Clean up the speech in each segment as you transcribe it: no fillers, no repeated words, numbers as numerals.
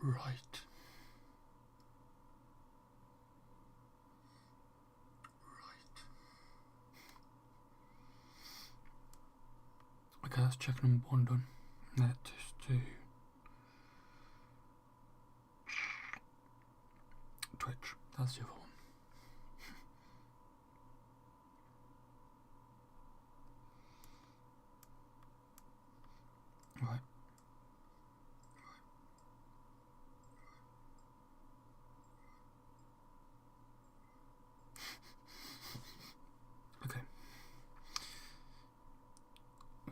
Right. Okay, that's check number 1 done. Let's do Twitch. That's the other one. Right. Okay.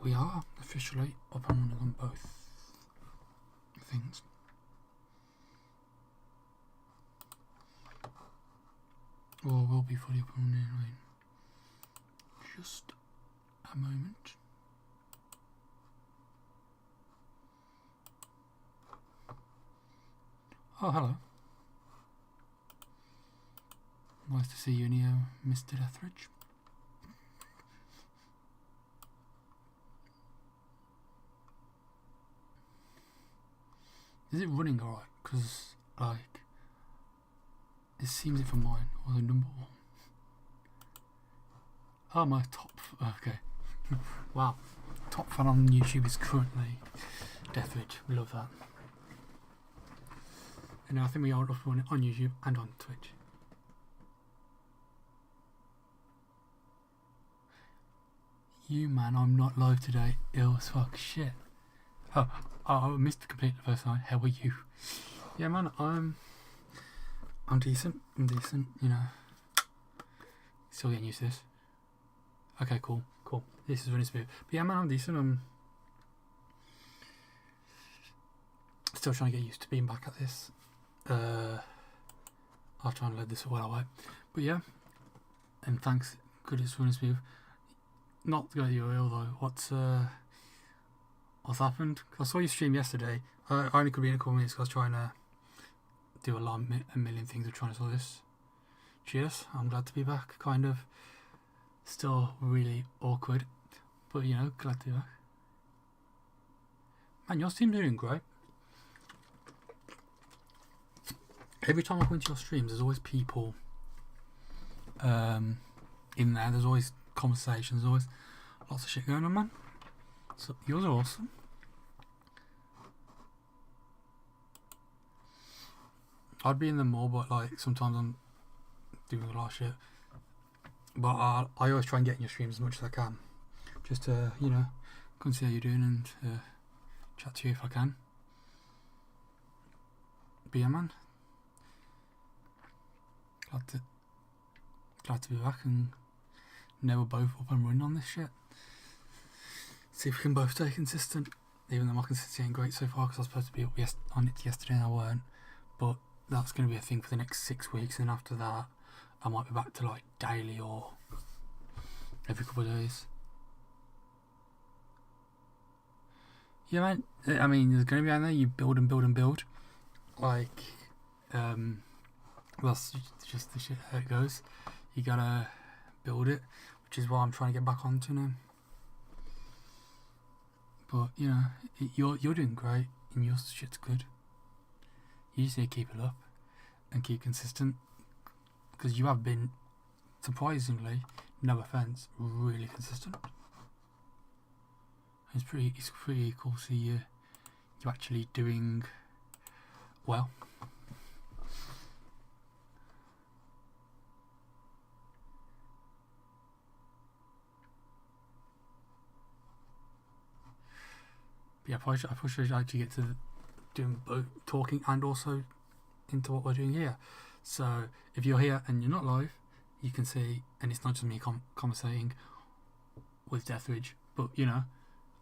We are officially up and running on both things. Or we'll be fully up and running in just a moment. Oh, hello. Nice to see you in here, Mr. Etheridge. Is it running alright? Because, like, it seems it for mine, or the number 1. Oh, my top. Okay. Wow. Top fan on YouTube is currently Deathridge. We love that. And I think we are up on YouTube and on Twitch. You man, I'm not live today. Ill as fuck. Shit. Oh, I missed completely the first time. How are you? Yeah, man, I'm decent. I'm decent, you know. Still getting used to this. Okay, cool. This is really smooth. But yeah, man, I'm decent. I'm still trying to get used to being back at this. I'll try and let this while I wait. But yeah, and thanks. Good, it's running smooth. Not to go to your ill though. What's happened? I saw you stream yesterday. I only could be in a couple minutes because I was trying to do a million things of trying to solve this. Cheers. I'm glad to be back. Kind of. Still really awkward. But you know, glad to be back. Man, your stream's doing great. Every time I go into your streams, there's always people in there. There's always conversations. There's always lots of shit going on, man. So yours are awesome. I'd be in them more, but like sometimes I'm doing a lot of shit. But I always try and get in your streams as much as I can, just to, you know, come see how you're doing and chat to you if I can. But yeah, man, glad to be back, and now we're both up and running on this shit. See if we can both stay consistent, even though my consistency ain't great so far because I was supposed to be up on it yesterday and I weren't. But that's going to be a thing for the next 6 weeks, and after that I might be back to like daily or every couple of days. Yeah, man, I mean, there's going to be out there, you build and build and build. Like, that's just the shit how it goes. You gotta build it, which is why I'm trying to get back onto now. But you know, you're doing great, and your shit's good. You just need to keep it up and keep consistent, because you have been, surprisingly, no offense, really consistent. It's pretty cool to see you actually doing well. But yeah, I should actually get to doing both talking and also into what we're doing here. So if you're here and you're not live, you can see, and it's not just me conversating with Deathridge, but you know,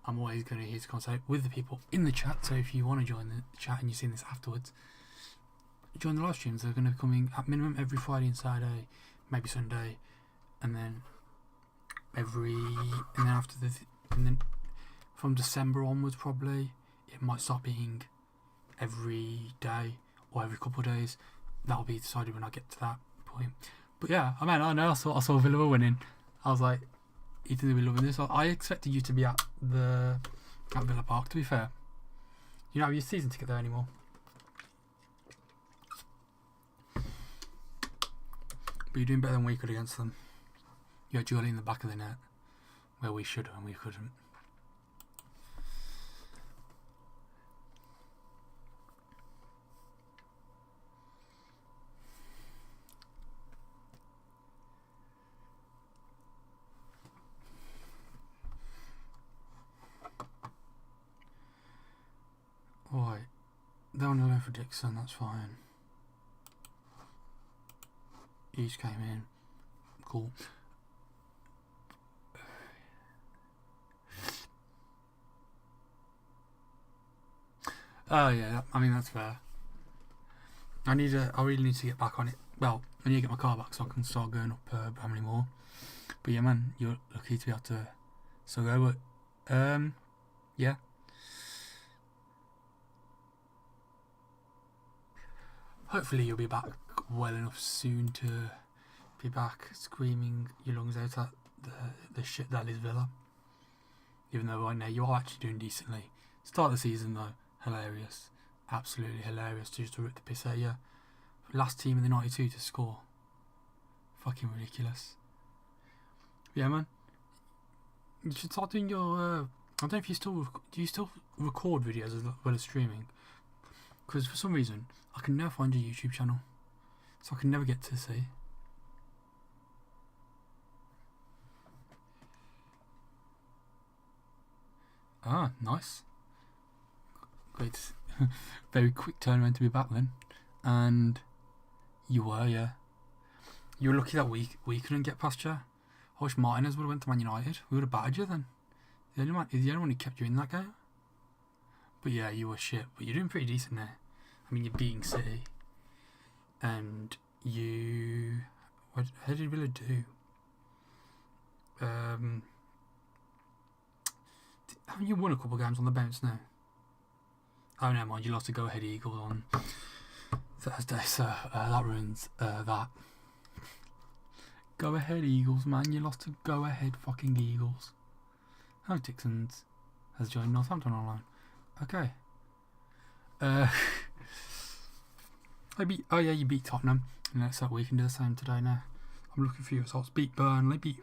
I'm always going to hear to conversate with the people in the chat. So if you want to join the chat and you've seen this afterwards, join the live streams. They're going to be coming at minimum every Friday and Saturday, maybe Sunday, and then from December onwards, probably it might start being every day or every couple of days. That'll be decided when I get to that point. But yeah, I mean, I know I saw Villa winning. I was like, you didn't be loving this. I expected you to be at Villa Park. To be fair, you don't have your season ticket there anymore. But you're doing better than we could against them. You're Jolie in the back of the net, where we should and we couldn't. Right, they're on the loan for Dixon, that's fine. He just came in. Cool. Oh yeah, I mean that's fair. I really need to get back on it. Well, I need to get my car back so I can start going up Bramley more. But yeah, man, you're lucky to be able to still go. But yeah. Hopefully you'll be back well enough soon to be back screaming your lungs out at the shit that is Villa. Even though right now you are actually doing decently. Start of the season though, hilarious. Absolutely hilarious just to rip the piss out of you. Last team in the 92 to score. Fucking ridiculous. Yeah, man. You should start doing your... I don't know if you still... Do you still record videos as well as streaming? Because for some reason, I can never find your YouTube channel. So I can never get to see. Ah, nice. Great. Very quick turnaround to be back then. And you were, yeah. You were lucky that we couldn't get past you. I wish Martinez would have went to Man United. We would have battered you then. The only one who kept you in that game. But yeah, you were shit. But you're doing pretty decent there. I mean, you're beating City. And you... How did Villa do? Haven't you won a couple of games on the bounce now? Oh, never mind. You lost to Go Ahead Eagles on Thursday, so that ruins that. Go Ahead Eagles, man. You lost to Go Ahead fucking Eagles. Oh, Dixon has joined Northampton online. Okay. You beat Tottenham. And let's hope we can do the same today now. I'm looking for your results. Beat Burnley,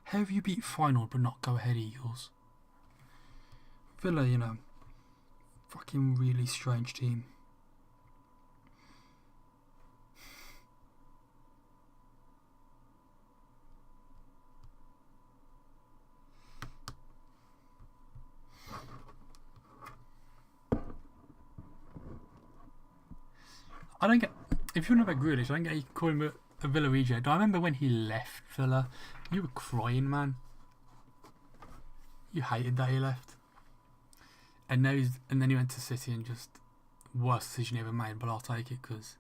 how have you beat Final but not Go Ahead Eagles? Villa, you know. Fucking really strange team. I don't get... If you're not about Grealish, I don't get you can call him a Villa reject. I remember when he left Villa, you were crying, man. You hated that he left. And now then he went to City and just... Worst decision he ever made, but I'll take it because...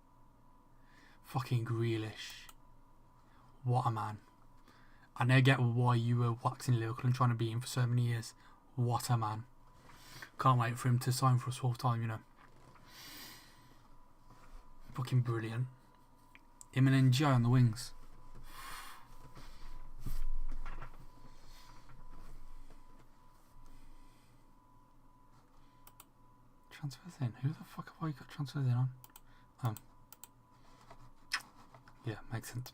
Fucking Grealish. What a man. I now get why you were waxing lyrical and trying to beat him for so many years. What a man. Can't wait for him to sign for a 4th time, you know. Fucking brilliant. Him and NGI on the wings. Transfers in. Who the fuck have I got transfers in on? Yeah, makes sense.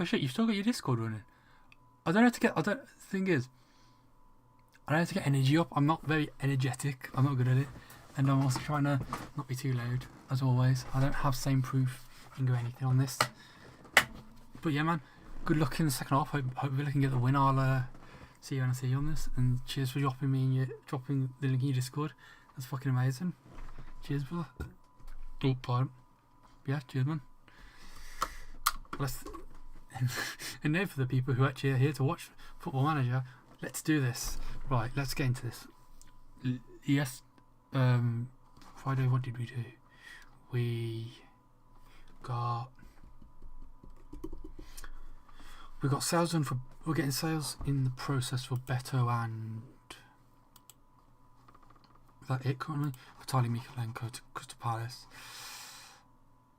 Oh shit, you've still got your Discord running. Thing is, I don't have to get energy up. I'm not very energetic. I'm not good at it. And I'm also trying to not be too loud, as always. I don't have same proof or anything on this. But yeah, man, good luck in the second half. Hope Villa can get the win. I'll see you when I see you on this. And cheers for dropping the link in your Discord. That's fucking amazing. Cheers, brother. Oh, pardon. Yeah, cheers, man. And now for the people who actually are here to watch Football Manager, let's do this. Right, let's get into this. Yes, Friday, what did we do? We got sales done for. We're getting sales in the process for Beto and. Is that it currently? Vitaly Mikalenko to Crystal Palace.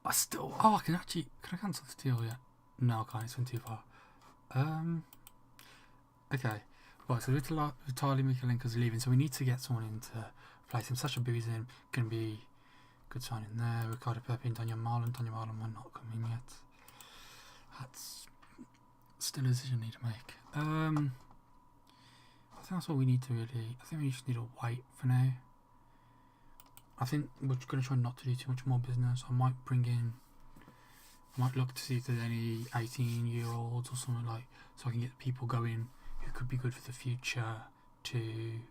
I can actually. Can I cancel this deal yet? No, I can't. It's been too far. Okay. Right, so Vitaly Mikalenko's leaving, so we need to get someone in to replace him. Sasha Boo's in, going to be good signing there. Ricardo Pepe and Daniel Marlon. Daniel Marlon might not come in yet. That's still a decision we need to make. I think that's all we need to really. I think we just need to wait for now. I think we're going to try not to do too much more business. I might look to see if there's any 18-year-olds or something like, so I can get people going who could be good for the future to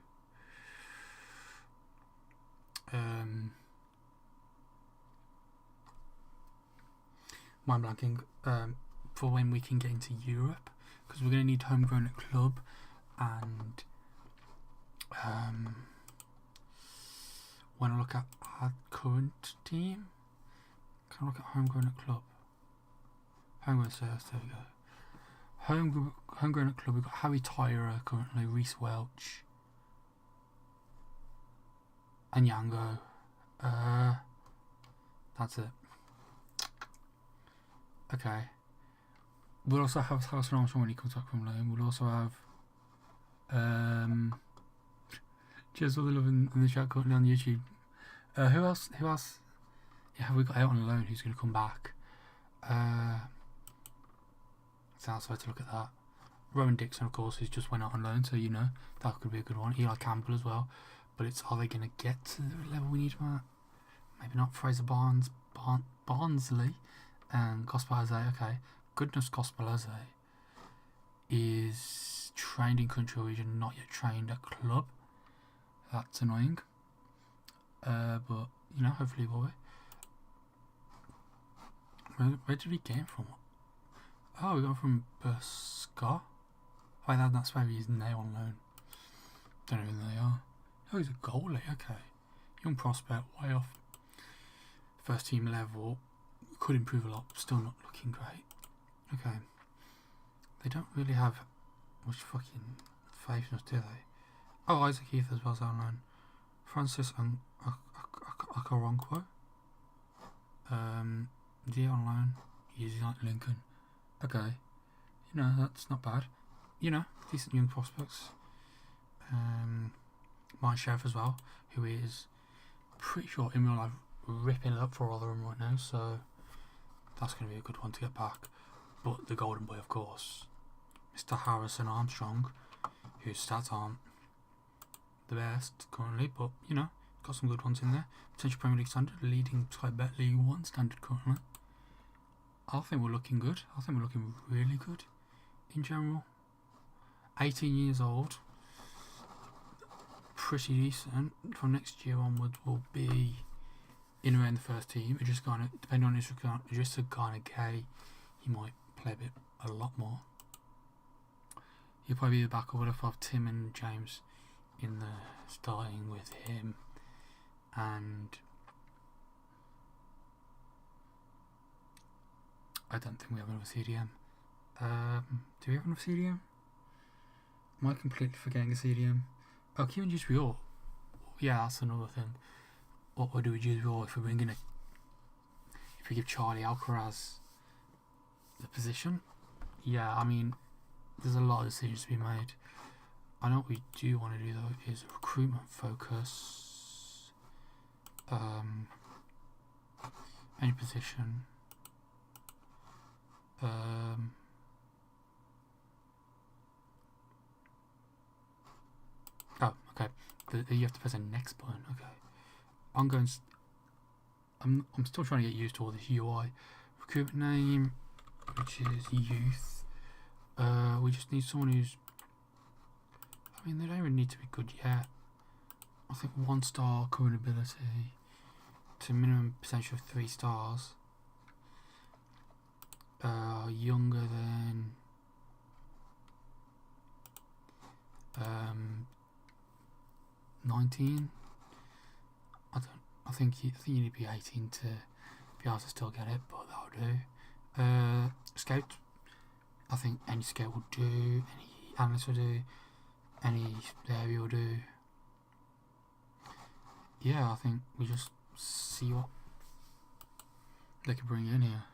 mind blanking, for when we can get into Europe, because we're going to need homegrown at club, and when I look at our current team, can I look at homegrown at club? Homegrown sales, there we go. Homegrown at club, we've got Harry Tyrer currently, Reece Welch, and Yango. That's it. Okay. We'll also have Harrison Armstrong when he comes back from loan. We'll also have cheers all the love in the chat currently on YouTube. Who else? Yeah, have we got out on loan who's going to come back? Sounds like to look at that. Rowan Dixon, of course, who's just went out on loan, so that could be a good one. Eli Campbell as well, but are they going to get to the level we need them at? Maybe not. Fraser Barnsley, and Gospelazé. Okay, goodness, Gospelazé is trained in country region, not yet trained at club. That's annoying. But hopefully we'll be. Where did we get him from? Oh, we got him from Burska. Oh, that's where he's now on loan. Don't know who they are. Oh, he's a goalie. Okay, young prospect, way off first team level. Could improve a lot. Still not looking great. Okay, they don't really have much fucking faith in us, do they? Oh, Isaac Heath as well as on loan. Francis and Akaronquo. Is he on loan? He's like Lincoln. Okay. That's not bad. Decent young prospects. Mike Sheriff as well, who is pretty sure in real life ripping it up for Rotherham right now, so that's going to be a good one to get back. But the golden boy, of course, Mr. Harrison Armstrong, whose stats aren't the best currently, but got some good ones in there. Potential Premier League standard, leading Tibet League 1 standard currently. I think we're looking good. I think we're looking really good in general. 18 years old, pretty decent. From next year onwards, we'll be in around the first team. We're just going to, depending on Idrissa Gana Gay, he might play a lot more. He'll probably be the backup. We'll have Tim and James in the starting with him, and I don't think we have enough CDM. Do we have enough CDM? Am I completely forgetting a CDM? Oh, Kieran Juice Rio. Yeah, that's another thing. What would do with Juice Rio if we give Charlie Alcaraz the position? Yeah, I mean, there's a lot of decisions to be made. I know what we do want to do though is recruitment focus. Any position. Oh, okay. You have to press the next button. Okay. I'm still trying to get used to all this UI. Recruitment name, which is youth. We just need someone who's. I mean, they don't even need to be good yet. I think 1 star current ability to minimum potential of 3 stars. Younger than 19. I think you need to be 18 to be able to still get it, but that'll do. Scout. I think any scout will do. Any analyst will do. Any area will do. Yeah, I think we just see what they could bring in here.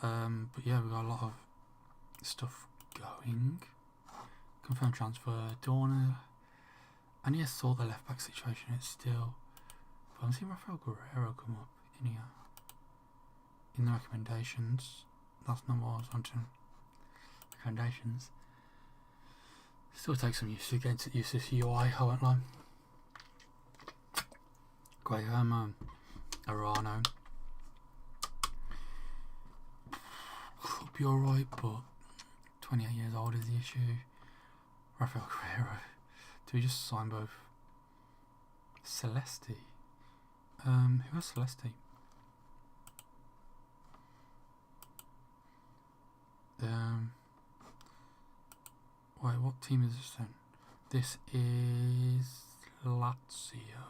But yeah, we've got a lot of stuff going. Confirmed transfer, Dorner. And yes, saw the left back situation. It's still. But I'm seeing Rafael Guerrero come up in here. In the recommendations. That's not what I was wanting. Recommendations. Still takes some use to get used to this UI, I won't lie. Graham, Arano. Could be alright, but 28 years old is the issue. Rafael Guerrero. Do we just sign both? Celeste. Who is Celeste? Wait, what team is this then? This is Lazio.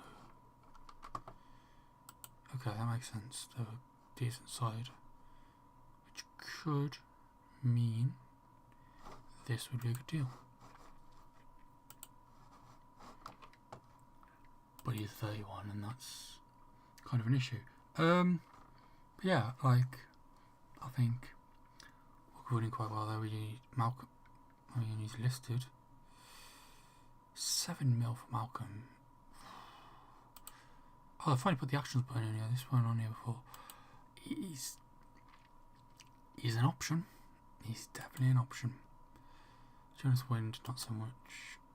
Okay, that makes sense. They're a decent side. Which could mean this would be a good deal. But he's 31 and that's kind of an issue. But yeah, like, I think we're doing quite well there. We need Malcolm. I mean, he's listed 7 mil for Malcolm. Oh, I finally put the actions button in here. This wasn't on here before. He's an option. He's definitely an option. Jonas Wind, not so much.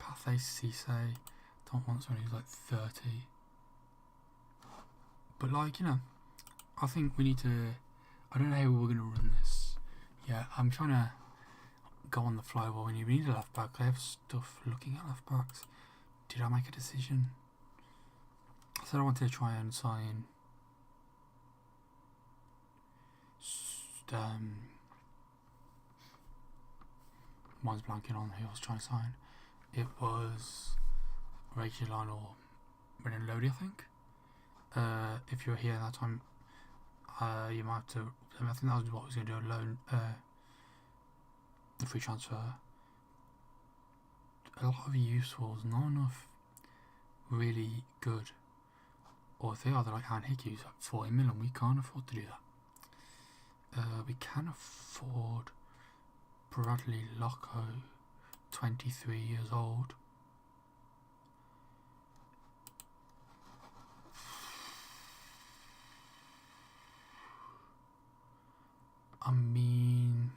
Pathé Cisse, don't want someone who's like 30. But like, you know, I think we need to. I don't know how we're going to run this. Yeah, I'm trying to go on the fly. Well, we need a left back. I have stuff looking at left backs. Did I make a decision? I said I wanted to try and sign mine's blanking on who I was trying to sign. It was Regulon or Brennan Lodi, I think. If you were here that time, you might have to. I think that was what I was going to do. A loan, the free transfer. A lot of usefuls, not enough really good. Or if they are, they're like Aaron Hickey, who's like 40 million. We can't afford to do that. We can afford Bradley Locko, 23 years old. I mean,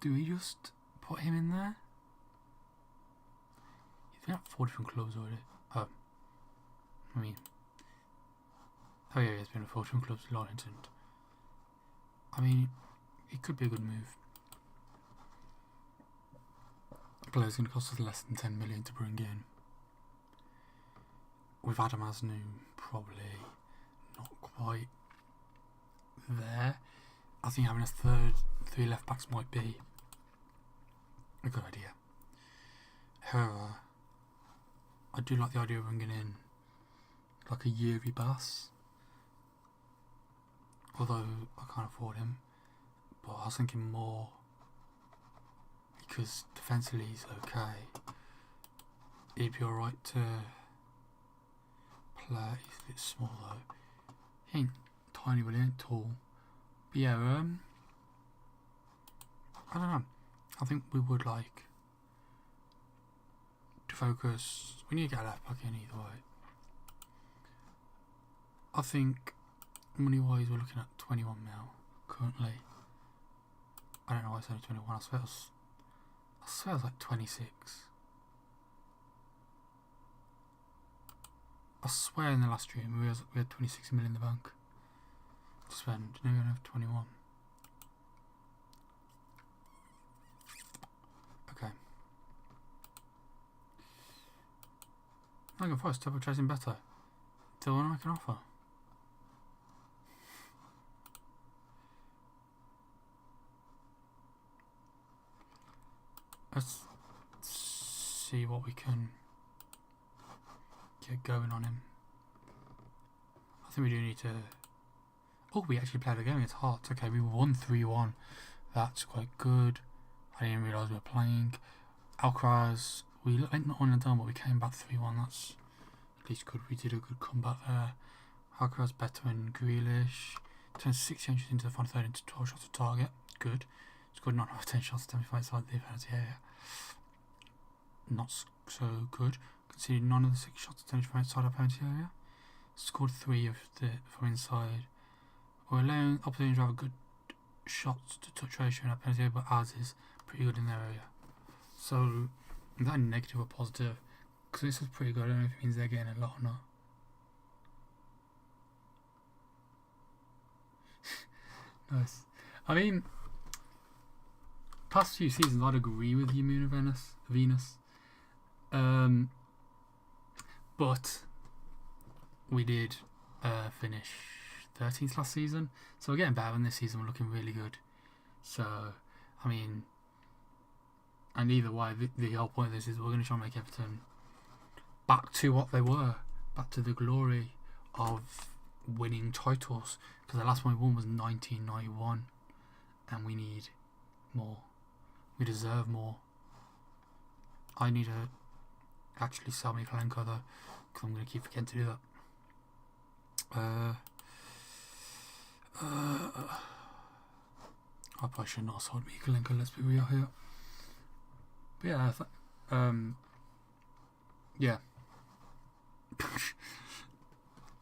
do we just put him in there? He's been at 4 different clubs already. Oh, yeah, he's been at 4 different clubs, Lawrence. I mean, it could be a good move. The player's going to cost us less than 10 million to bring in. With Adam Asnu, probably not quite there. I think having a 3 left backs might be a good idea. However, I do like the idea of bringing in like a Yuri Bass. Although I can't afford him. But I was thinking more because defensively he's okay. He'd be alright to play. He's a bit small though. He ain't tiny but he ain't tall. But yeah, I don't know. I think we would like to focus. We need to get a left back in either way. I think money wise we're looking at 21 mil currently. I don't know why it's only 21. I swear it was like 26. I swear in the last stream we had 26 mil in the bank to spend. Now we only have 21. Okay. Nottingham Forest, double chasing better. Do one I can offer. Let's see what we can get going on him. I think we do need to. Oh, we actually played a game against Hearts. Okay, we won 3-1. That's quite good. I didn't realise we were playing. Alcaraz, we went not on and done, but we came back 3-1. That's At least good. We did a good comeback there. Alcaraz better and Grealish. Turns 6 changes into the final third into 12 shots on target. Good. Scored 9 out of 10 shots to 75 inside the penalty area. Not so good. Conceded none of the 6 shots attempted from outside our penalty area. Scored 3 of the from inside. We're allowing opposition to have a good shots to touch ratio in our penalty area, but ours is pretty good in their area. So, is that negative or positive? Because this is pretty good. I don't know if it means they're getting a lot or not. Nice. I mean, past few seasons I'd agree with you, Moon of Venus. But we did finish 13th last season, so we're getting better, and this season we're looking really good. So, I mean, and either way, the whole point of this is we're going to try and make Everton back to what they were, back to the glory of winning titles, because the last one we won was 1991, and we need more. We deserve more. I need to actually sell Mikalenko though, because I'm going to keep forgetting to do that. I probably should not have sold Mikalenko, let's be real here. But yeah,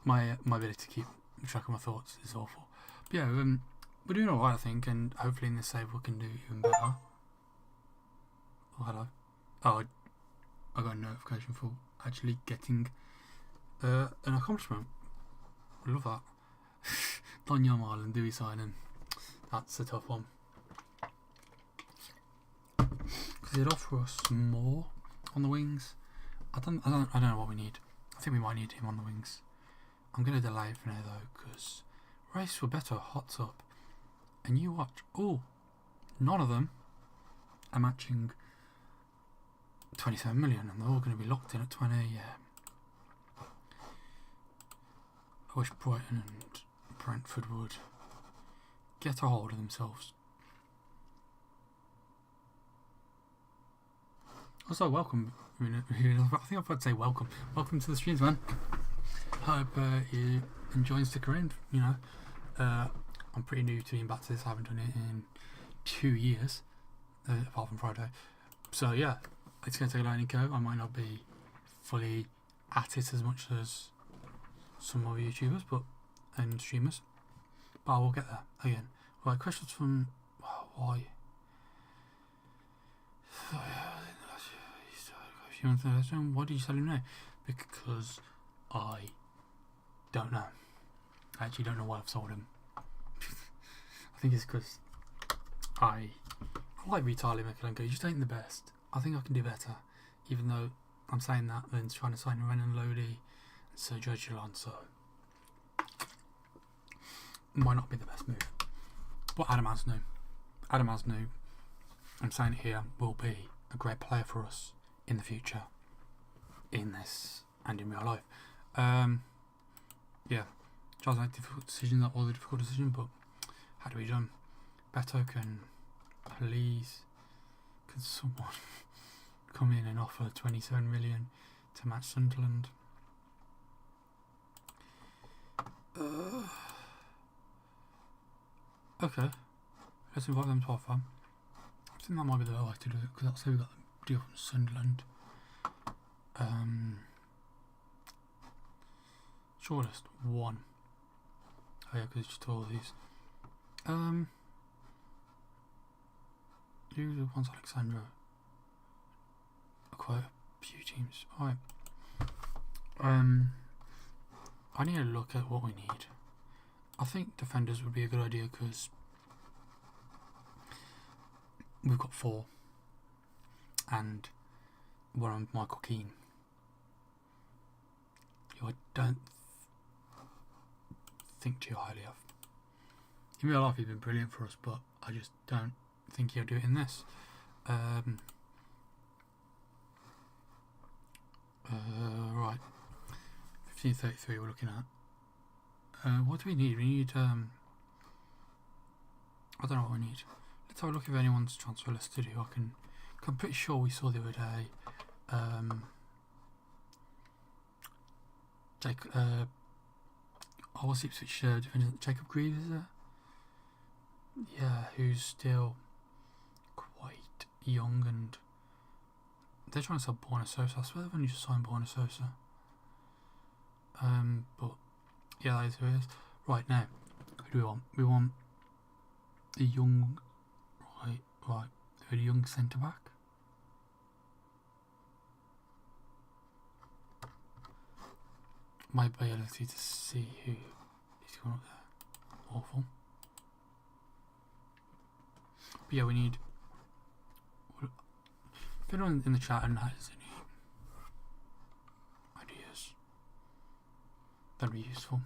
my ability to keep track of my thoughts is awful. But yeah, we're doing alright, I think, and hopefully in this save we can do even better. Oh, hello. Oh, I got a notification for actually getting an accomplishment. I love that. Daniel Marlon, do we sign him? That's a tough one. Because he'd offer us more on the wings. I don't know what we need. I think we might need him on the wings. I'm going to delay it for now though, because race were better hot up. And you watch. Oh, none of them are matching 27 million, and they're all going to be locked in at 20. Yeah. I wish Brighton and Brentford would get a hold of themselves. Also, welcome. I think I've got to say welcome. Welcome to the streams, man. Hope you enjoy and stick around. You know, I'm pretty new to being back to this. I haven't done it in 2 years, apart from Friday. So yeah, it's going to take a learning curve. I might not be fully at it as much as some other YouTubers and streamers, but I will get there again. Right, questions from why? Why did you sell him now? Because I don't know. I actually don't know why I've sold him. I think it's because I like Vitaly Mikalenko. He just ain't the best. I think I can do better, even though I'm saying that than trying to sign Renan Lodi and Sergio Gilan, so might not be the best move. But Adam Asnou, I'm saying it here, will be a great player for us in the future, in this and in real life. Yeah, Charles made a difficult decision. That was a difficult decision, but how do we do? Beto, can someone come in and offer 27 million to match Sunderland? Okay, let's invite them to offer. I think that might be the way to do it, because that's how we got the deal from Sunderland. Shortest 1. Oh yeah, because it's just all these. Who wants Alexandra? Quite a few teams. Alright. I need to look at what we need. I think defenders would be a good idea, because we've got 4, and one on Michael Keane, who I don't think too highly of. In real life he's been brilliant for us, but I just don't think he'll do it in this. Right, 1533 we're looking at. What do we need? We need I don't know what we need. Let's have a look if anyone's transfer listed who I can. I'm pretty sure we saw the other day Jacob, what's Ipswich defender? Jacob Greaves, is it? Yeah, who's still quite young, and they're trying to sell Borna Sosa. I swear they've only just signed Borna Sosa. But yeah, that is who it is. Right, now, who do we want? We want a young, right, a young centre back. My ability to see who is going up there, awful. But yeah, we need. If anyone in the chat and has any ideas, that'd be useful.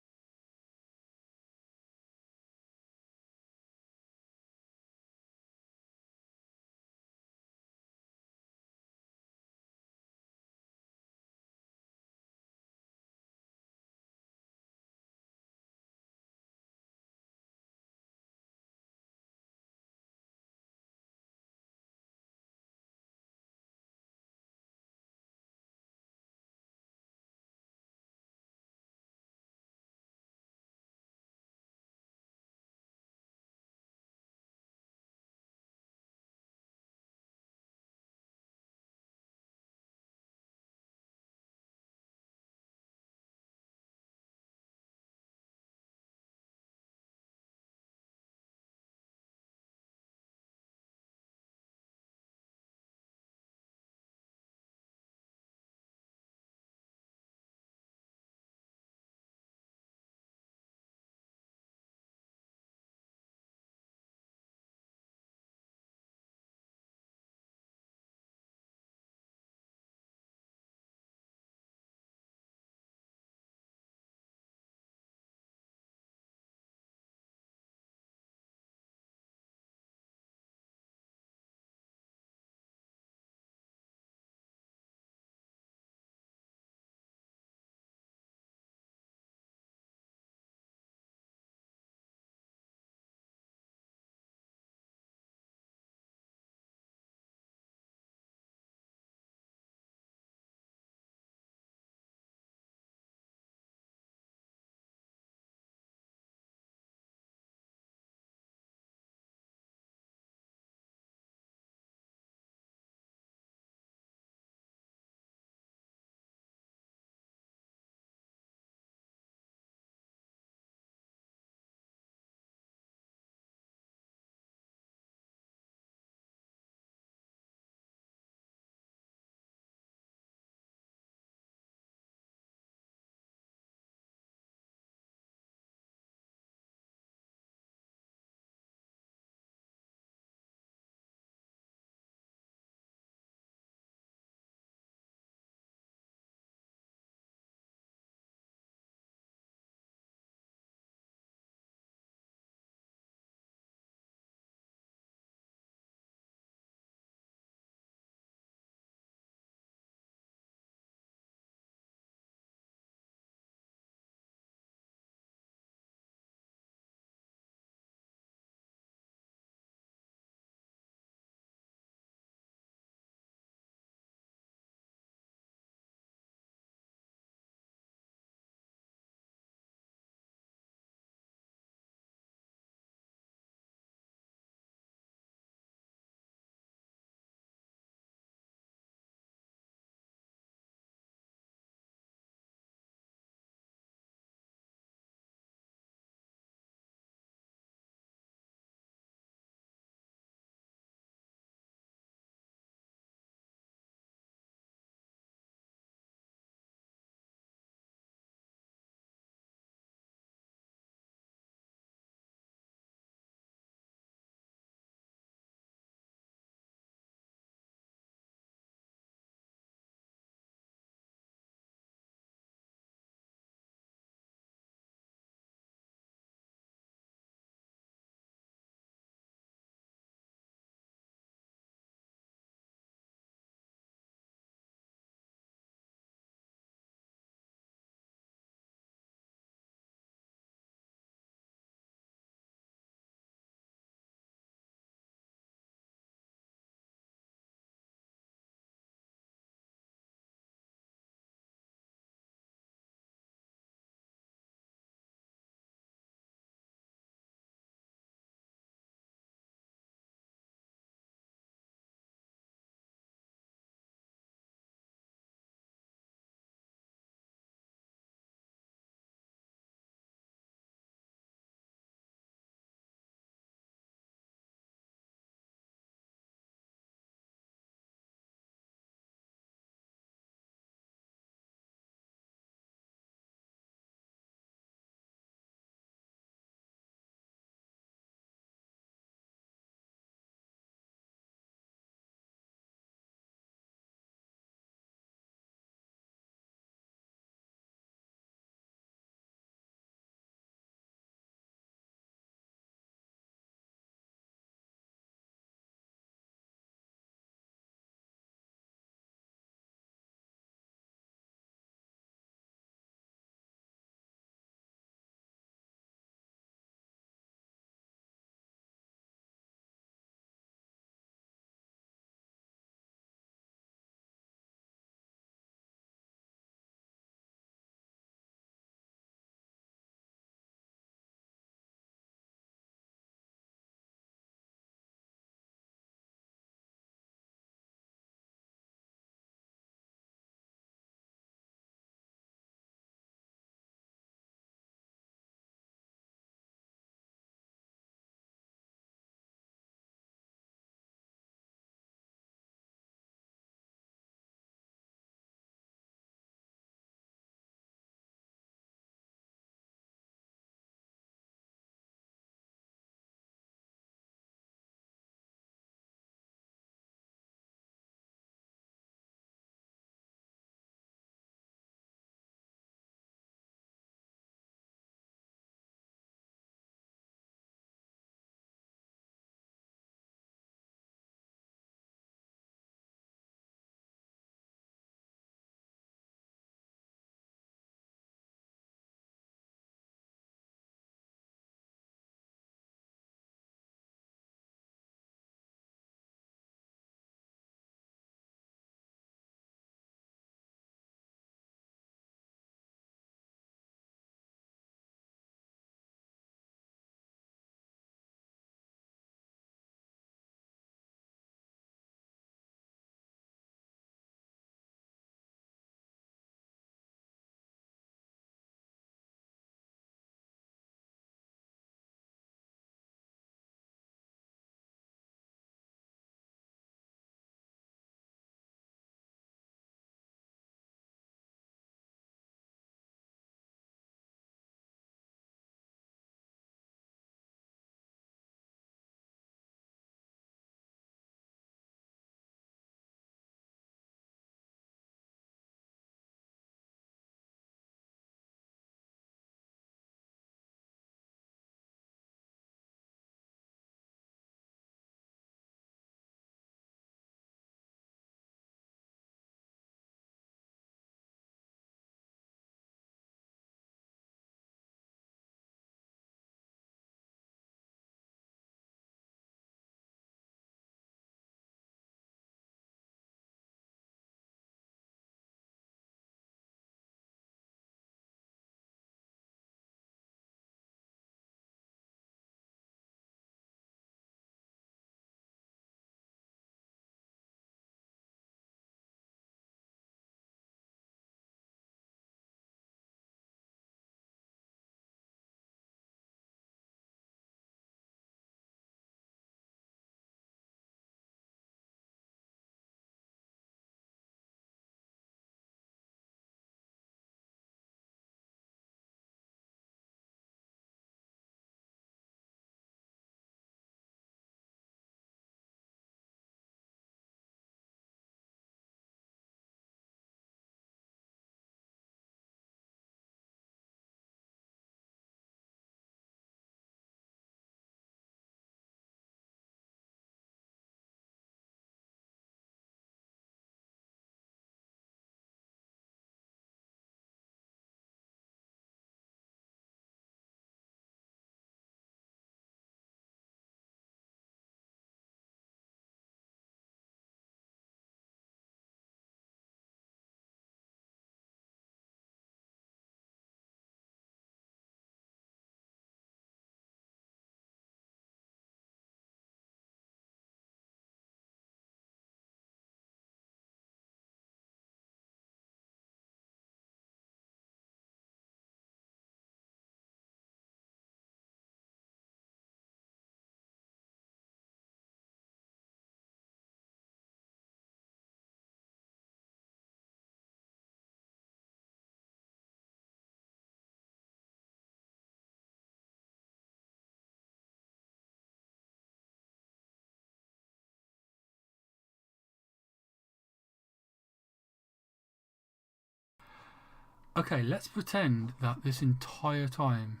Okay, let's pretend that this entire time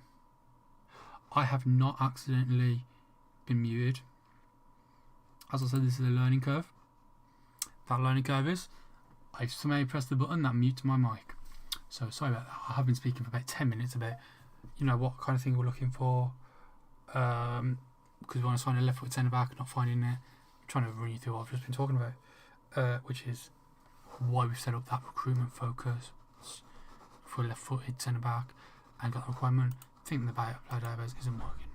I have not accidentally been muted. As I said, this is a learning curve. That learning curve is I've somehow pressed the button that mutes my mic. So sorry about that. I have been speaking for about 10 minutes about, what kind of thing we're looking for. Because we want to sign a left foot centre back, not finding it. I'm trying to run you through what I've just been talking about, which is why we've set up that recruitment focus for a left footed centre back and got the requirement. Thinking about applied Alves isn't working.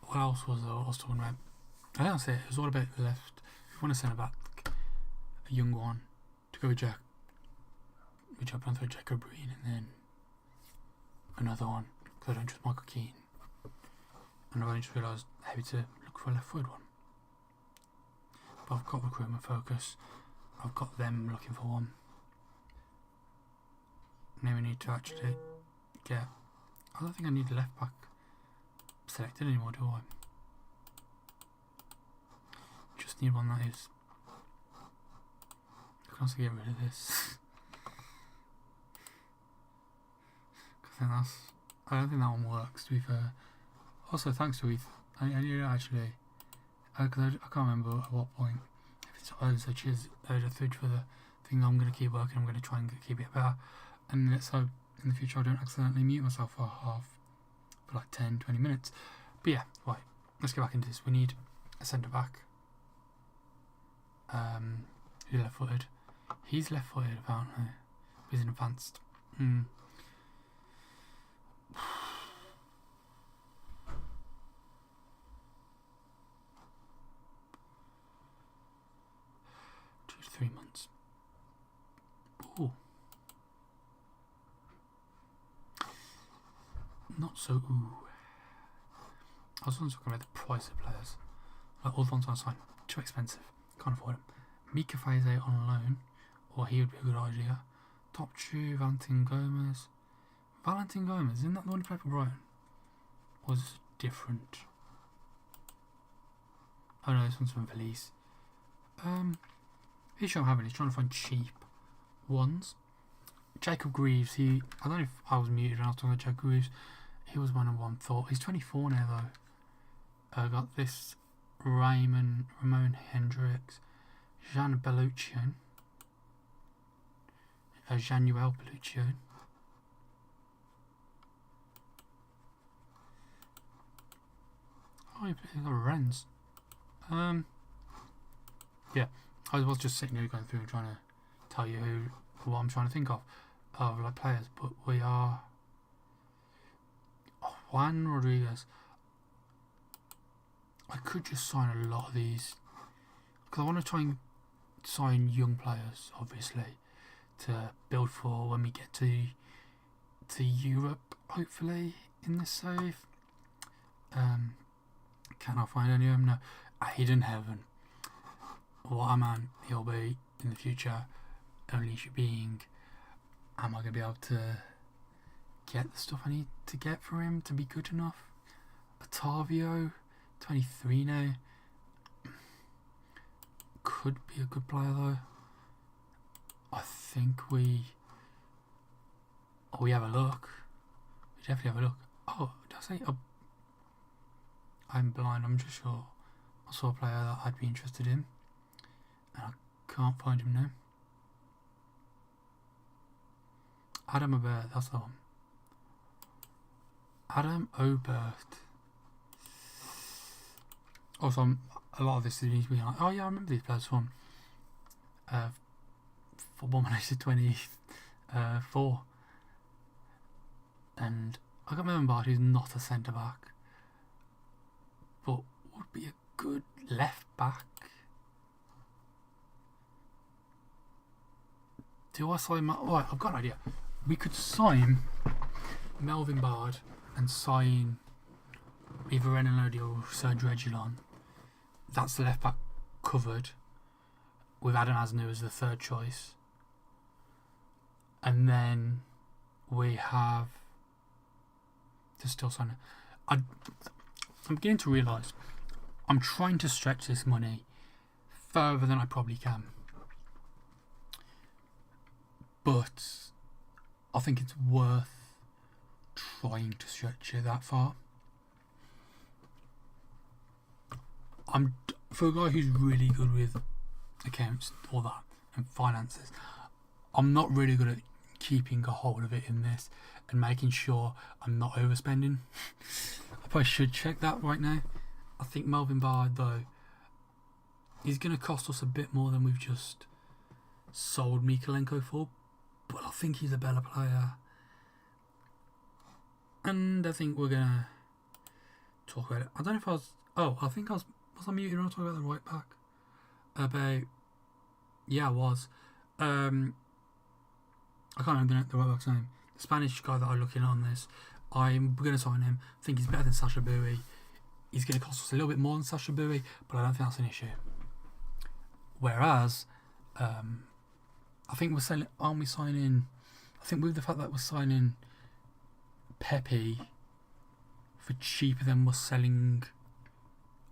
What else was I was talking about? I don't say it was all about the left. If you want to send back a young one to go with Jack, we jump onto Jacob Green, and then another one because I don't trust Michael Keane. And I've only just realised how to look for a left footed one. But I've got recruitment focus. I've got them looking for one. Now we need to actually get. I don't think I need a left back selected anymore, do I? Just need one that is. I can also get rid of this. I don't think that one works, to be fair. Also, thanks to Heath. I need to actually. Because I can't remember at what point. If it's such as a fridge for the thing, I'm going to keep working. I'm going to try and keep it better. And let's hope in the future I don't accidentally mute myself for like 10-20 minutes. But yeah, right. Let's get back into this. We need a centre back. Who's left footed? He's left footed apparently. He's an advanced. 2 to 3 months. Ooh. Not so ooh. I was talking about the price of players. Like all the ones on sign, too expensive. Can't afford them. Mika Faze on loan, or he would be a good idea. Top 2, Valentin Gomez. Valentin Gomez, isn't that the one who played for Brighton? Or is this different? Oh no, this one's from Valise. Issue I'm having is trying to find cheap ones. Jacob Greaves, I don't know if I was muted when I was talking about Jacob Greaves. He was my number one thought. He's 24 now though. I got this Ramon Hendricks, Jean Belluccion, Januel Belluccion. Oh, he got Rennes. Yeah, I was just sitting here going through and trying to tell you what I'm trying to think of like players, but we are Juan Rodriguez. I could just sign a lot of these because I want to try and sign young players, obviously, to build for when we get to Europe, hopefully in this save. Can I find any of them? No. Aiden Heaven. What a man he'll be in the future. Only issue being, am I going to be able to get the stuff I need to get for him to be good enough? Otavio, 23 now. Could be a good player though. I think we have a look. We definitely have a look. Oh, did I say? I'm blind, I'm just sure. I saw a player that I'd be interested in. And I can't find him now. Adam Obert, that's the one. Adam Obert. Also, a lot of this is being like, oh yeah, I remember these players from Football Manager 24. And I got Melvin Bard, who's not a centre back, but would be a good left back. Do I sign? Right, I've got an idea. We could sign Melvin Bard and sign either Renan Lodi or Serge Reguilon. That's the left back covered, with Adam Asner as the third choice. And then we have to still sign it. I'm beginning to realise I'm trying to stretch this money further than I probably can. But I think it's worth trying to stretch it that far. For a guy who's really good with accounts, all that, and finances, I'm not really good at keeping a hold of it in this and making sure I'm not overspending. I probably should check that right now. I think Melvin Bard, though, is going to cost us a bit more than we've just sold Mikalenko for, but I think he's a better player. And I think we're going to talk about it. I don't know if I was... Oh, I think was I muted when I was talking about the right back? Yeah, I was. I can't remember the right back's name. The Spanish guy that I'm looking at on this, I'm going to sign him. I think he's better than Sasha Bowie. He's going to cost us a little bit more than Sasha Bowie, but I don't think that's an issue. Whereas, I think aren't we signing... I think with the fact that we're signing Pepe for cheaper than we're selling...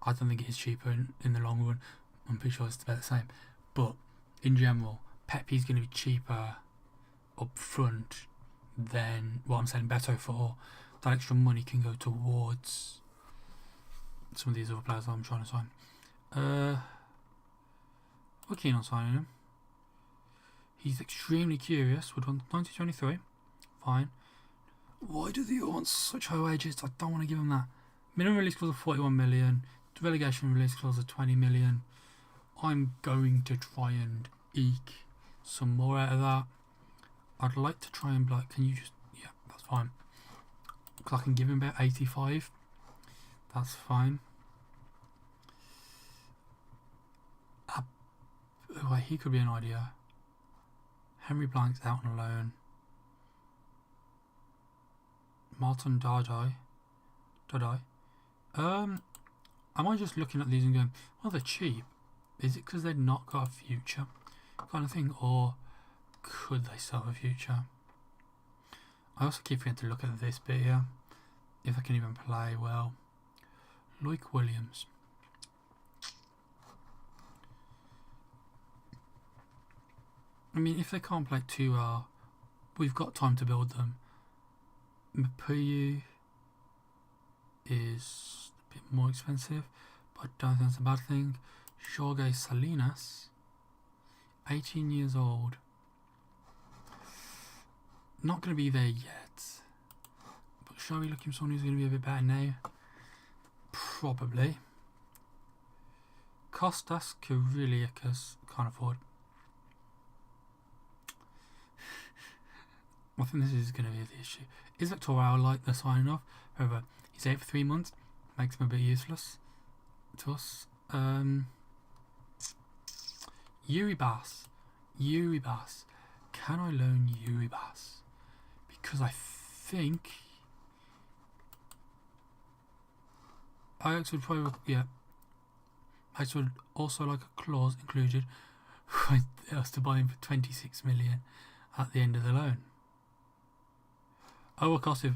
I don't think it is cheaper in the long run. I'm pretty sure it's about the same. But in general, Pepe's going to be cheaper up front than what I'm selling Beto for. That extra money can go towards some of these other players that I'm trying to sign. We're keen on signing him. He's extremely curious. We're on 1923. Fine. Why do they want such high wages? I don't want to give him that. Minimum release clause of 41 million. Relegation release clause of 20 million. I'm going to try and eke some more out of that. I'd like to try and can you just... Yeah, that's fine. Because I can give him about 85. That's fine. He could be an idea. Henry Blank's out on loan. Martin Dardai. Am I just looking at these and going, well, they're cheap? Is it because they've not got a future kind of thing? Or could they still have a future? I also keep forgetting to look at this bit here. If I can even play well. Loic Williams. I mean, if they can't play too well, we've got time to build them. Mapuyu is a bit more expensive, but I don't think that's a bad thing. Jorge Salinas, 18 years old. Not going to be there yet. But shall we look for someone who's going to be a bit better now? Probably. Kostas Kyriakis, can't afford. I think this is going to be the issue. Is Victoria I like the signing off? However, he's out for 3 months. Makes him a bit useless to us. Yuri Bass. Can I loan Yuri Bass? Because I think Ajax would probably... Yeah. Ajax would also like a clause included for us to buy him for 26 million at the end of the loan. Our cost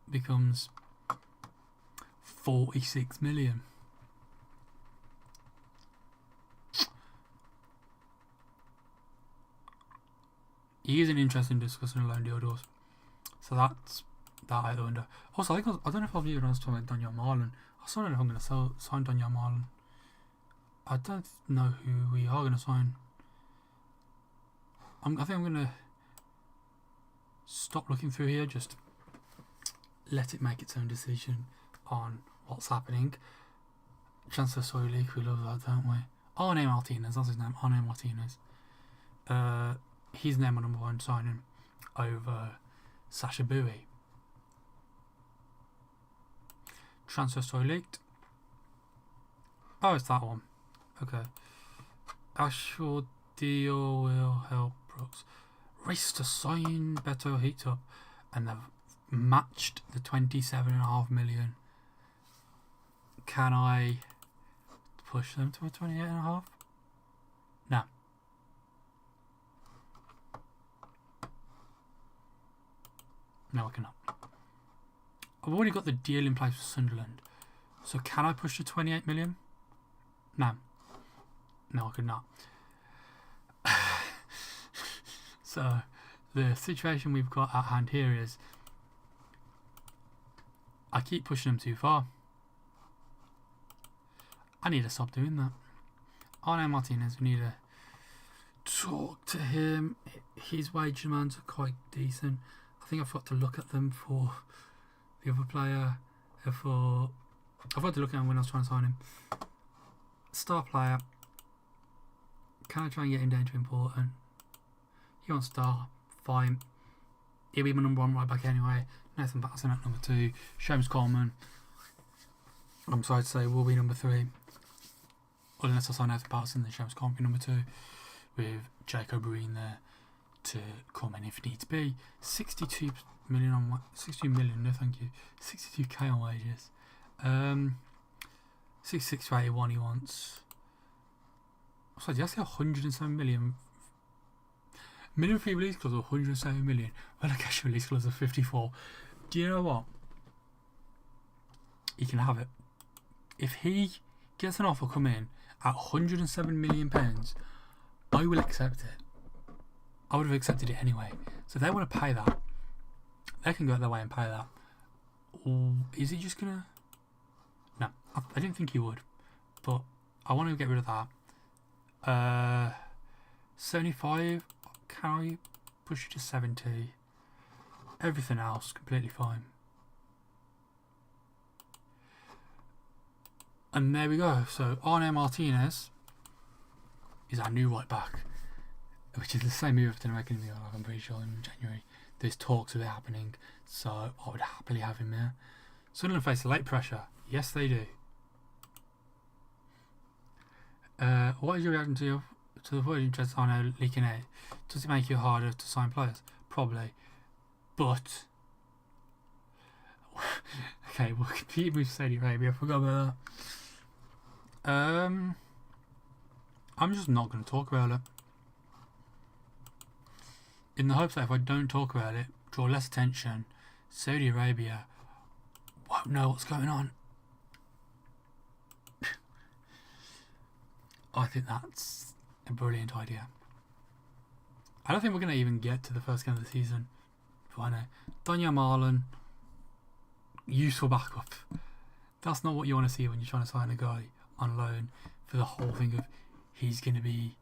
becomes 46 million. He is an interesting discussion on loan deal doors. So that's that out the window. Also, I don't know if I've even talking about Daniel Marlon. I still don't know if I'm going to sign Daniel Marlon. I don't know who we are going to sign. I think I'm going to stop looking through here, just let it make its own decision on what's happening. Chancellor Soy League, we love that, don't we? Arne Martinez, that's his name, Arne Martinez. he's now my number one signing over Sasha Bowie. Transfer story leaked. Oh, it's that one. Okay. Actual deal will help Brooks. Race to sign Beto heats up, and they've matched the 27.5 million. Can I push them to a 28.5? No. No, I cannot. I've already got the deal in place for Sunderland. So can I push to 28 million? No. No, I could not. So the situation we've got at hand here is I keep pushing them too far. I need to stop doing that. Arne Martinez, we need to talk to him. His wage demands are quite decent. I think I've got to look at them for the other player. I've got to look at him when I was trying to sign him. Star player. Can I try and get him down to important? He wants star. Fine. He'll be my number one right back anyway. Nathan Patterson at number 2. James Coleman, I'm sorry to say, will be number 3. Well, unless I sign Nathan Patterson, then James Coleman will be number 2. With Jacob Breen there to come in if needs be. 62 million on 62 million, no thank you. 62k on wages. 66 to 81 he wants. So did I say 107 million? Minimum free release clause of 107 million. Well, I guess release clause of 54. Do you know what? He can have it. If he gets an offer come in at 107 million pounds, I will accept it. I would have accepted it anyway. So if they want to pay that, they can go out their way and pay that. Or is he just gonna? No, I didn't think he would, but I want to get rid of that. 75. Can I push it to 70? Everything else completely fine. And there we go. So Arne Martinez is our new right back, which is the same move Everton are making in the I'm pretty sure in January. There's talks of it happening, so I would happily have him there. Sunderland face late pressure. Yes, they do. What is your reaction to the void interest on leaking out? Does it make you harder to sign players? Probably. But okay, we'll compete with Saudi Arabia. I forgot about that. I'm just not going to talk about it. In the hopes that if I don't talk about it, draw less attention, Saudi Arabia won't know what's going on. I think that's a brilliant idea. I don't think we're going to even get to the first game of the season. If I know. Daniel Marlon, useful backup. That's not what you want to see when you're trying to sign a guy on loan for the whole thing of he's going to be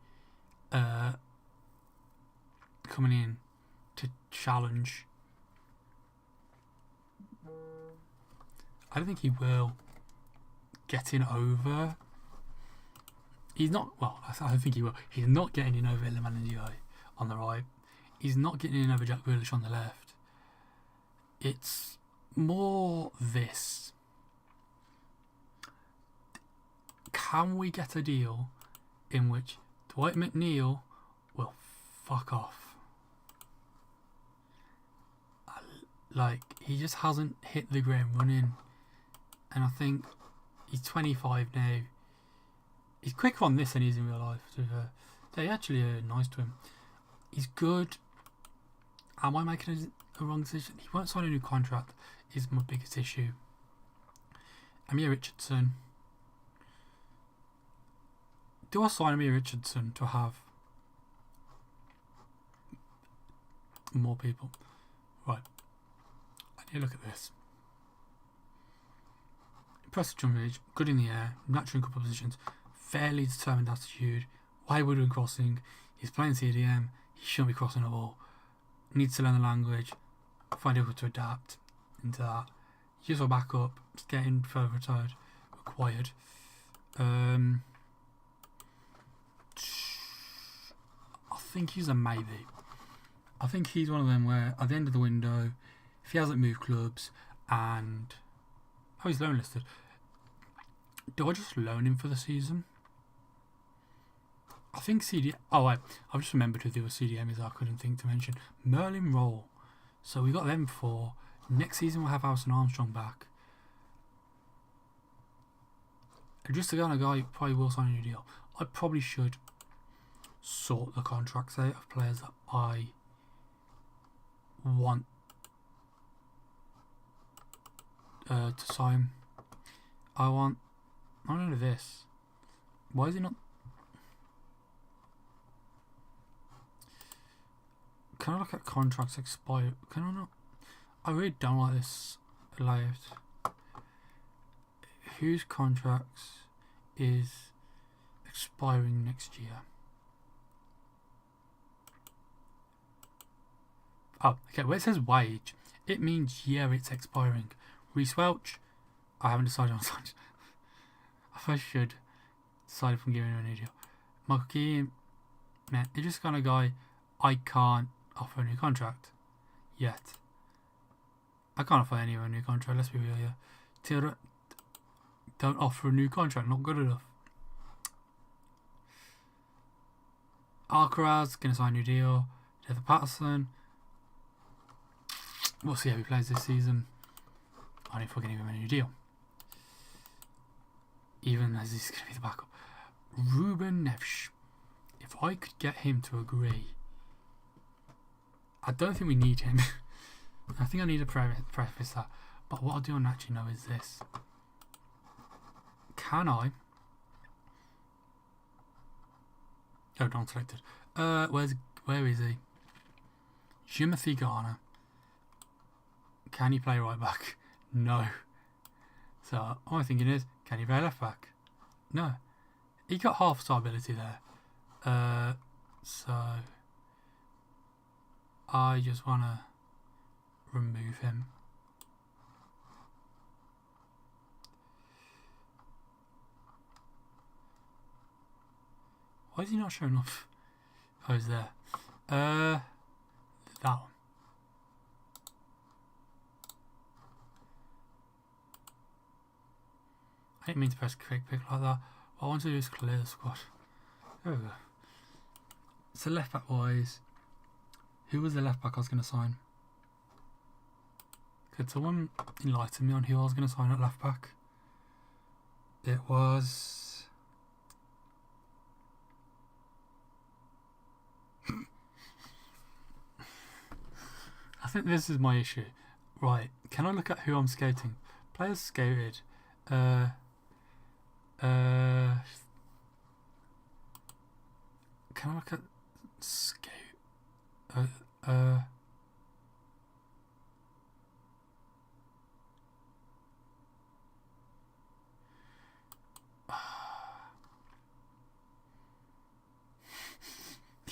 coming in to challenge. I don't think he will get in over. He's not, well, I don't think he will. He's not getting in over Iliman Ndiaye on the right. He's not getting in over Jack Grealish on the left. It's more this. Can we get a deal in which Dwight McNeil will fuck off? Like, he just hasn't hit the ground running. And I think he's 25 now. He's quicker on this than he is in real life. So they actually are nice to him. He's good. Am I making a wrong decision? He won't sign a new contract is my biggest issue. Amir Richardson. Do I sign Amir Richardson to have more people? Right. I need to look at this. Impressive jump age, good in the air, natural in couple of positions, fairly determined attitude, wayward when crossing, he's playing CDM, he shouldn't be crossing the ball, needs to learn the language, find able to adapt into that. Useful backup, just getting further required. I think he's a maybe. I think he's one of them where at the end of the window, if he hasn't moved clubs and he's loan listed, do I just loan him for the season? I think I've just remembered who the other CDM is I couldn't think to mention. Merlin Roll. So we got them for next season. We'll have Alison Armstrong back. And just the kind of guy who probably will sign a new deal. I probably should sort the contracts out of players that I want to sign. I want none of this. Why is it not? Can I look at contracts expire? Can I not? I really don't like this layout. Whose contracts is expiring next year? Oh, okay. Where it says wage, it means year it's expiring. Reece Welch, I haven't decided on such. I first should decide if I'm giving him a new deal. Michael Keane, man, he's just the kind of guy I can't offer a new contract yet. I can't offer anyone a new contract, let's be real here. Tilda, don't offer a new contract, not good enough. Alcaraz, going to sign a new deal. Heather Patterson, we'll see how he plays this season. I don't know if we're going to give him a new deal, even as he's going to be the backup. Ruben Neves, if I could get him to agree, I don't think we need him. I think I need to preface that. But what I don't actually know is this. Can I? Oh, not selected. Where is he? Jimothy Garner. Can he play right back? No. So all I'm thinking is, can he play left back? No. He got half star ability there. So I just want to remove him. Why is he not showing up? Oh, he's there. That one. I didn't mean to press quick pick like that. What I want to do is clear the squad. There we go. So left back wise, who was the left back I was going to sign? Could someone enlighten me on who I was going to sign at left back? It was... I think this is my issue. Right, can I look at who I'm scouting? Players scouted. Can I look at scout?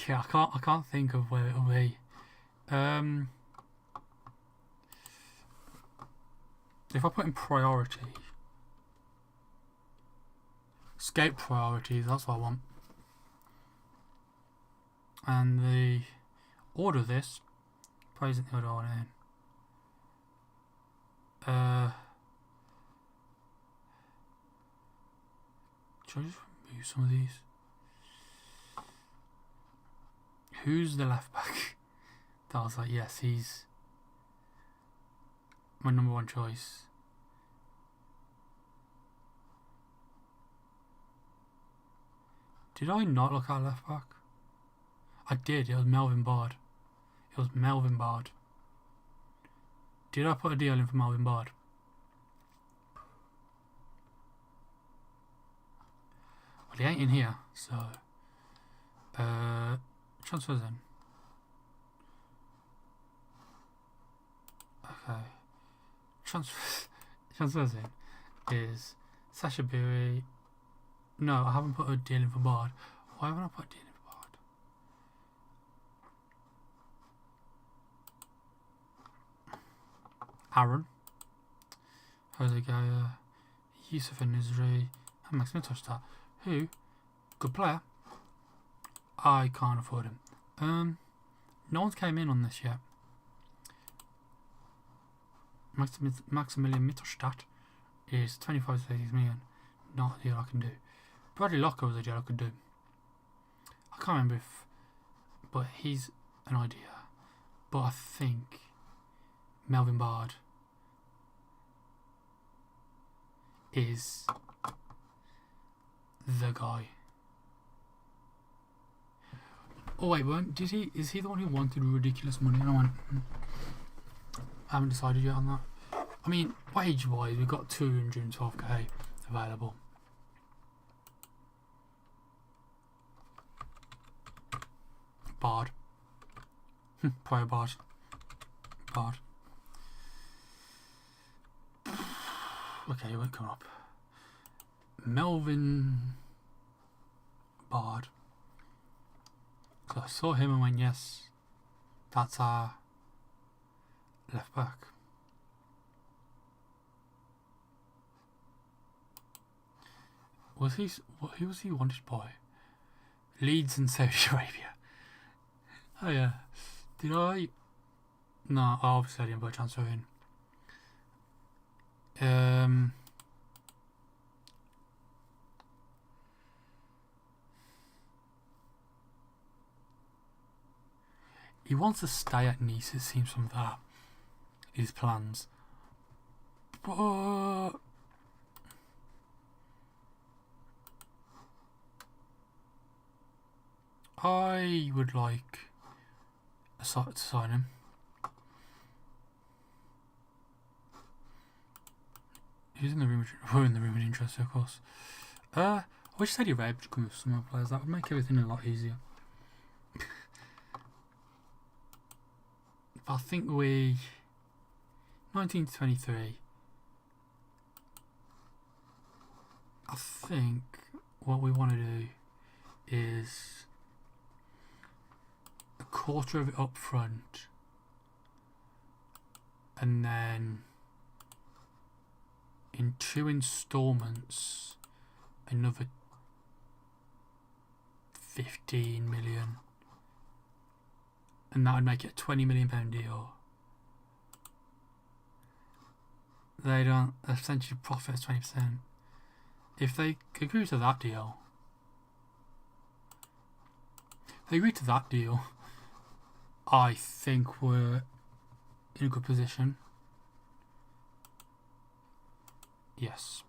Yeah, I can't think of where it'll be. If I put in priority, scout priorities, that's what I want. And the order of this probably isn't the order I want it in. Should I just remove some of these? Who's the left back? That was like, yes, he's my number one choice. Did I not look at left back? I did, it was Melvin Bard. It was Melvin Bard. Did I put a deal in for Melvin Bard? Well, he ain't in here, so... transfers in. Okay. Transfers in is Sasha Beery. No, I haven't put a deal in for Bard. Why haven't I put a deal in for Bard? Aaron, Jose Gaia, Yusuf Nizri, and Max Mittelstadt, who, good player, I can't afford him. No one's came in on this yet. Maximilian Mittelstadt is 25 to 30 million. Not a deal I can do. Bradley Locker was a deal I could do. I can't remember if, but he's an idea. But I think Melvin Bard is the guy. Oh wait, is he the one who wanted ridiculous money? And I went, I haven't decided yet on that. I mean, wage-wise, we've got 212k available. Bard. Prior Bard. Bard. Okay, it won't come up. Melvin Bard. So I saw him and went, yes, that's our left back. Who was he wanted by? Leeds and Saudi Arabia. Oh yeah. Did I? No, obviously I didn't put a transfer in. He wants to stay at Nice, it seems from that. His plans. But I would like to sign him. He's in the room. We're in the room of interest, of course. I wish Saudi Arabia would come with some more players. That would make everything a lot easier. I think 19 to 23. I think what we want to do is a quarter of it up front, and then in 2 installments another 15 million. And that would make it a £20 million deal. They don't essentially profit 20%. If they agree to that deal, I think we're in a good position. Yes.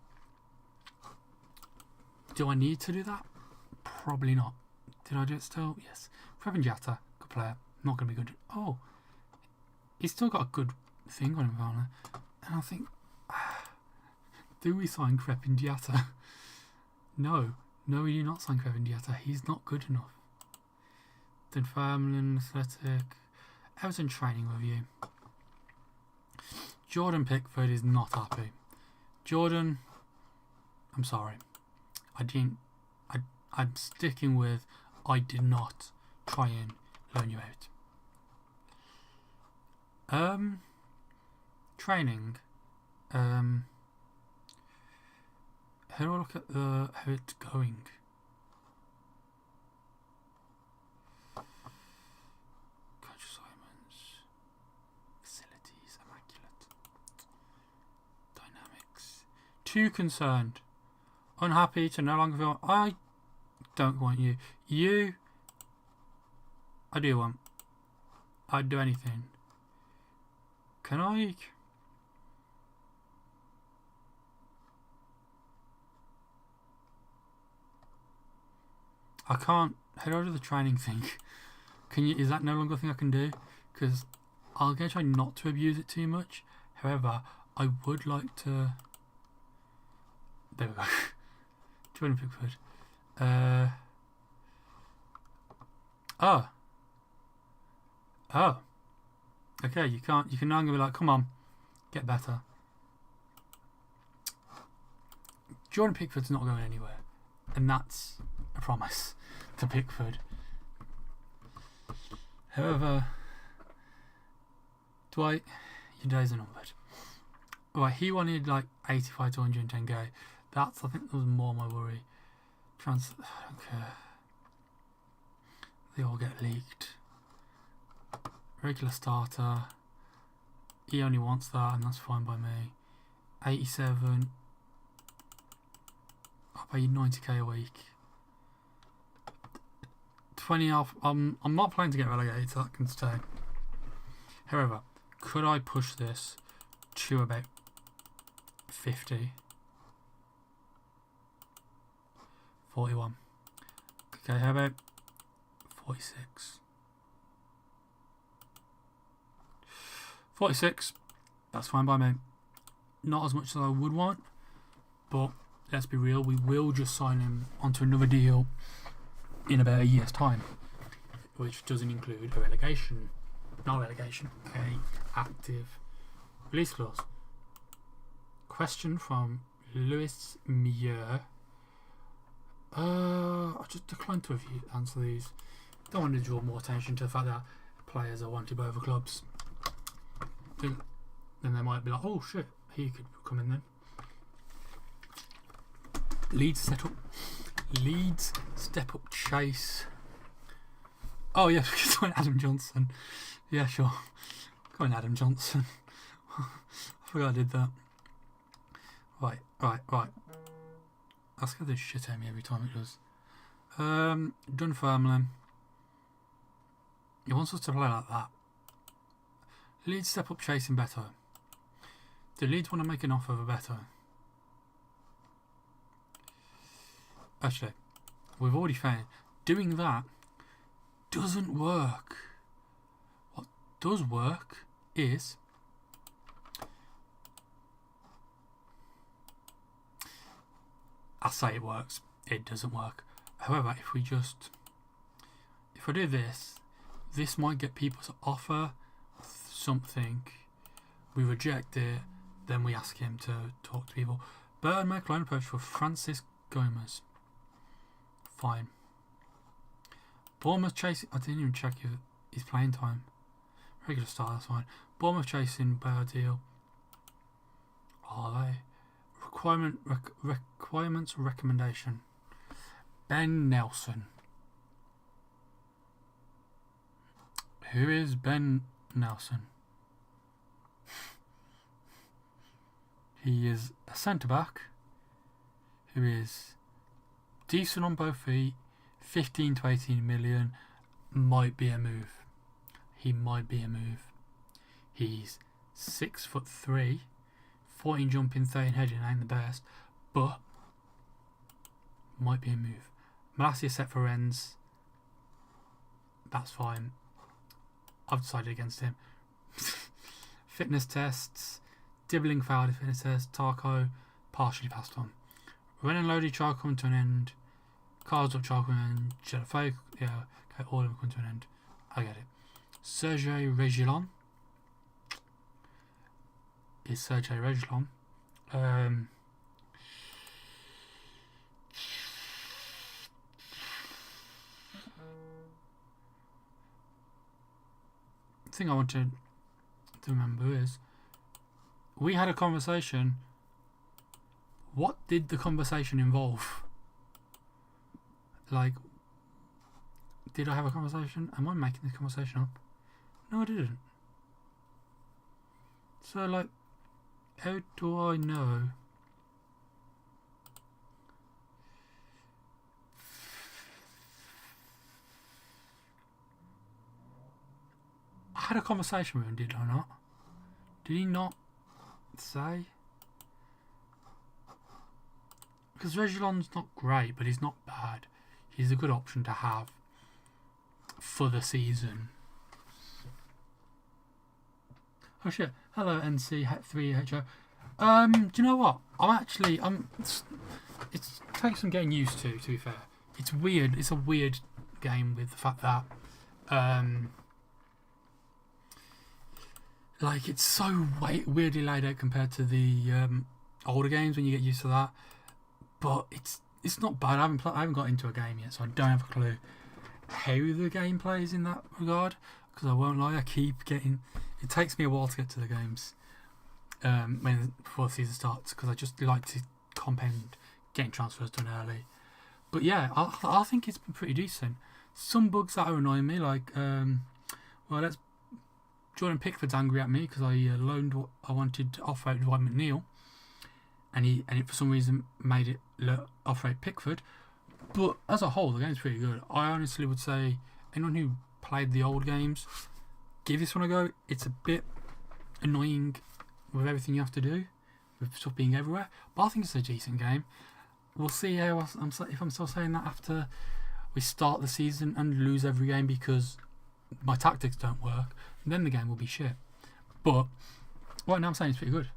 Do I need to do that? Probably not. Did I do it still? Yes. Previn Jatta, good player. Not going to be good. Oh, he's still got a good thing on him, apparently. And I think, do we sign Crepin Diatta? No, we do not sign Crepin Diatta. He's not good enough. Dunfermline Athletic, Everton training review. Jordan Pickford is not happy. Jordan, I'm sorry. I'm sticking with, I did not try and loan you out. Training. How do I look at how it's going? Coach assignments, facilities, immaculate, dynamics. Too concerned, unhappy to no longer feel. I don't want you. You. I do want. I'd do anything. Can I? I can't. How do I do the training thing? Can you? Is that no longer a thing I can do? Because I'm going to try not to abuse it too much. However, I would like to. There we go. Jordan Pickford. Oh. Okay, you can't. You can now be like, come on, get better. Jordan Pickford's not going anywhere, and that's a promise to Pickford. However, Dwight, your days are numbered. Right, he wanted like 85 to 110k. I think that was more my worry. I don't care. They all get leaked. Regular starter. He only wants that, and that's fine by me. 87. I'll pay you 90k a week. 20 off. I'm not planning to get relegated, so that can stay. However, could I push this to about 50? 41. Okay, how about 46? 46. That's fine by me. Not as much as I would want, but let's be real, we will just sign him onto another deal in about a year's time, which doesn't include a relegation. Not relegation, a active release clause. Question from Louis Mieux. I just declined to answer these. Don't want to draw more attention to the fact that players are wanted by other clubs. Then they might be like, oh shit, he could come in then. Leeds step up chase. Oh yeah, because I went Adam Johnson. Yeah, sure. Go on, Adam Johnson. I forgot I did that. Right. That's gonna do shit at me every time it does. Dunfermline. He wants us to play like that. Leeds step up chasing better. Do Leeds want to make an offer of a better? Actually, we've already found doing that doesn't work. What does work is I say it works, it doesn't work. However, if I do this might get people to offer something, we reject it, then we ask him to talk to people. Burton make line approach for Francis Gomez. Fine. Bournemouth chasing. I didn't even check his playing time. Regular start, that's fine. Bournemouth chasing better deal. Are they? Requirements recommendation. Ben Nelson. Who is Ben Nelson? He is a centre back who is decent on both feet, 15 to 18 million, might be a move. He might be a move. He's 6'3", 14 jumping, 13 heading, ain't the best, but might be a move. Malacia set for ends. That's fine. I've decided against him. Fitness tests. Dibbling failed a fitness test. Tarko partially passed on. Ren and Lodi trial coming to an end. Cards up trial coming to an end. Jelafo, yeah, okay, all of them come to an end. I get it. Sergei Reguilon. Is Sergei Reguilon. The thing I want to remember is we had a conversation. What did the conversation involve? Like, did I have a conversation? Am I making the conversation up? No, I didn't. So, like, how do I know? I had a conversation with him, did I not? Did he not say? Because Reguilon's not great, but he's not bad. He's a good option to have for the season. Oh shit! Hello NC3HO. Do you know what? It takes some getting used to be fair. It's weird. It's a weird game with the fact that like it's so weirdly laid out compared to the older games when you get used to that. But it's not bad. I haven't got into a game yet, so I don't have a clue how the game plays in that regard. Because I won't lie, it takes me a while to get to the games before the season starts. Because I just like to compound getting transfers done early. But yeah, I think it's been pretty decent. Some bugs that are annoying me, like let's Jordan Pickford's angry at me because I wanted to off-rate Dwight McNeil, and it for some reason made it off-rate Pickford. But as a whole, the game's pretty good. I honestly would say anyone who played the old games, give this one a go. It's a bit annoying with everything you have to do, with stuff being everywhere. But I think it's a decent game. We'll see if I'm still saying that after we start the season and lose every game because my tactics don't work. And then the game will be shit. But right now I'm saying it's pretty good.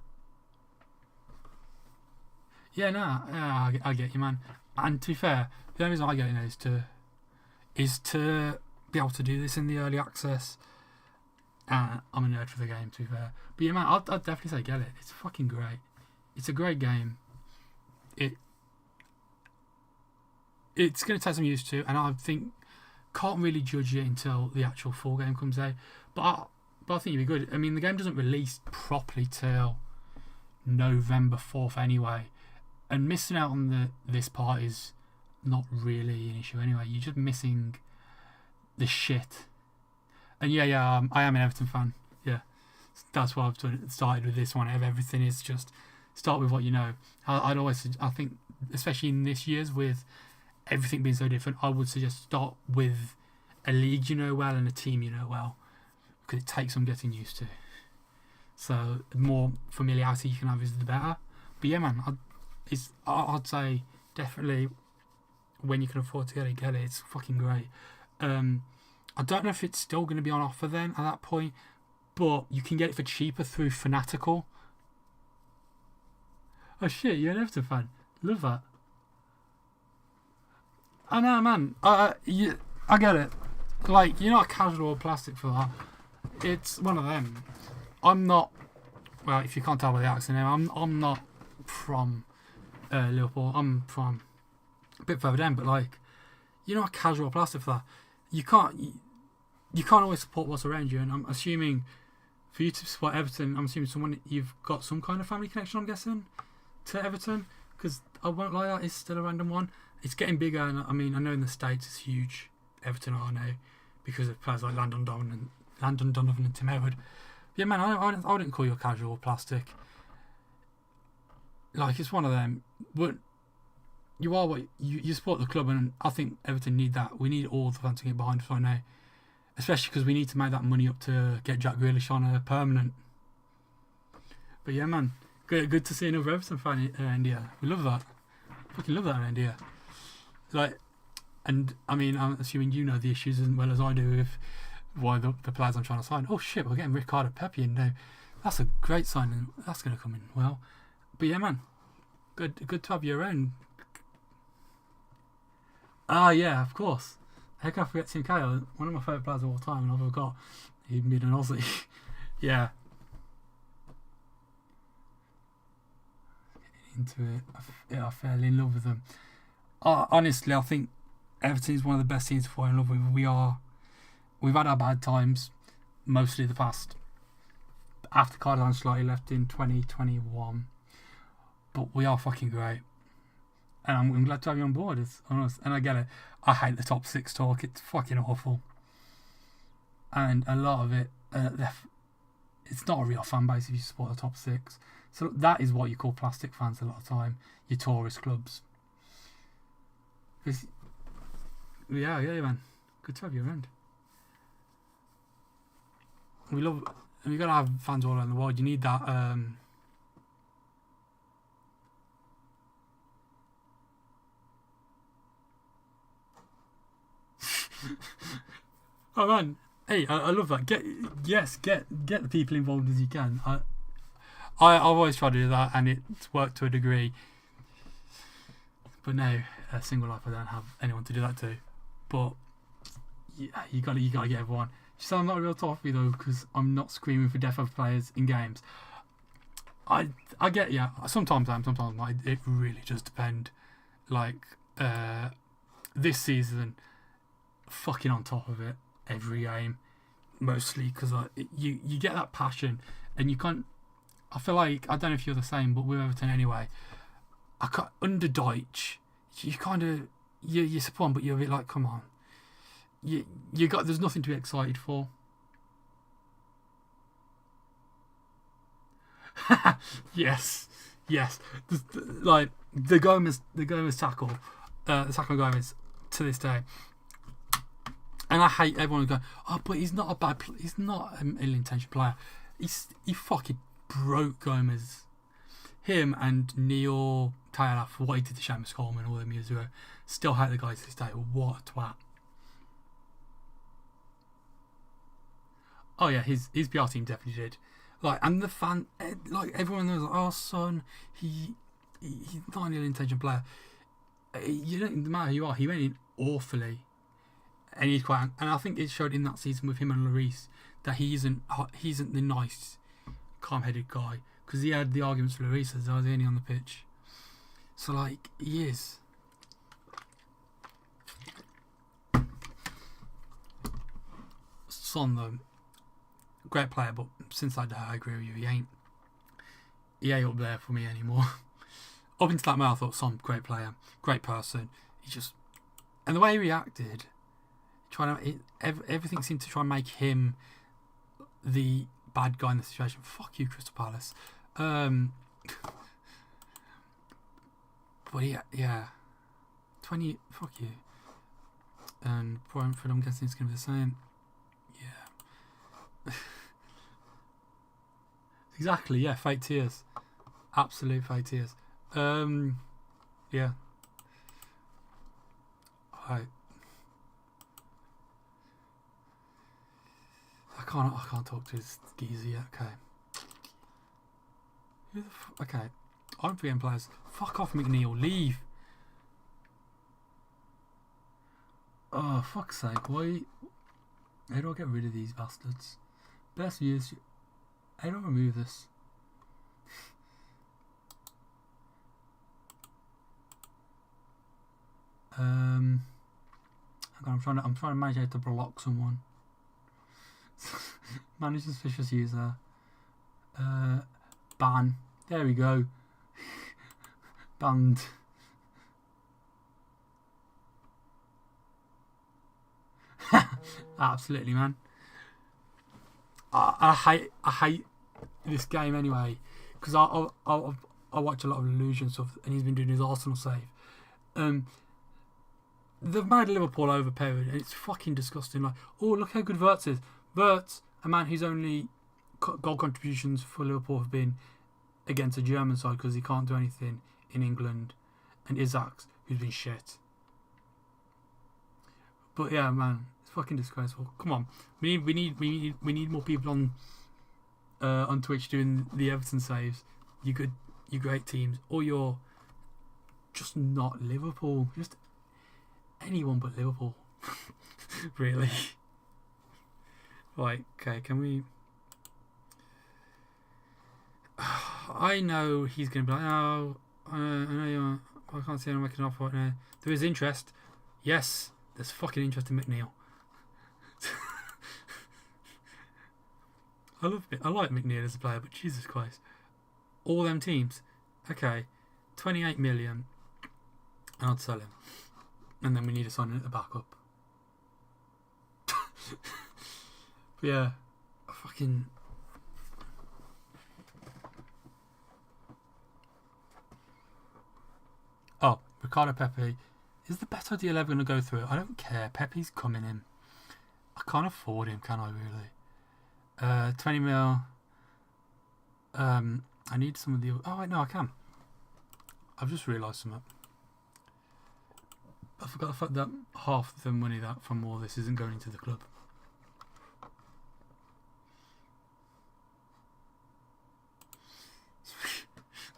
Yeah, I get you, man. And to be fair, the only reason I get it is to be able to do this in the early access. I'm a nerd for the game, to be fair. But yeah, man, I'd definitely say get it. It's fucking great. It's a great game. It's going to take some used to, and I think can't really judge it until the actual full game comes out. But I think it'd be good. I mean, the game doesn't release properly till November 4th anyway, and missing out on this part is not really an issue anyway. You're just missing the shit. And yeah, I am an Everton fan. Yeah, that's why I've started with this one. Everything is just start with what you know. I think, especially in this year's with everything being so different, I would suggest start with a league you know well and a team you know well, because it takes some getting used to. So the more familiarity you can have is the better. But yeah, man, I'd say definitely when you can afford to get it. It's fucking great. I don't know if it's still going to be on offer then at that point, but you can get it for cheaper through Fanatical. Oh shit, you're an Everton fan. Love that. I know, man. I get it. Like, you're not casual or plastic for that. It's one of them. I'm not. Well, if you can't tell by the accent, I'm not from Liverpool. I'm from a bit further down. But like, you're not casual or plastic for that. You can't always support what's around you. And I'm assuming for you to support Everton, I'm assuming you've got some kind of family connection. I'm guessing to Everton, because I won't lie, that is still a random one. It's getting bigger, and I mean, I know in the States it's huge. Everton are now because of players like Landon Donovan and Tim Edward. Yeah, man, I wouldn't call you a casual plastic. Like, it's one of them. But you are what you support the club, and I think Everton need that. We need all the fans to get behind us right now, especially because we need to make that money up to get Jack Grealish on a permanent. But yeah, man, good to see another Everton fan in India. We love that. Fucking love that in India. Like, and I mean, I'm assuming you know the issues as well as I do with why the players I'm trying to sign. Oh shit, we're getting Ricardo Pepe in now. That's a great signing. That's going to come in well. But yeah, man, good to have you around. Yeah, of course. How can I forget Tim Cahill? One of my favourite players of all time, and I forgot he'd been an Aussie. Yeah. Into it. I fell in love with them. Honestly, I think Everton is one of the best teams to fall in love with. We've had our bad times, mostly the past. After Carlo Ancelotti left in 2021, but we are fucking great, and I'm glad to have you on board. It's honest, and I get it. I hate the top six talk. It's fucking awful, and a lot of it, it's not a real fan base if you support the top six. So that is what you call plastic fans a lot of the time. Your tourist clubs. Yeah, man. Good to have you around. We gotta have fans all around the world. You need that. Oh man, hey, I love that. Get the people involved as you can. I've always tried to do that, and it's worked to a degree. But now, single life, I don't have anyone to do that to. But yeah, you gotta get everyone. So I'm not a real toffee though, because I'm not screaming for death of players in games. I get sometimes I am, sometimes not. It really does depend. Like this season, fucking on top of it every game, mostly because you get that passion, and you can't. I feel like, I don't know if you're the same, but with Everton anyway, under Deutsch, you kind of you support them, but you're a bit like, come on, there's nothing to be excited for. Yes, yes. Like the Gomez tackle, the tackle of Gomez to this day. And I hate everyone going, oh, but he's not a bad, he's not an ill-intentioned player. He fucking broke Gomez. Him and Neil Taylor for what he did to Seamus Coleman all them years ago. Still hate the guy to this day. What a twat. Oh yeah, his PR team definitely did. Like, and the fan, like everyone knows, like, oh son, he's not an ill-intentioned player. You don't no matter who you are. He went in awfully, and he's quite. And I think it showed in that season with him and Lloris that he isn't the nice, calm-headed guy, because he had the arguments with Lloris as I was only on the pitch. So like he is. Son though, great player, but since that day I agree with you, he ain't up there for me anymore. Up until that moment, I thought Son, great player, great person. He just, and the way he reacted, everything seemed to try and make him the bad guy in the situation. Fuck you, Crystal Palace. But yeah, 20. Fuck you. And Brentford, I'm guessing it's gonna be the same. Yeah. Exactly. Yeah, fake tears. Absolute fake tears. Yeah. I can't talk to this geezer yet. Okay. Okay. I'm forgetting players. Fuck off, McNeil. Leave. Oh, fuck's sake. Why? How do I get rid of these bastards? Best views. How do I remove this? I'm trying to manage how to block someone. Manage suspicious user. Ban. There we go. Banned. Absolutely, man. I hate this game anyway, because I watch a lot of Illusion stuff, and he's been doing his Arsenal save. They've made Liverpool overpowered, and it's fucking disgusting. Like, oh, look how good Wirtz is. Wirtz, a man whose only goal contributions for Liverpool have been against a German side because he can't do anything in England, and Isaacs, who's been shit. But yeah, man, it's fucking disgraceful. Come on, we need more people on Twitch doing the Everton saves. You great teams, or you're just not Liverpool. Just anyone but Liverpool. Really. Right, okay, can we... I know he's going to be like, oh, I know you I can't see anyone making an offer right now. There is interest. Yes, there's fucking interest in McNeil. I like McNeil as a player, but Jesus Christ. All them teams. Okay, 28 million. And I'd sell him. And then we need to sign in at the backup. But yeah, fucking... Oh, Ricardo Pepe. Is the better deal ever going to go through? I don't care. Pepe's coming in. I can't afford him, can I really? 20 mil. I need some of the... Oh, wait, no, I can. I've just realised something. I forgot the fact that half the money that from all this isn't going into the club.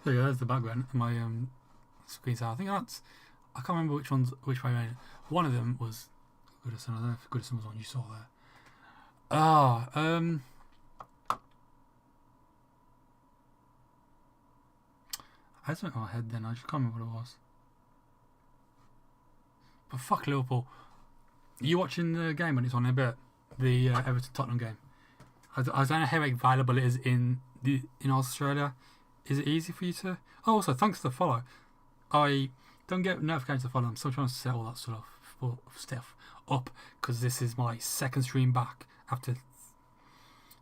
So yeah, there's the background. My screen. I think that's... I can't remember which way around. One of them was Goodison. I don't know if Goodison was one you saw there. I just went in my head then. I just can't remember what it was. But fuck Liverpool. Are you watching the game when it's on a bit? The Everton Tottenham game. I don't know how available it is in Australia. Is it easy for you to... Oh, also, thanks for the follow. I don't get notifications to follow. I'm still trying to set all that stuff up because this is my second stream back after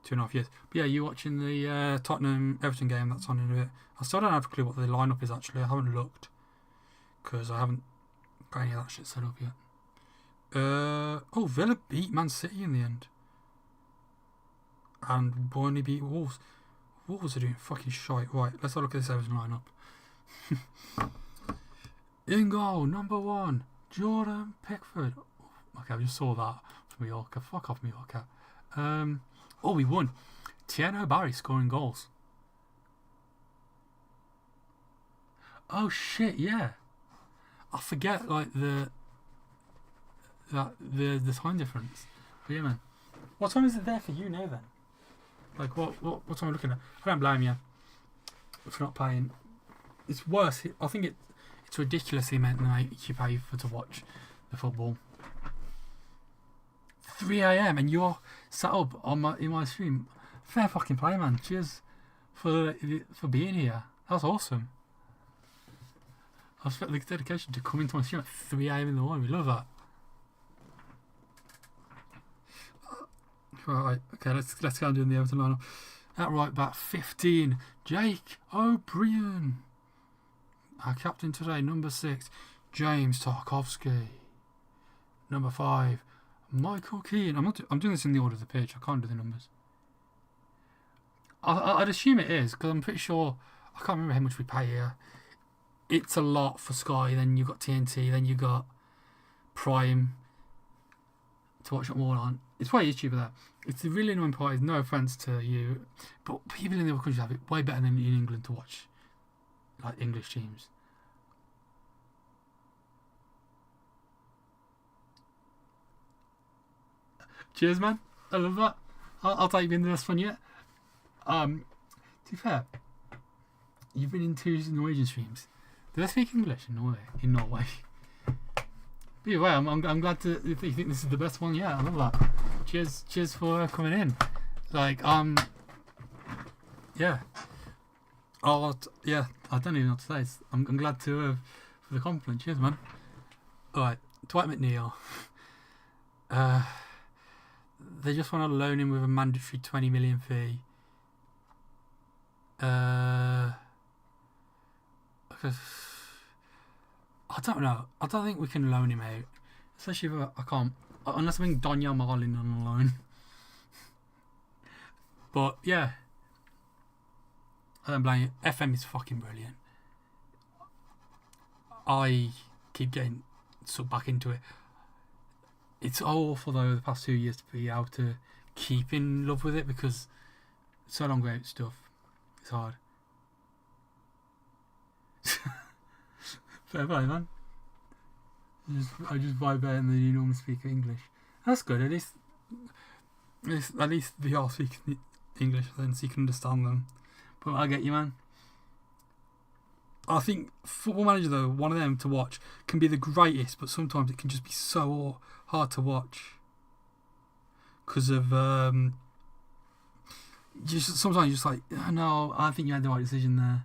2.5 years. But yeah, you watching the Tottenham Everton game that's on in a bit. I still don't have a clue what the lineup is actually. I haven't looked because I haven't got any of that shit set up yet. Villa beat Man City in the end, and Burnley beat Wolves. Wolves are doing fucking shite. Right, let's have a look at this Everton lineup. In goal, number 1, Jordan Pickford. Okay, I just saw that from Mallorca. Fuck off, Mallorca. We won. Tieno Barry scoring goals. Oh shit, yeah. I forget like the time difference. But yeah, man. What time is it there for you now then? Like what time am I looking at? I don't blame you for not paying. It's worse. I think it's ridiculous the amount you pay for to watch the football. 3 a.m. and you're sat up in my stream. Fair fucking play, man. Cheers for being here. That's awesome. I respect the dedication to come into my stream at 3 a.m. in the morning. We love that. Right, okay, let's go and do the Everton lineup. At right back, 15, Jake O'Brien. Our captain today, number 6, James Tarkowski. Number 5, Michael Keane. I'm doing this in the order of the pitch. I can't do the numbers. I'd assume it is because I'm pretty sure. I can't remember how much we pay here. It's a lot for Sky. Then you got TNT. Then you got Prime to watch it all on. It's way cheaper there. It's the really annoying part. Is no offense to you, but people in the other countries have it way better than in England to watch, like English teams. Cheers, man. I love that. I'll take you in the best one yet. To be fair, you've been in 2 Norwegian streams. Do they speak English in Norway? But either way, I'm glad to you think this is the best one. Yeah, I love that. Cheers for coming in. Like yeah. Yeah. I don't even know what to say. I'm glad to for the compliment. Cheers, man. All right, Dwight McNeil. They just want to loan him with a mandatory 20 million fee. I don't know. I don't think we can loan him out. Especially if I can't. Unless I bring Daniel Marlin on loan. But yeah. I don't blame you. FM is fucking brilliant. I keep getting sucked back into it. It's awful though the past 2 years to be able to keep in love with it because it's so long without stuff. It's hard. Fair play, man. I just vibe better than you normally speak English. That's good. At least they all speak English, then so you can understand them. But I get you, man. I think Football Manager though, one of them to watch can be the greatest, but sometimes it can just be so hard to watch because of sometimes you're just like, oh, no, I think you had the right decision there.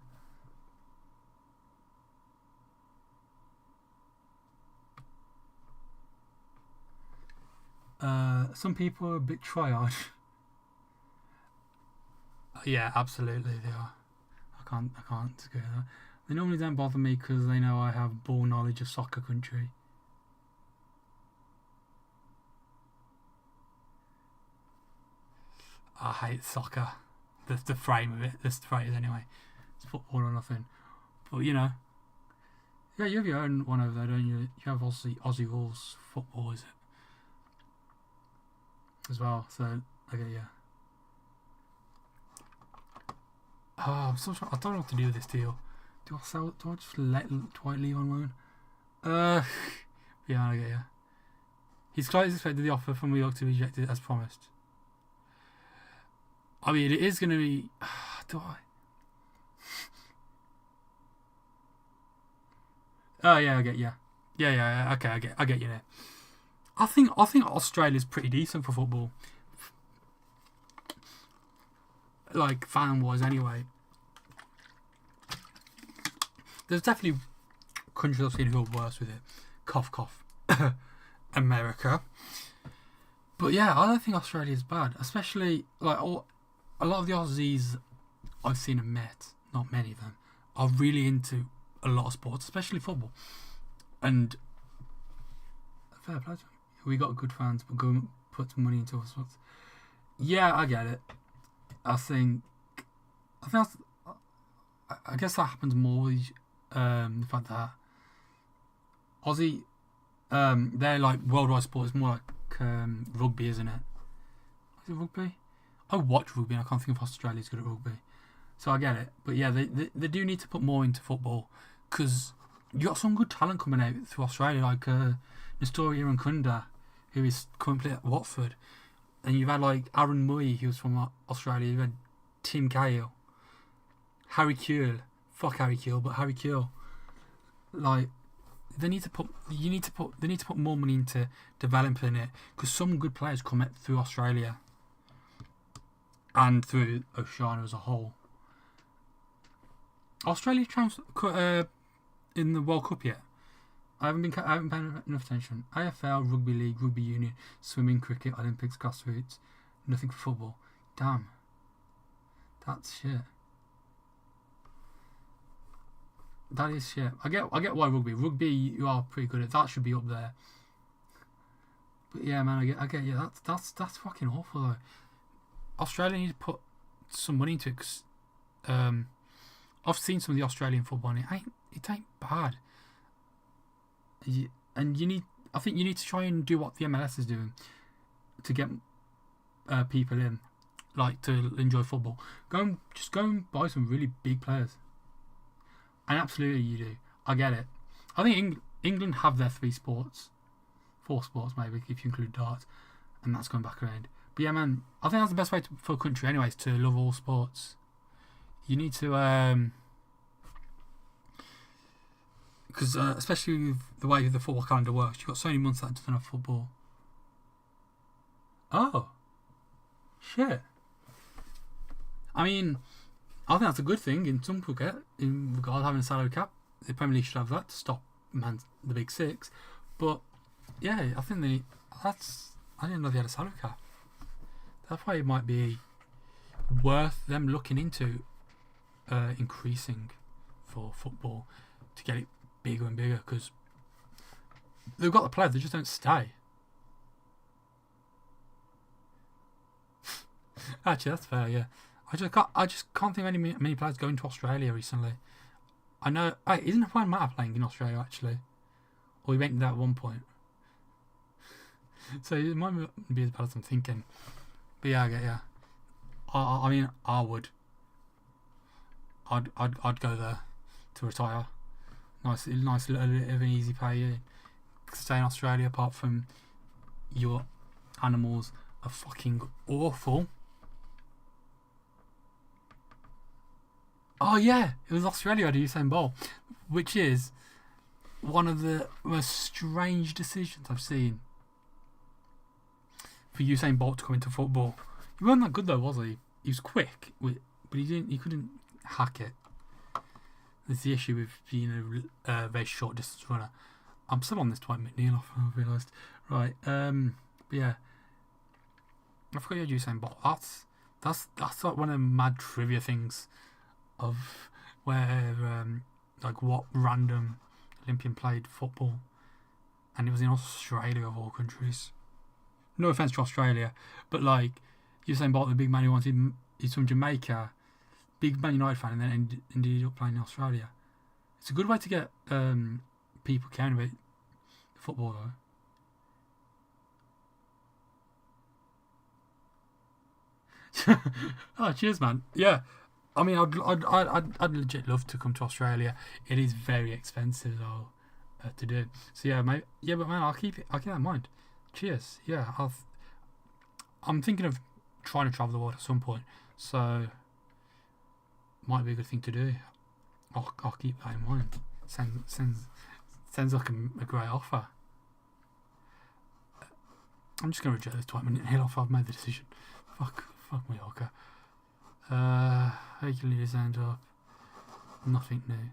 Some people are a bit tryhard. Yeah, absolutely they are. I can't go there. They normally don't bother me because they know I have ball knowledge of soccer country. I hate soccer. The frame of it. The phrase anyway. It's football or nothing. But you know. Yeah, you have your own one over there, don't you? You have Aussie Rules football, is it? As well. So okay, yeah. I'm so sorry. I don't know what to do with this deal. Do I sell it? Do I just let Dwight leave on loan? Yeah, I get you. He's closely expected the offer from New York to be rejected as promised. I mean, it is going to be. Do I? Oh yeah, I get you. Yeah. Okay, I get you there. I think Australia's pretty decent for football. Like fan wise, anyway. There's definitely countries I've seen who are worse with it. Cough, cough. America. But yeah, I don't think Australia's bad. Especially like a lot of the Aussies I've seen and met, not many of them, are really into a lot of sports, especially football. And fair play to them. We got good fans, but go and put some money into us. Yeah, I get it. I think that's, I guess that happens more with the fact that Aussie, they're like worldwide sport. It's more like rugby, isn't it? Is it rugby? I watch rugby and I can't think if Australia's good at rugby. So I get it. But yeah, they do need to put more into football because you got some good talent coming out through Australia, like Nestoria and Kunda, who is currently at Watford. And you've had like Aaron Murray, who was from Australia. You've had Tim Cahill, Harry Kewell. Fuck Harry Kewell, but Harry Kewell. Like, they need to put more money into developing it because some good players come out through Australia and through Oceania as a whole. Australia in the World Cup yet? I haven't paid enough attention. AFL, rugby league, rugby union, swimming, cricket, Olympics, grassroots, nothing for football. Damn, that's shit. That is shit. I get why rugby. Rugby, you are pretty good at. That should be up there. But yeah, man, I get. Yeah, that's fucking awful though. Australia need to put some money into it because I've seen some of the Australian football and it ain't bad. I think you need to try and do what the MLS is doing to get people in, like to enjoy football. Just go and buy some really big players. And absolutely you do. I get it. I think England have their 4 sports maybe if you include darts, and that's going back around. But yeah, man, I think that's the best way for a country, anyways, to love all sports. You need to, because especially with the way the football calendar works, you've got so many months that doesn't have football. Oh, shit. I mean, I think that's a good thing in some cricket, in regard to having a salary cap. The Premier League should have that to stop the Big Six. But yeah, I think I didn't know they had a salary cap. That's why it might be worth them looking into increasing for football to get it bigger and bigger, because they've got the players, they just don't stay. Actually, that's fair, yeah. I just can't think of many players going to Australia recently. I know. Isn't Juan Mata playing in Australia actually? Or he went there at one point. So it might be as bad as I'm thinking. But yeah, I get yeah. I mean, I would. I'd go there to retire. Nice little bit of an easy pay. Stay in Australia. Apart from your animals are fucking awful. Oh yeah, it was Australia had Usain Bolt, which is one of the most strange decisions I've seen for Usain Bolt to come into football. He wasn't that good though, was he? He was quick, but he couldn't hack it. That's the issue with being a very short distance runner. I'm still on this Dwight McNeil off, I've realised. Right, but yeah. I forgot you had Usain Bolt. That's like one of the mad trivia things of where like what random Olympian played football, and it was in Australia of all countries. No offense to Australia, but like Usain Bolt, the big man who wanted, he's from Jamaica, big Man United fan, and then ended up playing in Australia. It's a good way to get people caring about football though. Oh, cheers, man. Yeah. I mean, I'd legit love to come to Australia. It is very expensive though to do. So yeah, mate. Yeah, but man, I'll keep that in mind. Cheers. Yeah, I'm thinking of trying to travel the world at some point. So might be a good thing to do. I'll keep that in mind. Sounds like a great offer. I'm just gonna reject this 20-minute offer. I've made the decision. Fuck Mallorca. Regularly signed up. Nothing new.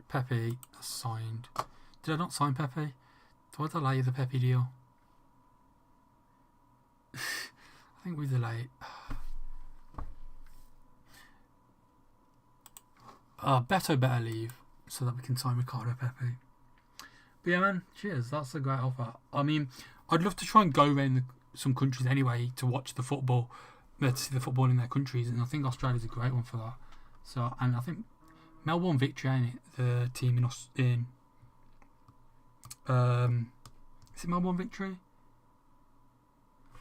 Pepe signed. Did I not sign Pepe? Did I delay the Pepe deal? I think we delay. Beto better leave so that we can sign Ricardo Pepe. But yeah, man, cheers. That's a great offer. I mean, I'd love to try and go around some countries anyway to watch the football, to see the football in their countries, and I think Australia's a great one for that. So, and I think Melbourne Victory, ain't it? The team in is it Melbourne Victory?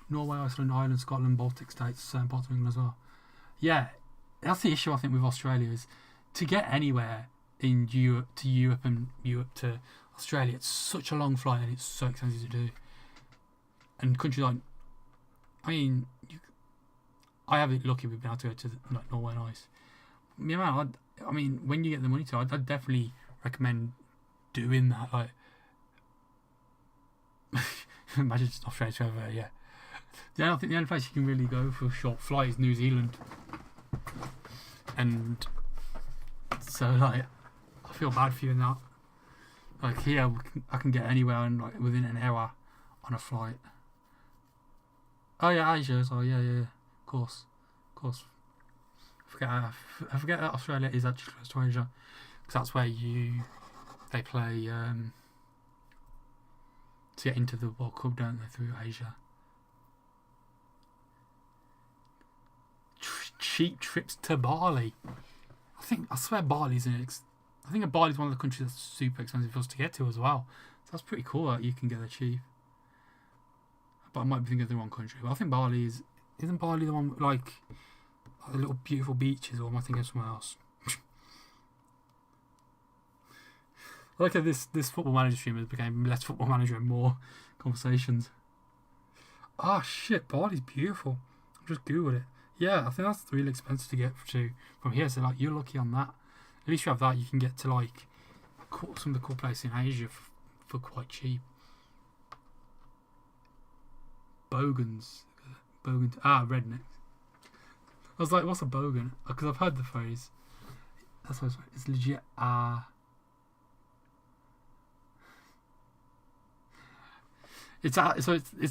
Norway, Iceland, Ireland, Scotland, Baltic states, certain parts of England as well. Yeah, that's the issue I think with Australia is to get anywhere in Europe and Europe to Australia. It's such a long flight and it's so expensive to do. And countries like, I mean, I have it lucky we've been able to go to like Norway and Ice. Yeah, man, I mean, when you get the money to, I'd definitely recommend doing that. Like, imagine just Australia to over, yeah. I think the only place you can really go for a short flight is New Zealand. And so, like, I feel bad for you in that. Like, here, I can get anywhere in, like, within an hour on a flight. Oh, yeah, Asia. So, yeah. Of course. I forget that Australia is actually close to Asia. Because that's where they play, to get into the World Cup, don't they, through Asia. Cheap trips to Bali. I swear Bali's I think Bali's one of the countries that's super expensive for us to get to as well. So that's pretty cool that you can get there cheap. But I might be thinking of the wrong country. But I think Bali isn't Bali the one with, like the little beautiful beaches, or am I thinking of somewhere else? I like how this football manager stream has become less football manager and more conversations. Ah, shit, Bali's beautiful. I just googled it. Yeah, I think that's really expensive to get to from here. So like, you're lucky on that. At least you have that. You can get to like some of the cool places in Asia for quite cheap. Bogans, rednecks. I was like, what's a bogan? Because I've heard the phrase. That's what it's legit. It's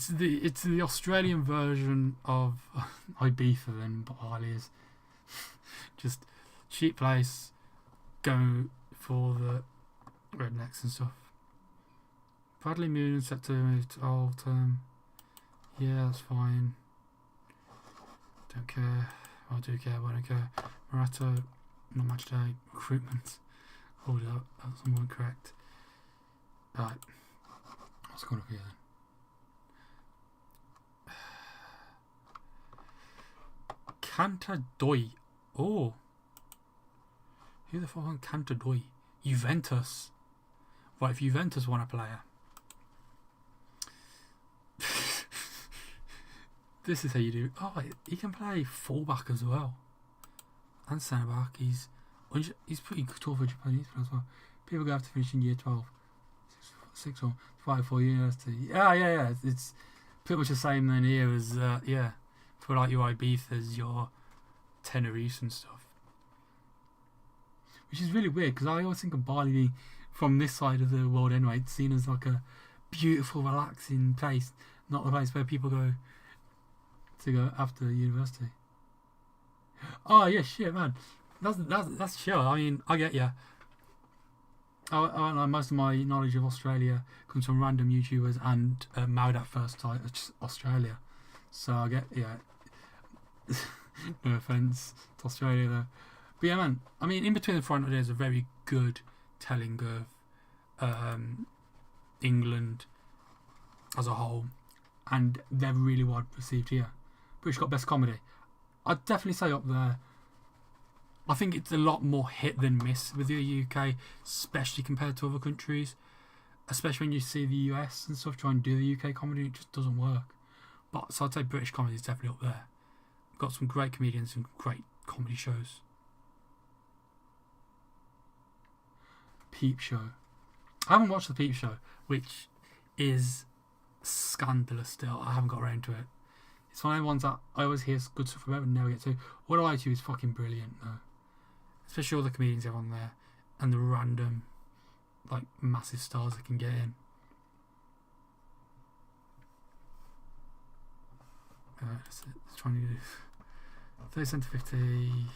the Australian version of Ibiza and Bali is just cheap place, go for the rednecks and stuff. Bradley Moon set to move to old term. Yeah, that's fine. Don't care. I do care, but I don't care. Marato, not match day. Recruitment. Hold up, that's someone correct. Right. What's going up here then? Cantadoi. Oh. Who the fuck on Cantadoi? Juventus. Right, if Juventus want a player. This is how you do. Oh, he can play fullback as well. And centre back. He's pretty tall for Japanese as well. People go have to finish in year 12. 6 or 5 4 university. Yeah. It's pretty much the same then here as for like your Ibizas, your Tenerife and stuff. Which is really weird because I always think of Bali being, from this side of the world anyway, it's seen as like a beautiful, relaxing place, not the place where people go to go after university. Oh yeah, shit, man. That's chill. I mean, I get ya. I most of my knowledge of Australia comes from random YouTubers and married at first sight, Australia. So I get, yeah. No offence to Australia though. But yeah, man. I mean, in between the front there's a very good telling of England as a whole, and they're really well received here. British got best comedy. I'd definitely say up there. I think it's a lot more hit than miss with the UK, especially compared to other countries. Especially when you see the US and stuff try and do the UK comedy, it just doesn't work. But so I'd say British comedy is definitely up there. We've got some great comedians and great comedy shows. Peep Show. I haven't watched the Peep Show, which is scandalous still. I haven't got around to it. It's one of the ones that I always hear good stuff about and never get to. What I do is fucking brilliant though. Especially all the comedians they have on there and the random, like, massive stars they can get in. Let's try and do 30 cent to 50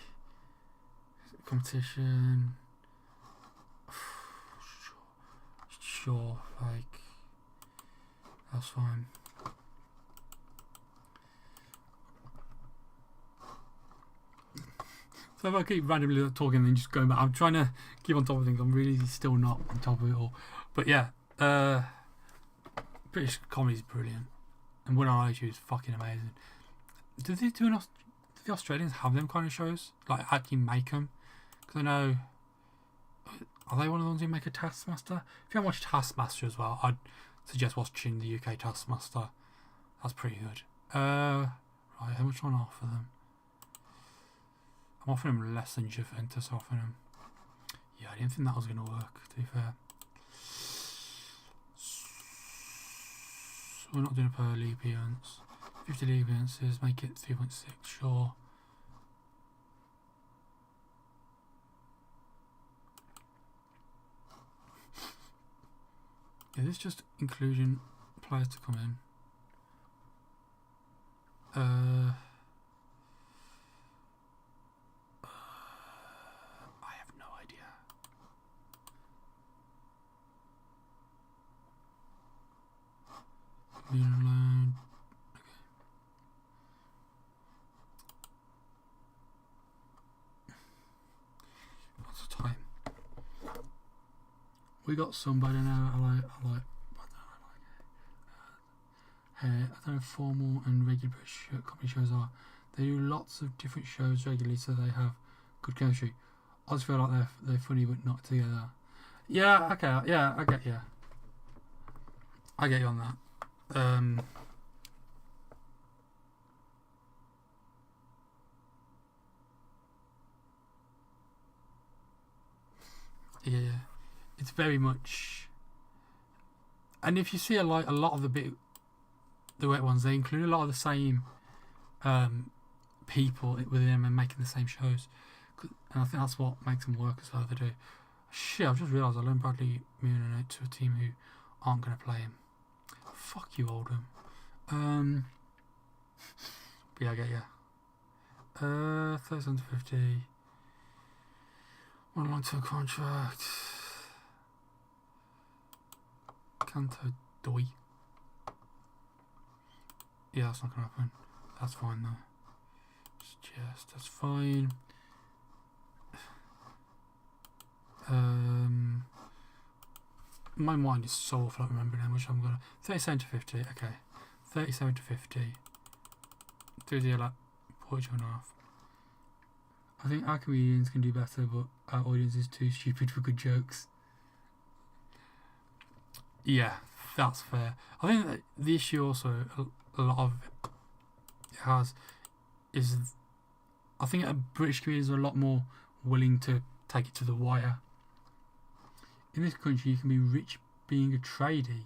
competition. Sure, like that's fine. So if I keep randomly talking and then just going back, I'm trying to keep on top of things. I'm really still not on top of it all. But yeah, British comedy is brilliant, and When I Age is fucking amazing. Do the Australians have them kind of shows? Like actually make them? Because I know, are they one of the ones who make a Taskmaster? If you haven't watched Taskmaster as well, I'd suggest watching the UK Taskmaster. That's pretty good. Right, how much do I offer them? I'm offering them less than Juventus offering them. Yeah, I didn't think that was going to work, to be fair. So we're not doing a per league appearance. 50 league appearances, make it 3.6, sure. Is this just including players to come in? I have no idea. Alone. Okay. What's the time? We got somebody now. I don't know if formal and regular British comedy shows are. They do lots of different shows regularly, so they have good chemistry. I just feel like they're funny but not together. Yeah, okay, yeah, I get you. I get you on that. Yeah, it's very much. And if you see a lot of the wet ones, they include a lot of the same people within them and making the same shows, and I think that's what makes them work as well. They do. Shit, I've just realised I loaned Bradley Moon out to a team who aren't going to play him. Fuck you, Oldham. But yeah, I get you. 30 1 long-term contract. Canto Doi. Yeah, that's not gonna happen. That's fine though. That's fine. My mind is so awful at remembering how much I'm gonna. 37 to 50. Okay, 37 to 50. Do the like 42.5. I think our comedians can do better, but our audience is too stupid for good jokes. Yeah, that's fair. I think that the issue also, a lot of it has, is I think British comedians are a lot more willing to take it to the wire. In this country, you can be rich being a tradie.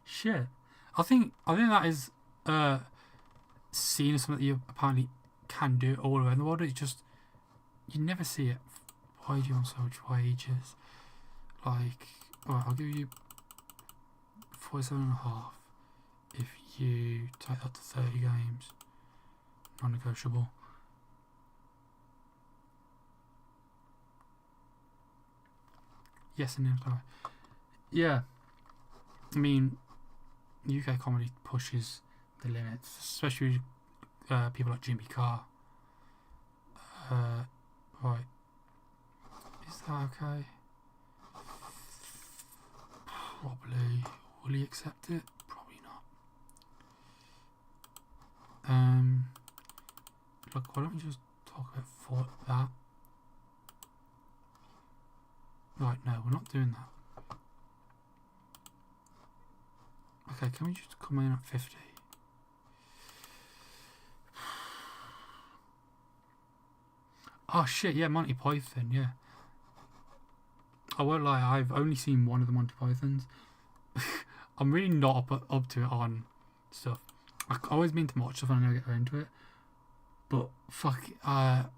Shit. I think that is seen as something that you apparently can do all around the world. It's just, you never see it. Why do you want so much wages? Like, alright, I'll give you 47.5 if you take that to 30 games. Non-negotiable. Yes and no. Yeah. I mean, UK comedy pushes the limits, especially people like Jimmy Carr. Right. Is that okay? Probably. Will he accept it? Probably not. Look, why don't we just talk about that? Right, no, we're not doing that. Okay, can we just come in at 50? Oh shit, yeah, Monty Python, yeah. I won't lie, I've only seen one of the Monty Pythons. I'm really not up to it on stuff. I always mean to watch stuff and I never get into it. But fuck,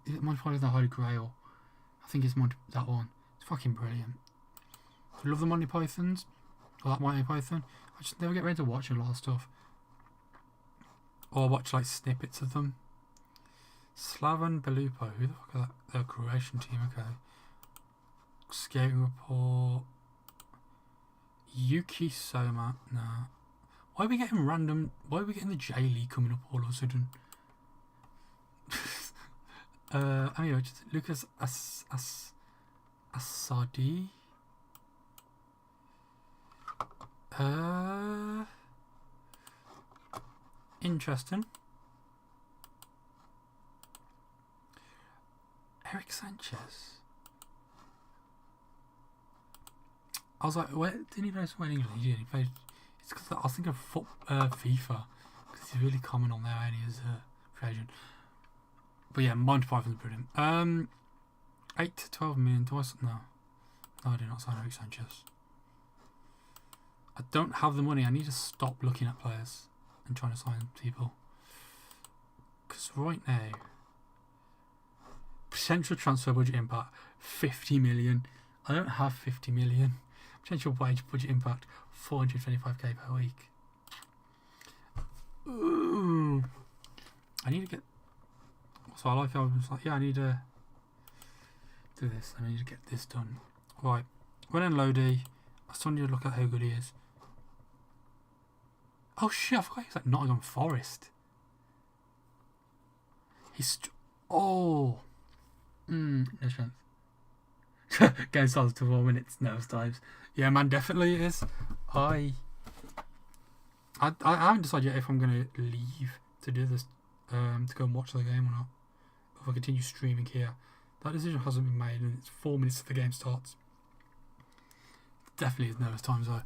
is it Monty Python the Holy Grail? I think it's that one. It's fucking brilliant. I love the Monty Pythons. Or that Monty Python. I just never get around to watching a lot of stuff. or watch like snippets of them. Slaven Belupo, who the fuck are that? They're a Croatian team, okay. Skating report. Yuki Soma, nah. Why are we getting random? Why are we getting the J League coming up all of a sudden? Anyway, just Lucas Asadi. Interesting. Eric Sanchez. I was like, where didn't he play somewhere in England? He did. He played. It's because I was thinking of FIFA because he's really common on there and he is a free agent. But yeah, Monty Python's brilliant. 8 to 12 million. Do I? No, I did not sign Eric Sanchez. I don't have the money. I need to stop looking at players and trying to sign people. Because right now, potential transfer budget impact 50 million. I don't have 50 million. Potential wage budget impact 425k per week. Ooh. I need to get. So I like how I was like, yeah, I need to do this. I need to get this done. Right. When in Lodi, I still need to look at how good he is. Oh shit, I forgot he's like Nottingham Forest. He's. No chance. Game starts to 4 minutes, nervous times. Yeah, man, definitely it is. I haven't decided yet if I'm going to leave to do this, to go and watch the game or not. If I continue streaming here. That decision hasn't been made and it's 4 minutes till the game starts. Definitely is nervous times though.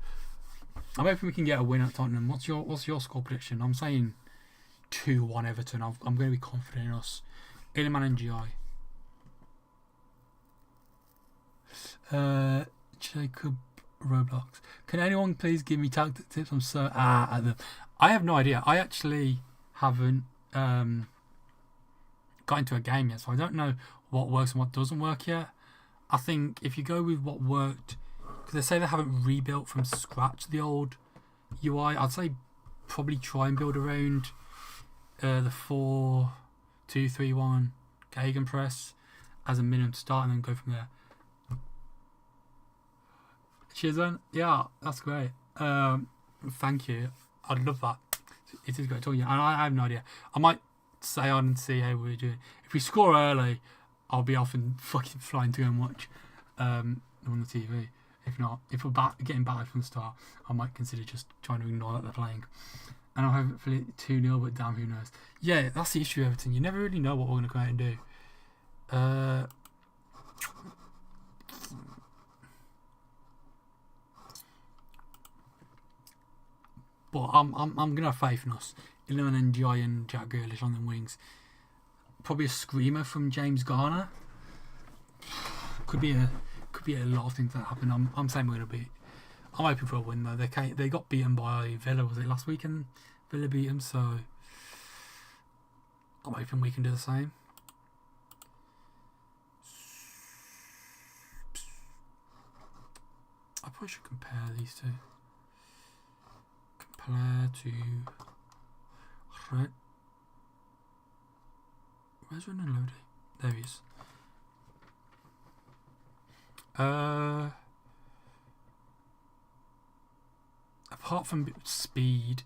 I'm hoping we can get a win at Tottenham. What's your score prediction? I'm saying 2-1 Everton. I'm going to be confident in us. Iliman and GI. Jacob Roblox. Can anyone please give me tactic tips? I'm so at them. I have no idea. I actually haven't got into a game yet, so I don't know what works and what doesn't work yet. I think if you go with what worked, because they say they haven't rebuilt from scratch the old UI, I'd say probably try and build around the 4-2-3-1 Gegenpress as a minimum to start and then go from there. Cheers, then. Yeah, that's great. Thank you. I'd love that. It is great talking to you. And I have no idea. I might stay on and see how we're doing. If we score early, I'll be off and fucking flying to go and watch on the TV. If not, if we're getting battered from the start, I might consider just trying to ignore that they're playing. And I'll hopefully 2-0, but damn, who knows. Yeah, that's the issue, Everton. You never really know what we're going to go out and do. But I'm gonna have faith in us. Iliman and Joy and Jack Grealish on the wings. Probably a screamer from James Garner. Could be a lot of things that happen. I'm saying we're gonna beat. I'm hoping for a win though. They got beaten by Villa, was it last weekend? Villa beat them, so I'm hoping we can do the same. I probably should compare these two. Compare to where's Renan Lodi? There he is. Apart from speed,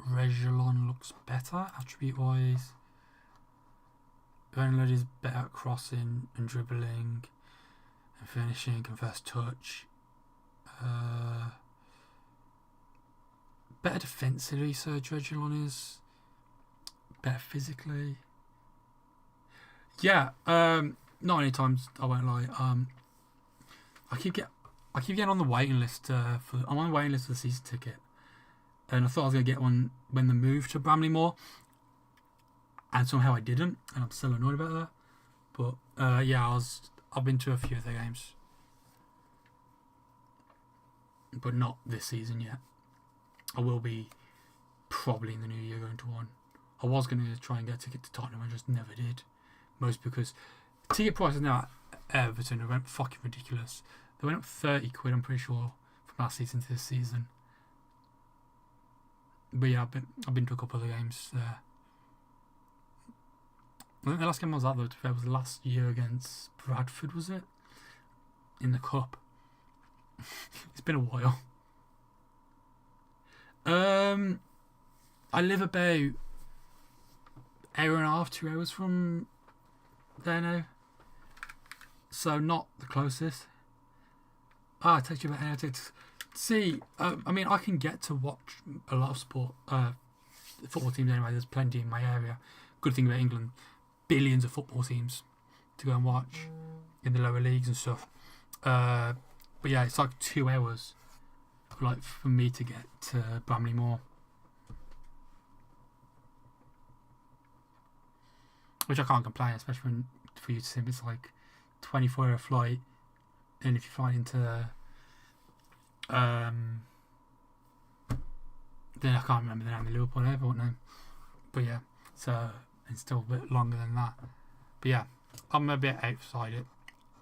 Reguilon looks better attribute wise. Renan Lodi is better at crossing and dribbling and finishing and first touch. Better defensively, Serge Reguilon is. Better physically. Yeah, not many times, I won't lie. I keep getting on the waiting list I'm on the waiting list for the season ticket. And I thought I was gonna get one when the move to Bramley-Moore. And somehow I didn't, and I'm still annoyed about that. But yeah, I've been to a few of their games. But not this season yet. I will be probably in the new year going to one. I was going to try and get a ticket to Tottenham, I just never did. Most because ticket prices now at Everton have went fucking ridiculous. They went up 30 quid, I'm pretty sure, from last season to this season. But yeah, I've been to a couple of the games there. I think the last game I was at, though, to be fair, was last year against Bradford, was it? In the Cup. It's been a while. I live about hour and a half, 2 hours from there now. So not the closest. It takes you about an hour to see. I mean, I can get to watch a lot of sport, football teams anyway. There's plenty in my area. Good thing about England, billions of football teams to go and watch in the lower leagues and stuff. But yeah, it's like 2 hours, like for me to get to Bramley Moor, which I can't complain, especially when, for you to see it's like 24-hour flight, and if you fly into then I can't remember the name of Liverpool airport now, but yeah, so it's still a bit longer than that. But yeah, I'm a bit outside it,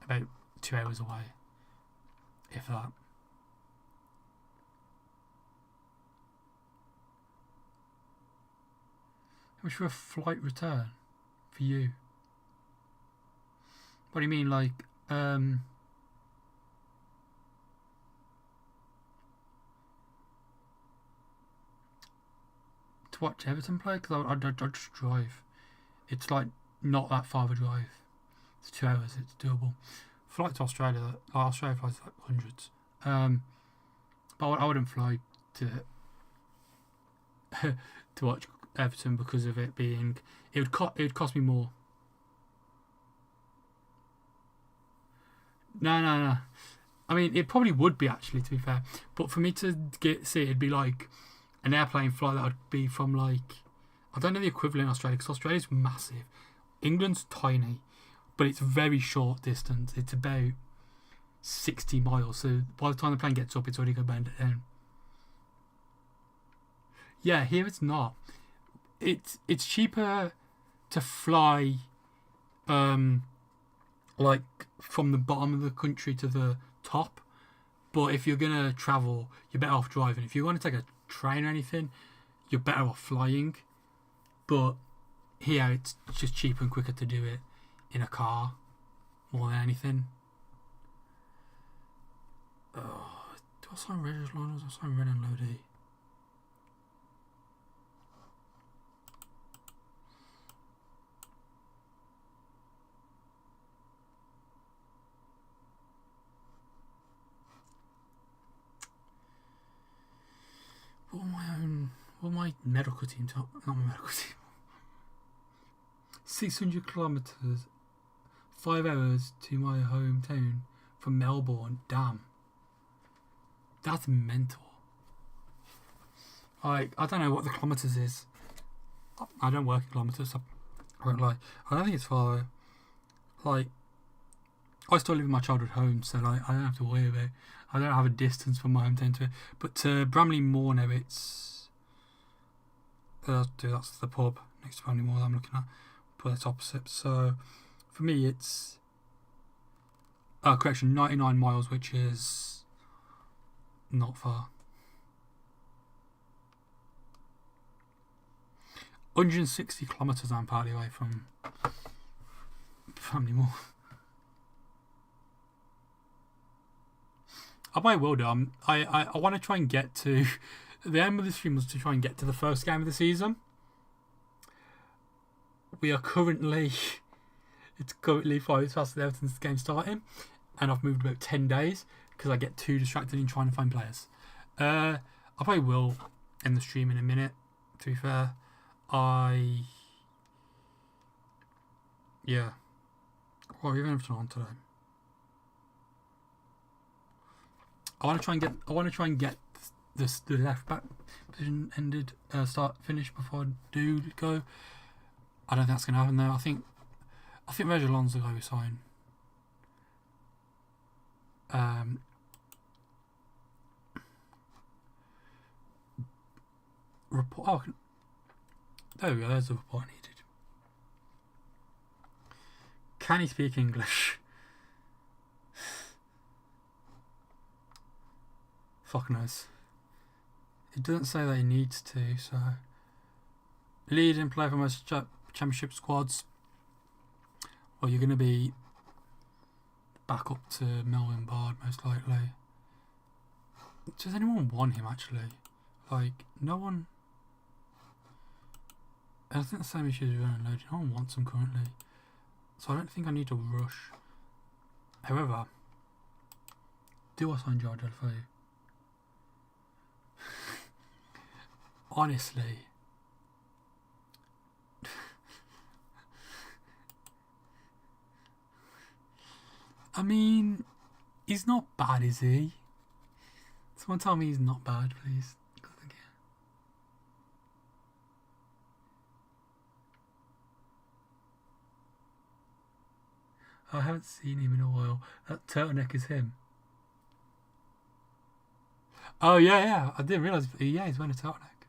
about 2 hours away, if that. How much for a flight return for you? What do you mean, like, to watch Everton play? Because I just drive. It's like not that far of a drive. It's 2 hours. It's doable. Flight to Australia. Australia flies like hundreds. But I wouldn't fly to to watch Everton because of it being. It would cost me more. No. I mean, it probably would be, actually, to be fair. But for me to see, it'd be like an airplane flight that would be from, like, I don't know the equivalent in Australia, because Australia's massive. England's tiny, but it's very short distance. It's about 60 miles. So by the time the plane gets up, it's already going to bend it down. Yeah, here it's not. It's cheaper to fly, like from the bottom of the country to the top. But if you're gonna travel, you're better off driving. If you're going to take a train or anything, you're better off flying. But here it's just cheaper and quicker to do it in a car more than anything. Do I sign red as long as I sign red and Lodi? What my medical team? Not my medical team. 600 kilometres, 5 hours to my hometown from Melbourne. Damn, that's mental. Like, I don't know what the kilometres is. I don't work in kilometres. So I won't lie. I don't think it's far. Like, I still live in my childhood home, so like I don't have to worry about. I don't have a distance from my hometown to it. But to Bramley Moor now, it's that's the pub next to Bramley Moor that I'm looking at. But it's opposite. So for me, it's correction, 99 miles, which is not far. 160 kilometres I'm partly away from Bramley Moor. I might well do. I want to try and get to the aim of the stream was to try and get to the first game of the season. We are currently 5 minutes past the Everton's game starting, and I've moved about 10 days because I get too distracted in trying to find players. I probably will end the stream in a minute. To be fair, yeah. What are we even Everton on today? I want to try and get the left back position finished before I do go. I don't think that's going to happen though. I think Reguilon's the guy we sign. Report. Oh, there we go. There's the report I needed. Can he speak English? Fuck knows. It doesn't say that he needs to, so. Lead and play for most championship squads. Well, you're going to be back up to Melvin Bard, most likely. Does anyone want him, actually? Like, no one... I think the same issue with Vernon Logan. No one wants him currently. So I don't think I need to rush. However, do I sign Joao Delphi? Honestly... I mean, he's not bad, is he? Someone tell me he's not bad, please. I haven't seen him in a while. That turtleneck is him. Oh, yeah. I didn't realise. Yeah, he's wearing a turtleneck.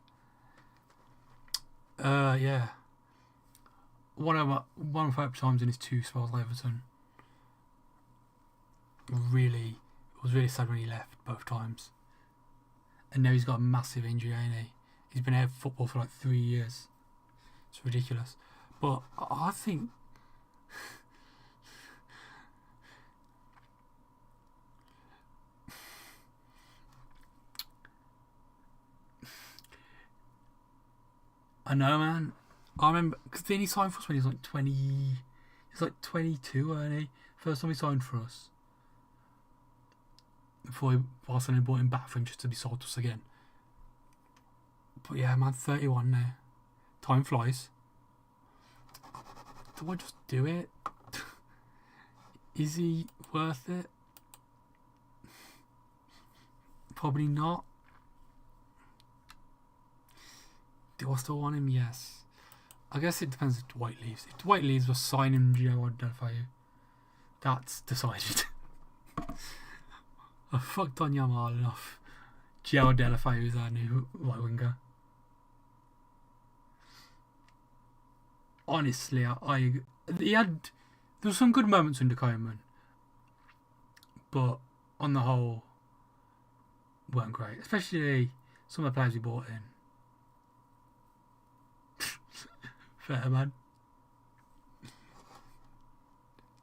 Yeah. One of my favourite times in his 2 spells at Everton. It was really sad when he left both times. And now he's got a massive injury, ain't he? He's been out of football for like 3 years. It's ridiculous. But I think... I know, man. I remember... Because then he signed for us when he was like 20... He was like 22, wasn't he? First time he signed for us. Before Barcelona bought him back for him just to be sold to us again. But yeah, man, 31 now. Time flies. Do I just do it? Is he worth it? Probably not. Do I still want him? Yes. I guess it depends if Dwight leaves. If Dwight leaves, we'll sign him Joao Delphi. That's decided. I fucked on Yamal enough. Joao Delphi is our new right winger. Honestly, there was some good moments under Koeman, but on the whole, weren't great. Especially some of the players we bought in. Fair, man.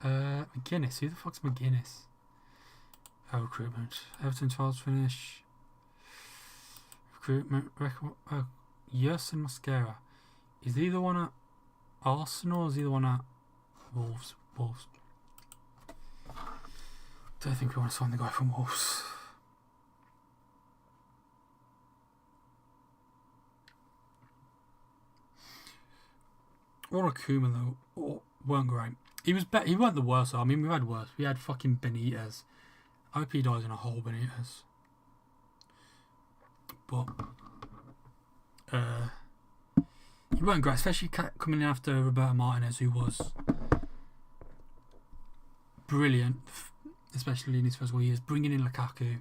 McGuinness. Who the fuck's McGuinness? Oh, recruitment. Everton trials finish. Recruitment record. Oh, Yerson Mosquera. Is he the one at Arsenal or is he the one at Wolves? Wolves. Don't think we want to sign the guy from Wolves. Ronald Koeman though weren't great. He was he weren't the worst though. I mean, we had worse. We had fucking Benitez. I hope he dies in a hole, Benitez. But he weren't great, especially coming in after Roberto Martinez, who was brilliant, especially in his first 4 years. Bringing in Lukaku,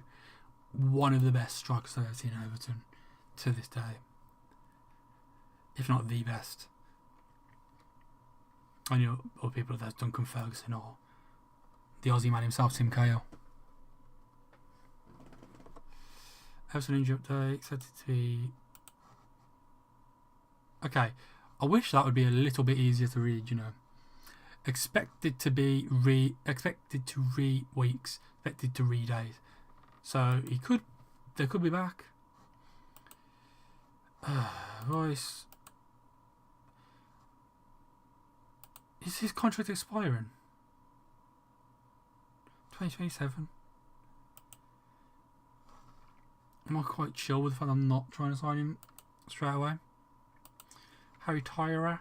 one of the best strikers I've ever seen at Everton to this day, if not the best. I know other people, there's Duncan Ferguson or the Aussie man himself, Tim Cahill. Everton injury update, expected to be... Okay, I wish that would be a little bit easier to read, you know. Expected to be expected to weeks, expected to days. So they could be back. Royce. Is his contract expiring? 2027? Am I quite chill with the fact I'm not trying to sign him straight away? Harry Tyra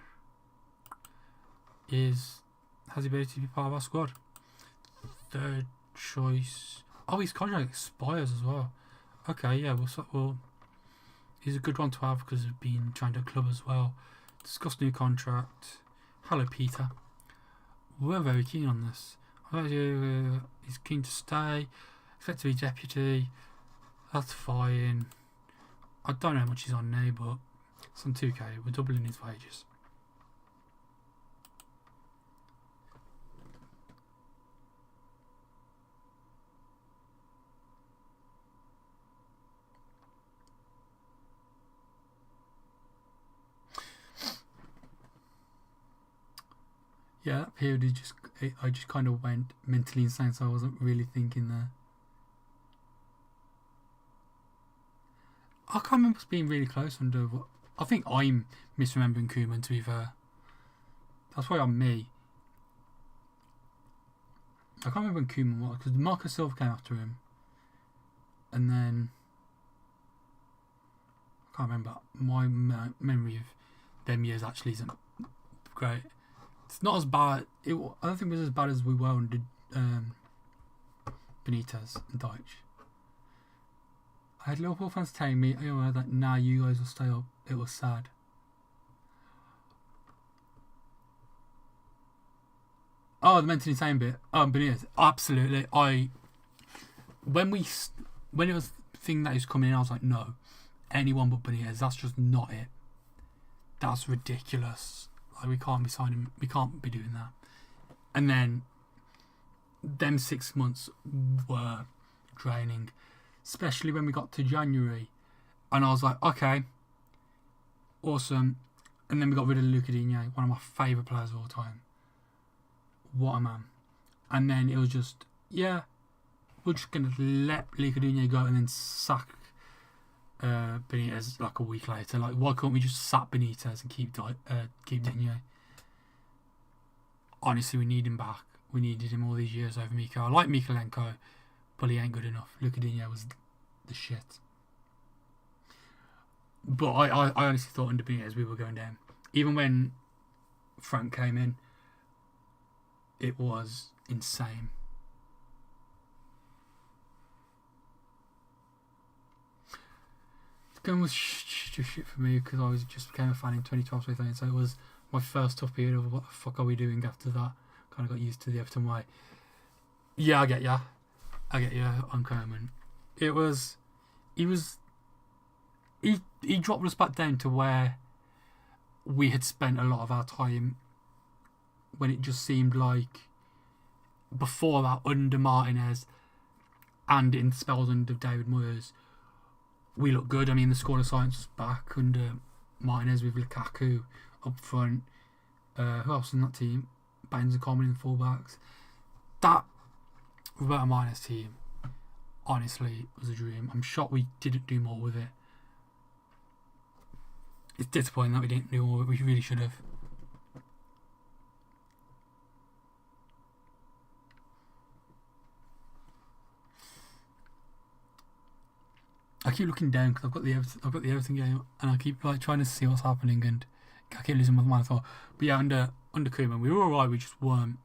has the ability to be part of our squad. Third choice. Oh, his contract expires as well. Okay, yeah, well, he's a good one to have because of being trying to club as well. Discuss new contract. Hello, Peter. We're very keen on this. He's keen to stay. Expect to be deputy. That's fine. I don't know how much he's on now, but it's on 2k. We're doubling his wages. Yeah, that period I just kind of went mentally insane, so I wasn't really thinking there. I can't remember us being really close under what. I think I'm misremembering Koeman, to be fair. That's why I'm me. I can't remember when Koeman was, because Marcus Silva came after him. And then. I can't remember. My memory of them years actually isn't great. It's not as bad. I don't think it was as bad as we were under Benitez and Deitch. I had Liverpool fans telling me, that now you guys will stay up. It was sad. Oh, the mentally insane bit. Benitez, absolutely. When it was the thing that was coming in, I was like, no, anyone but Benitez. That's just not it. That's ridiculous. Like, we can't be signing. We can't be doing that. And then, them 6 months were draining, especially when we got to January, and I was like, okay, awesome. And then we got rid of Luca Digne, one of my favourite players of all time. What a man. And then it was just, yeah, we're just going to let Luca Digne go and then sack Benitez like a week later. Like, why can't we just sack Benitez and keep Digne? Honestly, we need him back. We needed him all these years over Miko. I like Mikolenko, but he ain't good enough. Luca Digne was the shit. But I honestly thought under Benitez we were going down. Even when Frank came in, it was insane. It's going with shit for me because I just became a fan in 2012, 2013, so it was my first tough period of what the fuck are we doing after that. Kind of got used to the Everton way. Yeah, I get ya on Koeman. He dropped us back down to where we had spent a lot of our time when it just seemed like before that under Martinez and in spells under David Moyes we looked good. I mean, the scoring science was back under Martinez with Lukaku up front. Who else in that team? Baines and Coleman in the fullbacks. That Roberto Martinez team honestly was a dream. I'm shocked we didn't do more with it. It's disappointing that we didn't do more, but we really should have. I keep looking down because I've got the Everton game, and I keep like trying to see what's happening, and I keep losing my mind. I thought, but yeah, under Koeman, we were alright. We just weren't.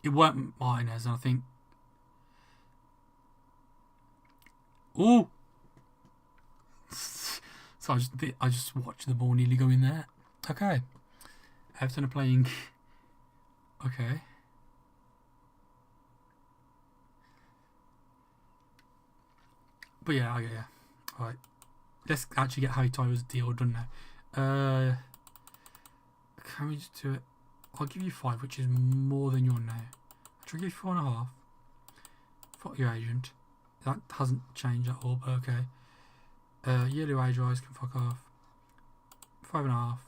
It weren't Martinez, and I think. Ooh. So I just watched the ball nearly go in there. Okay, Everton are playing. Okay. But yeah, Alright. Let's actually get Harry Tyler's deal done now. Can we just do it? I'll give you 5, which is more than you're now. I'll give you 4.5. Fuck your agent. That hasn't changed at all, but okay. Yearly wage rise can fuck off. 5.5.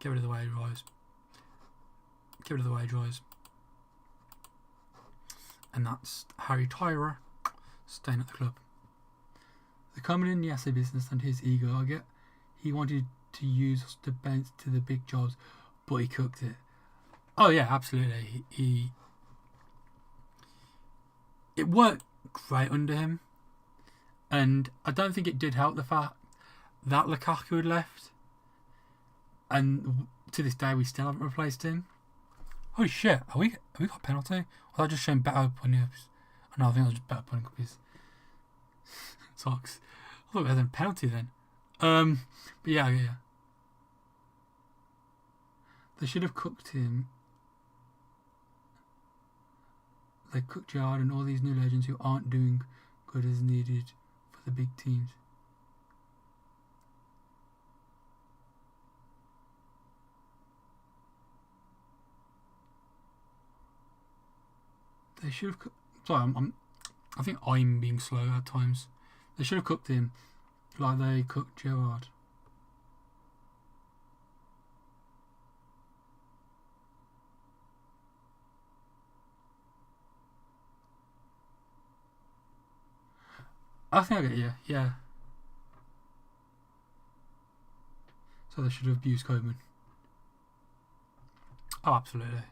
Get rid of the wage rise. Get rid of the wage rise. And that's Harry Tyler staying at the club. The coming in the asset business and his ego, I get. He wanted to use us to bounce to the big jobs, but he cooked it. Oh yeah, absolutely. It worked great under him, and I don't think it did help the fact that Lukaku had left, and to this day we still haven't replaced him. Holy shit! Have we got a penalty? Or was I just showing better punips? No, I think I was just better putting up his socks. I thought we had a penalty then. But yeah. They should have cooked him. They cooked Gerrard and all these new legends who aren't doing good as needed for the big teams. They should have. Sorry, I think I'm being slow at times. They should have cooked him like they cooked Gerrard. I think I get you, yeah. So they should have abused Coleman. Oh, absolutely.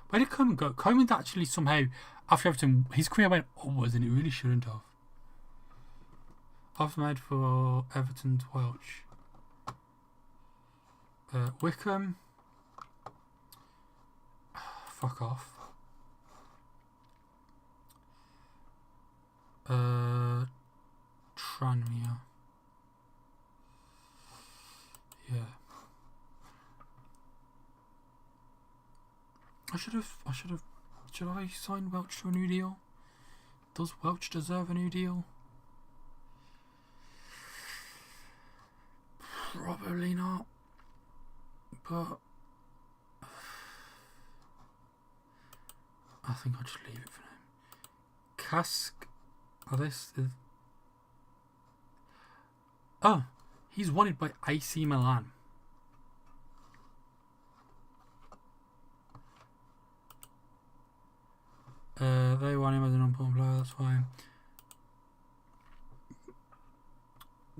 Where did Coleman go? Coleman actually somehow, after Everton, his career went upwards and it really shouldn't have. I've made for Everton to Welch. Wickham. Fuck off. Tranmere. Yeah. Should I sign Welch to a new deal? Does Welch deserve a new deal? Probably not. But I think I'll just leave it for now. Cask. Oh, this is. Oh, he's wanted by AC Milan. They want him as an important player, that's fine.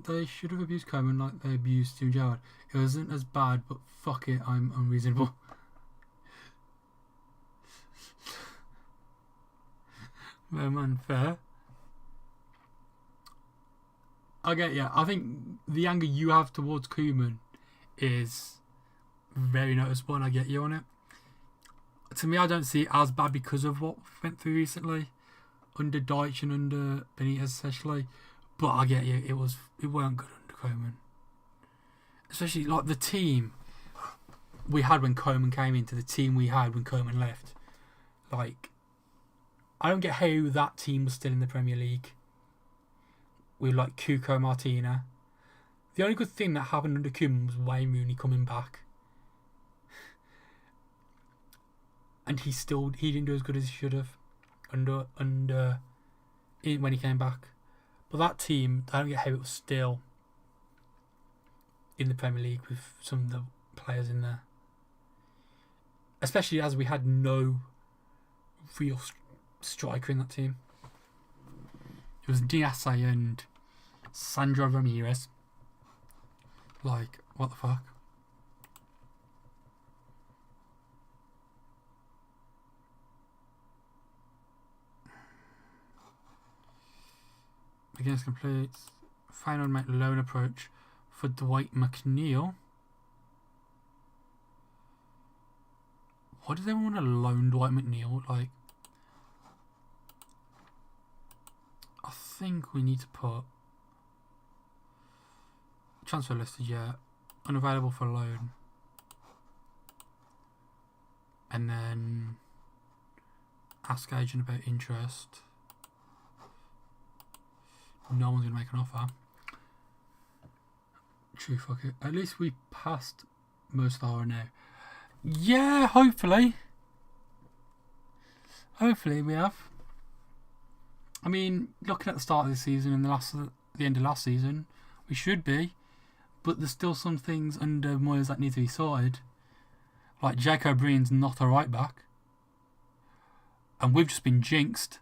They should have abused Coleman like they abused Steven Gerrard. It wasn't as bad, but fuck it, I'm unreasonable. Very unfair. I get you. I think the anger you have towards Koeman is very noticeable, and I get you on it. To me, I don't see it as bad because of what we went through recently, under Deitch and under Benitez especially. But I get you. It weren't good under Koeman, especially like the team we had when Koeman came into the team we had when Koeman left. Like, I don't get how that team was still in the Premier League. With like Cuco Martina. The only good thing that happened under Koeman was Wayne Rooney coming back. And he didn't do as good as he should have when he came back. But that team, I don't get how it was still in the Premier League with some of the players in there. Especially as we had no real striker in that team. It was Diaz and Sandro Ramirez. Like, what the fuck? Against completes. Final make loan approach for Dwight McNeil. Why do they want to loan Dwight McNeil? Like, I think we need to put transfer listed, yeah. Unavailable for loan. And then ask agent about interest. No one's going to make an offer. True, fuck it. At least we passed most of our now. Yeah, hopefully. Hopefully we have. I mean, looking at the start of the season and the end of last season, we should be. But there's still some things under Moyes that need to be sorted. Like Jake O'Brien's not a right back. And we've just been jinxed.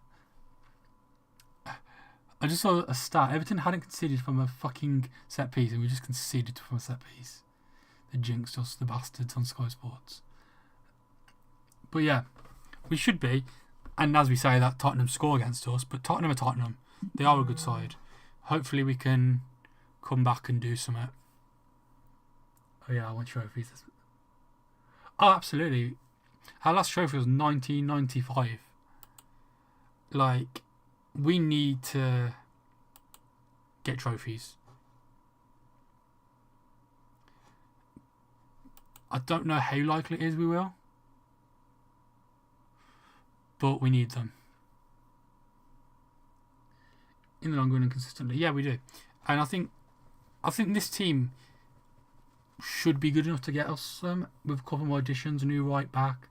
I just saw a stat. Everton hadn't conceded from a fucking set piece, and we just conceded from a set piece. They jinxed us, the bastards on Sky Sports. But yeah, we should be. And as we say that, Tottenham score against us, but Tottenham are Tottenham. They are a good side. Hopefully we can come back and do something. Oh yeah, I want trophies. Oh, absolutely. Our last trophy was 1995. Like, we need to get trophies. I don't know how likely it is we will. But we need them. In the long run and consistently. Yeah, we do. And I think this team should be good enough to get us with a couple more additions, a new right back,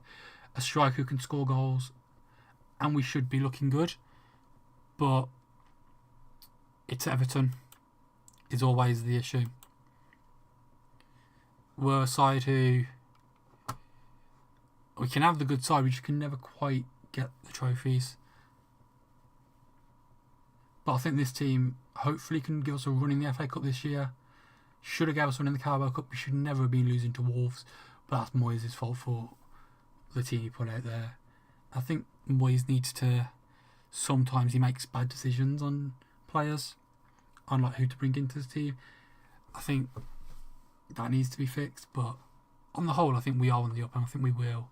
a striker who can score goals, and we should be looking good. But it's Everton is always the issue. We're a side who we can have the good side, we just can never quite get the trophies. But I think this team hopefully can give us a run in the FA Cup this year. Should have gave us one in the Carabao Cup. We should never have been losing to Wolves. But that's Moyes' fault for the team he put out there. I think Moyes needs to... Sometimes he makes bad decisions on players, on like who to bring into the team. I think that needs to be fixed. But on the whole, I think we are on the up, and I think we will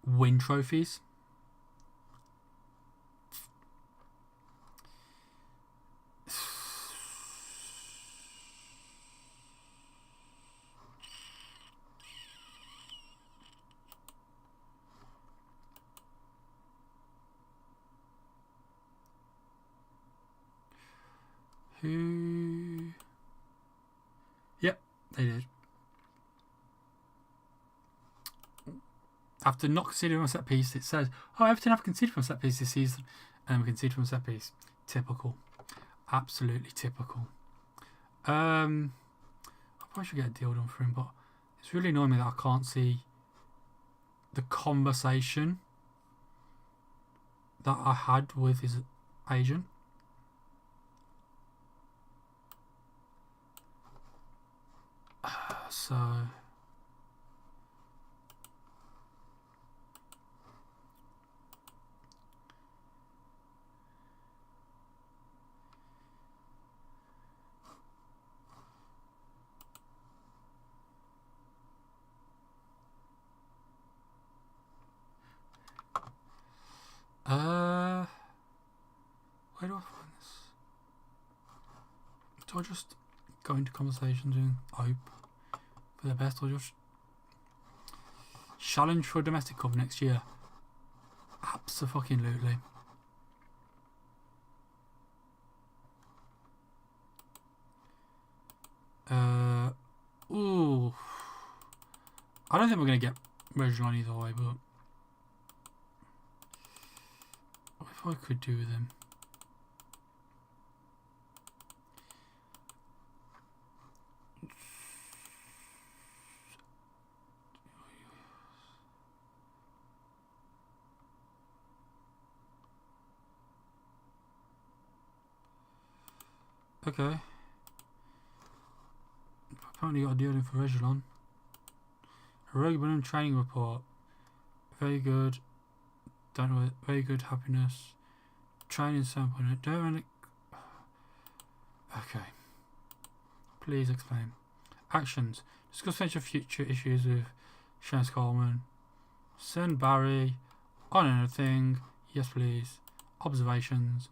win trophies. Who? Yep, they did. After not conceding from a set piece, it says, "Oh, Everton have conceded from a set piece this season, and we conceded from a set piece." Typical, absolutely typical. I probably should get a deal done for him, but it's really annoying me that I can't see the conversation that I had with his agent. So where do I find this? Do I just go into conversations and hope for the best, or just challenge for a domestic cup next year? Abso-fucking-lutely. Ooh. I don't think we're going to get Reginald either way, but if I could do with him. Okay. Apparently got a deal in for Reginald. A regular training report. Very good. Don't know. Very good happiness. Training sample. Don't really... Okay. Please explain. Actions. Discuss potential future issues with Shane Coleman. Send Barry. On anything. Yes, please. Observations.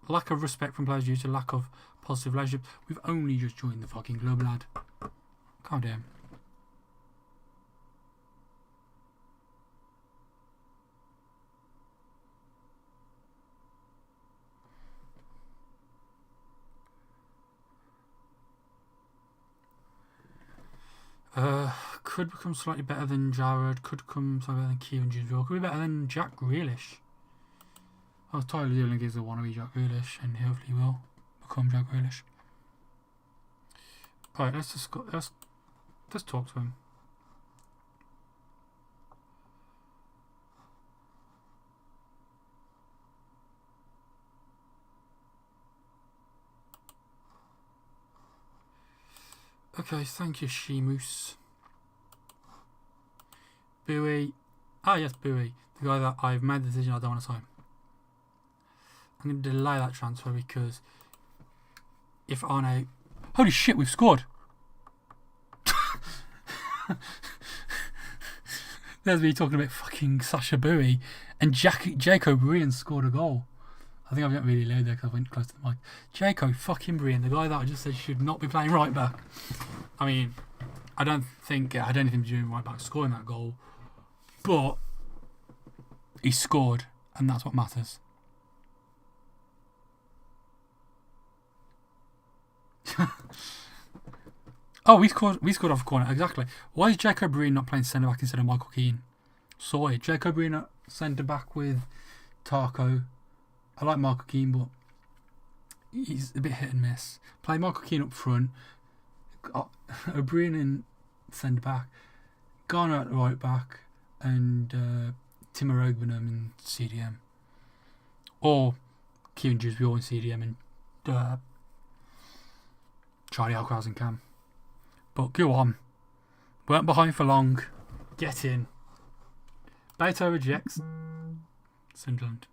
Lack of respect from players due to lack of positive relationship. We've only just joined the fucking club, lad. Calm down. Could become slightly better than Jared. Could become slightly better than Kieran Jones. Could be better than Jack Grealish. I was Tyler Dillon gives a wannabe Jack Grealish, and hopefully he will become Jack Grealish. Alright, let's talk to him. Okay, thank you, Sheamus. Bowie. Ah, yes, Bowie. The guy that I've made the decision I don't want to sign. I'm going to delay that transfer because if Arno... Holy shit, we've scored! There's me talking about fucking Sasha Bowie, and Jacob Brian scored a goal. I think I've got really loud there because I went close to the mic. Jacob fucking Brian, the guy that I just said should not be playing right back. I mean, I don't think it had anything to do with right back scoring that goal, but he scored, and that's what matters. Oh, we scored off corner, exactly. Why is Jacob Breen not playing centre back instead of Michael Keane? Sorry, Jacob Breen at centre back with Tarko. I like Michael Keane, but he's a bit hit and miss. Play Michael Keane up front, O'Brien in centre back, Garner at right back, and Timo Rogbinam in CDM. Or Kieran Dewsbury in CDM and Charlie Alcaraz and Cam. But go on. Weren't behind for long. Get in. Beto rejects. Sunderland.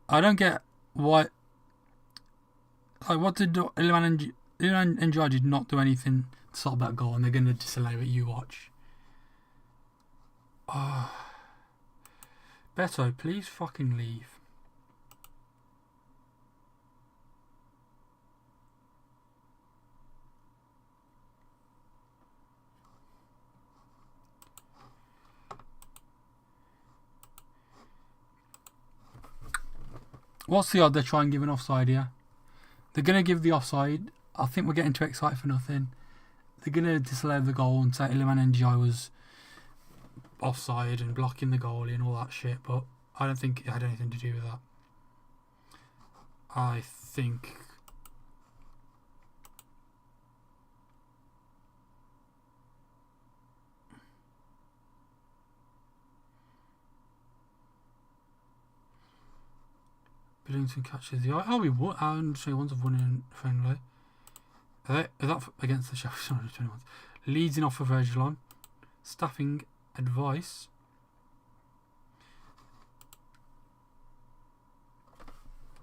I don't get why. Like, what did Iliman and George did not do anything to stop that goal, and they're going to disallow it. You watch. Oh. Beto, please fucking leave. What's the odd they try and give an offside here? They're going to give the offside. I think we're getting too excited for nothing. They're going to disallow the goal and say Iliman NGI was offside and blocking the goalie and all that shit, but I don't think it had anything to do with that. I think... Billington catches the eye. Oh, we won. And so ones have won in friendly. Is that against the Sheffield United 21s? Leeds in off of Virgilon. Staffing advice.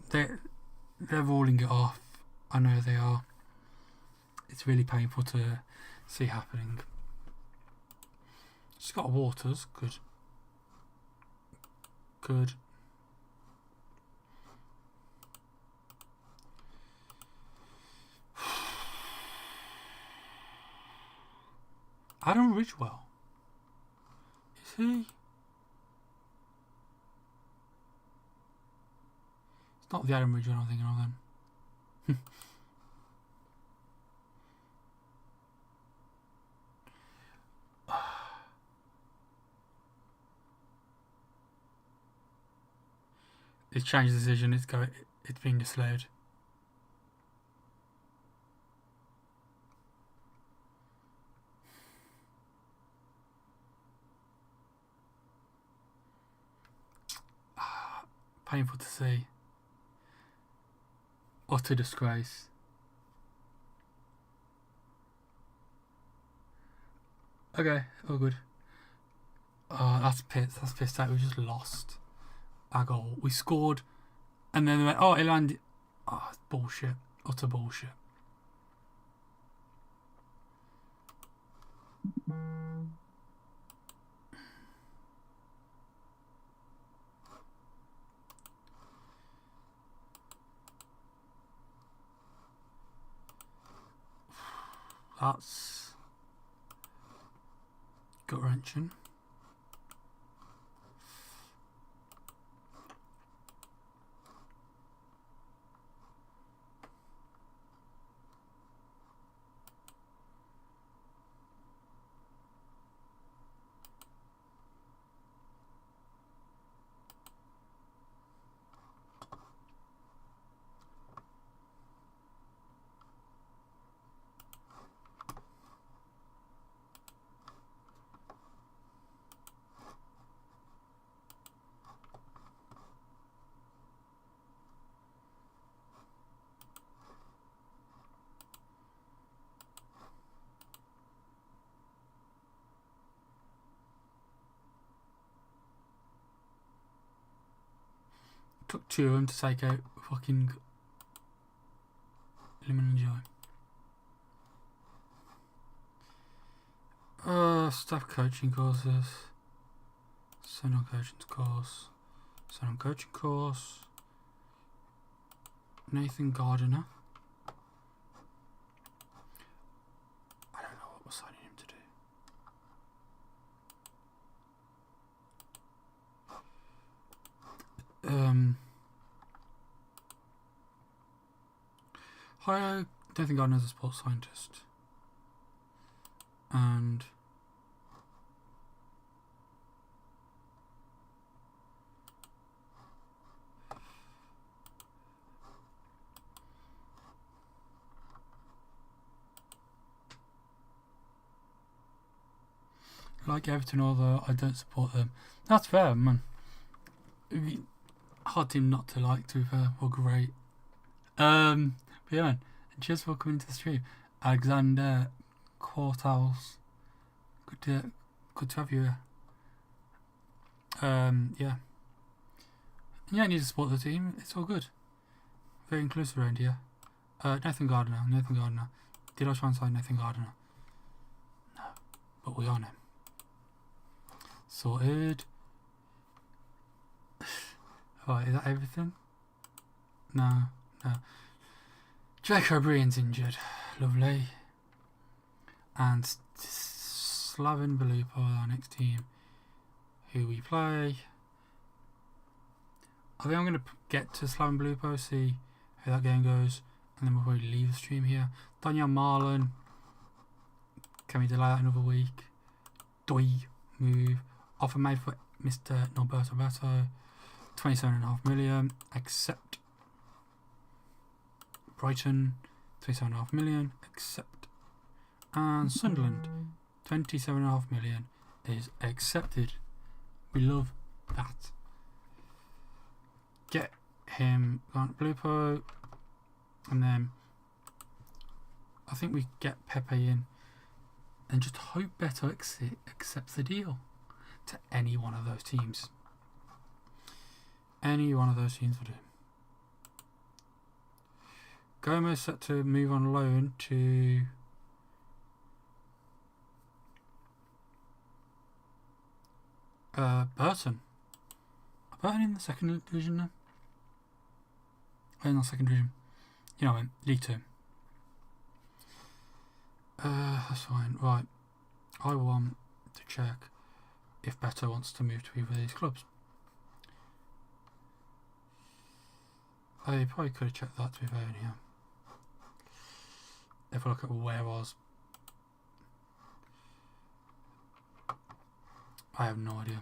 They're rolling it off. I know they are. It's really painful to see happening. Scott Waters, good. Good. Adam Ridgewell. Is he? It's not the Adam Ridgewell I'm thinking of then. It's changed the decision. It's being disallowed. Painful to see. Utter disgrace. Okay, all good. That's pissed. That's pissed out. We just lost our goal. We scored, and then they went, "Oh, it landed." Oh, it's bullshit. Utter bullshit. That's gut wrenching. Took two of them to take out fucking Lemon and Joy. Staff coaching courses. Send on coaching course. Send on coaching course. Nathan Gardiner. I don't know what we're signing him to do. I don't think Gardner's a sports scientist. And like Everton, although I don't support them. That's fair, man. hard team not to like, to be fair. Well, great. But yeah, man, just for coming to the stream. Alexander Quartals. Good to have you here. Yeah. Yeah, I need to support the team. It's all good. Very inclusive around here. Nathan Gardner. Did I try and sign Nathan Gardner? No. But we are now. Sorted. Right, is that everything? No. Jack O'Brien's injured. Lovely. And Slaven Belupo, our next team, who we play. I think I'm going to get to Slaven Belupo, see how that game goes, and then we'll probably leave the stream here. Daniel Marlon. Can we delay that another week? Doi. Move. Offer made for Mr. Norberto Beto. 27.5 million. Accept. Brighton. 27.5 million. Accept. And Sunderland. 27.5 million is accepted. We love that. Get him Bluepo, and then I think we get Pepe in, and just hope Beto accepts the deal to any one of those teams. Any one of those teams will do. Gomez set to move on loan to Burton. Burton in the second division now? Oh, not second division. You know, League 2. That's fine. Right. I want to check if Beto wants to move to either of these clubs. I probably could have checked that to be fair in here. If I look at where I was. I have no idea.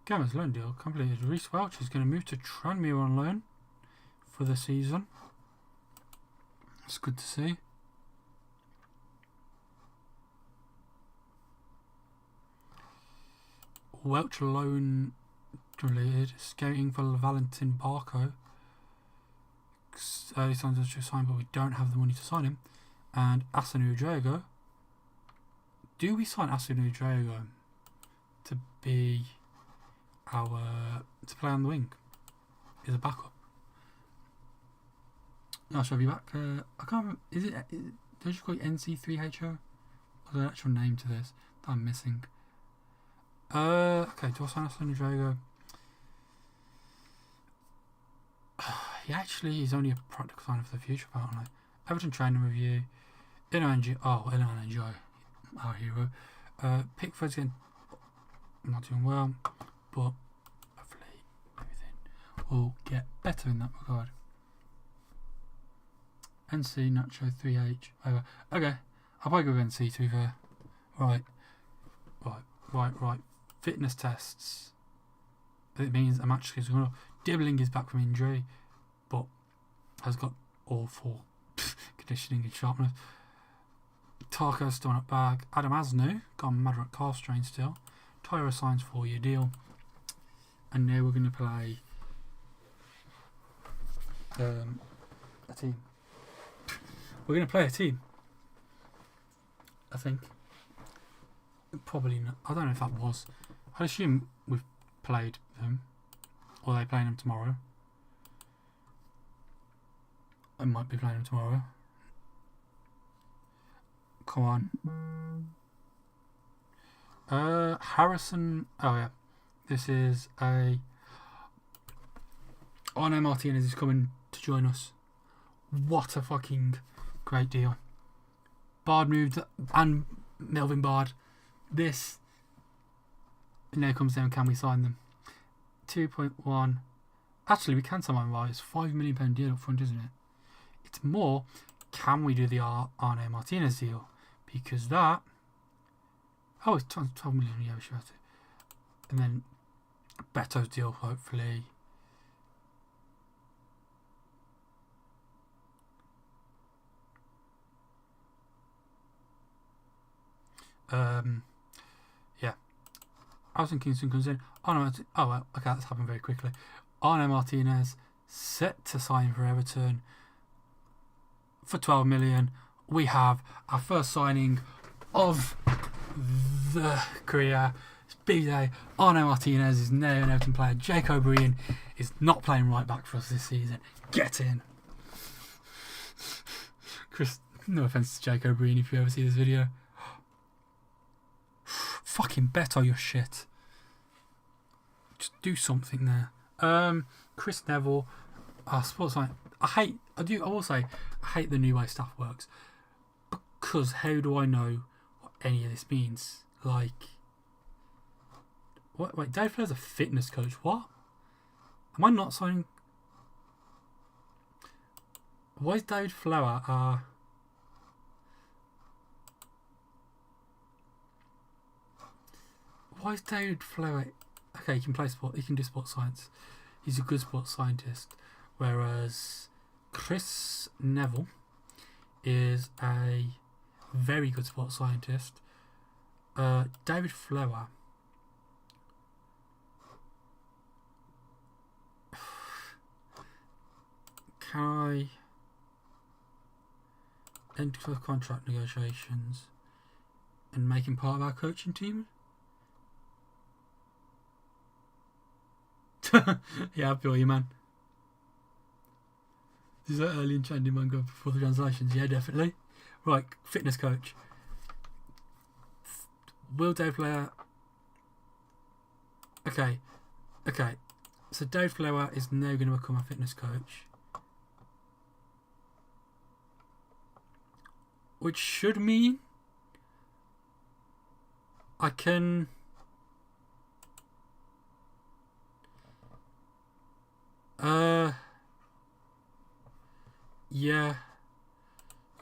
Gamma's loan deal completed. Reece Welch is going to move to Tranmere on loan for the season. It's good to see. Welch loan completed. Scouting for Valentin Barco. Early signs are signed, but we don't have the money to sign him. And Asanu Drago. Do we sign Asanu Drago to be to play on the wing? Is a backup. I shall be back. I can't remember. Is it? Don't you call it NC3HO? What's the actual name to this that I'm missing? Okay. Do I sign Asanu Drago? He actually is only a practical sign for the future, apparently. Everton training review. Illan Joe, our hero. Pickford's getting not doing well, but hopefully everything will get better in that regard. NC Nacho 3H over. Okay, I'll probably go with NC to be fair. Right. Fitness tests. It means a match is going to. Dibbling is back from injury, but has got awful conditioning and sharpness. Tarko's still not back. Adam Asnu gone mad at calf strain still. Tyra signs 4-year deal. And now we're going to play a team. We're going to play a team. I think. Probably not. I don't know if that was. I assume we've played them. Or are they playing them tomorrow? I might be playing them tomorrow. Come on. Harrison. Oh yeah. This is a. Arno Martinez is coming to join us. What a fucking great deal. Bard moved and Melvin Bard. This. Now comes down. Can we sign them? 2.1. Actually, we can sign them. Right, it's £5 million deal up front, isn't it? It's more. Can we do the Arno Martinez deal? Because that. Oh, it's 12 million. Yeah, we should have to. And then Beto's deal, hopefully. Yeah. Alison Kingston comes in. Oh, well, okay, that's happened very quickly. Arno Martinez set to sign for Everton for 12 million. We have our first signing of the career. It's big day. Arno Martinez is now an Everton player. Jake O'Brien is not playing right back for us this season. Get in. Chris, no offence to Jake O'Brien if you ever see this video. Fucking Beto, your shit. Just do something there. Chris Neville, sports science. I will say, I hate the new way staff works. Because how do I know what any of this means? Like, what? Wait, Dave Flower's a fitness coach. What? Am I not signing? Why is David Flower? Why is David Flower? Okay, he can play sport. He can do sports science. He's a good sports scientist. Whereas Chris Neville is a very good sports scientist. David Flower. Can I enter contract negotiations and make him part of our coaching team? Yeah, I feel you, man. Is that early and Chandy Mungo before the translations? Yeah, definitely. Right, fitness coach. Will Dave Flower... Okay. So Dave Flower is now going to become a fitness coach. Which should mean I can...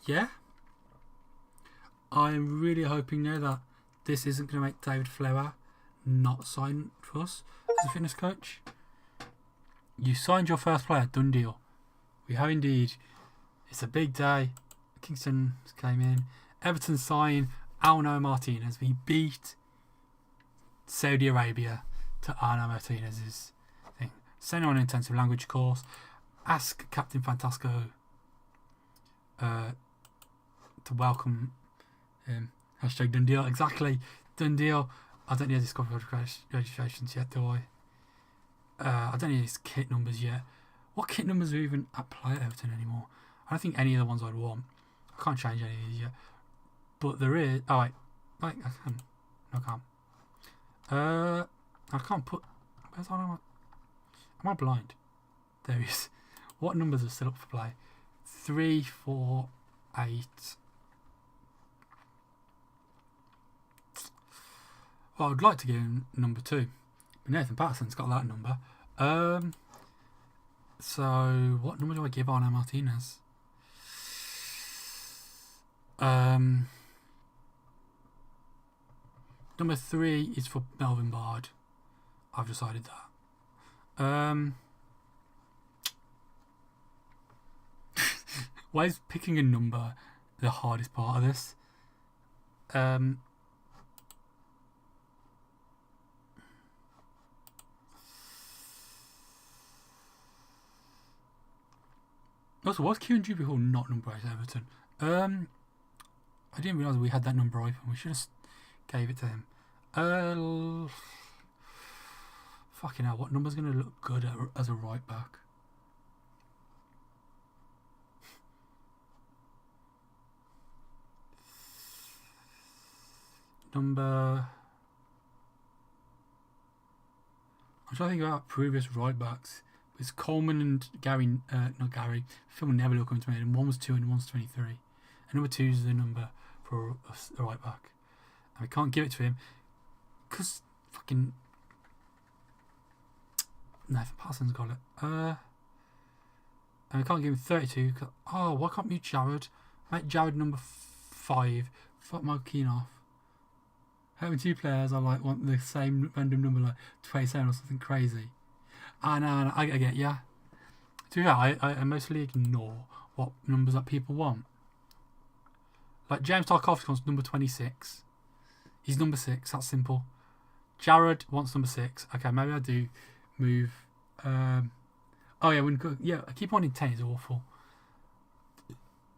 Yeah. I'm really hoping now that this isn't going to make David Flower not sign for us as a fitness coach. You signed your first player, done deal. We have indeed. It's a big day. Kingston came in. Everton signed Arno Martinez. We beat Saudi Arabia to Arno Martinez's thing. Send on an intensive language course. Ask Captain Fantasco to welcome him. Hashtag done deal. Exactly. Done deal. I don't need his discovery registrations yet, do I? I don't need his kit numbers yet. What kit numbers are even at play at Everton anymore? I don't think any of the ones I'd want. I can't change any of these yet. But there is... Oh, wait. Wait, I can. No, I can't. I can't put... Where's Arno? Am I blind? There he is. What numbers are still up for play? 3, 4, 8... Well, I'd like to give him number 2. But Nathan Patterson's got that number. So, what number do I give Arno Martinez? Number 3 is for Melvin Bard. I've decided that. Why is picking a number the hardest part of this? Also, what's Kieran Juby Hall not number 8 at Everton? I didn't realise we had that number open. We should have gave it to him. Fucking hell, what number's going to look good as a right back? Number... I'm trying to think about previous right backs. It's Coleman and Gary, not Gary, Phil Neville will come to me, and one was 2 and one's 23. And number 2 is the number for a right back. And we can't give it to him because fucking Nathan Parsons got it. And we can't give him 32 because, oh, why can't we Jared? Make Jared number 5. Fuck my Keane off. Having 2 players I like want the same random number, like 27 or something crazy. No, I get, yeah. To be fair, I mostly ignore what numbers that people want. Like James Tarkovsky wants number 26. He's number 6. That's simple. Jared wants number 6. Okay, maybe I do move. Oh yeah, I keep wanting 10 is awful.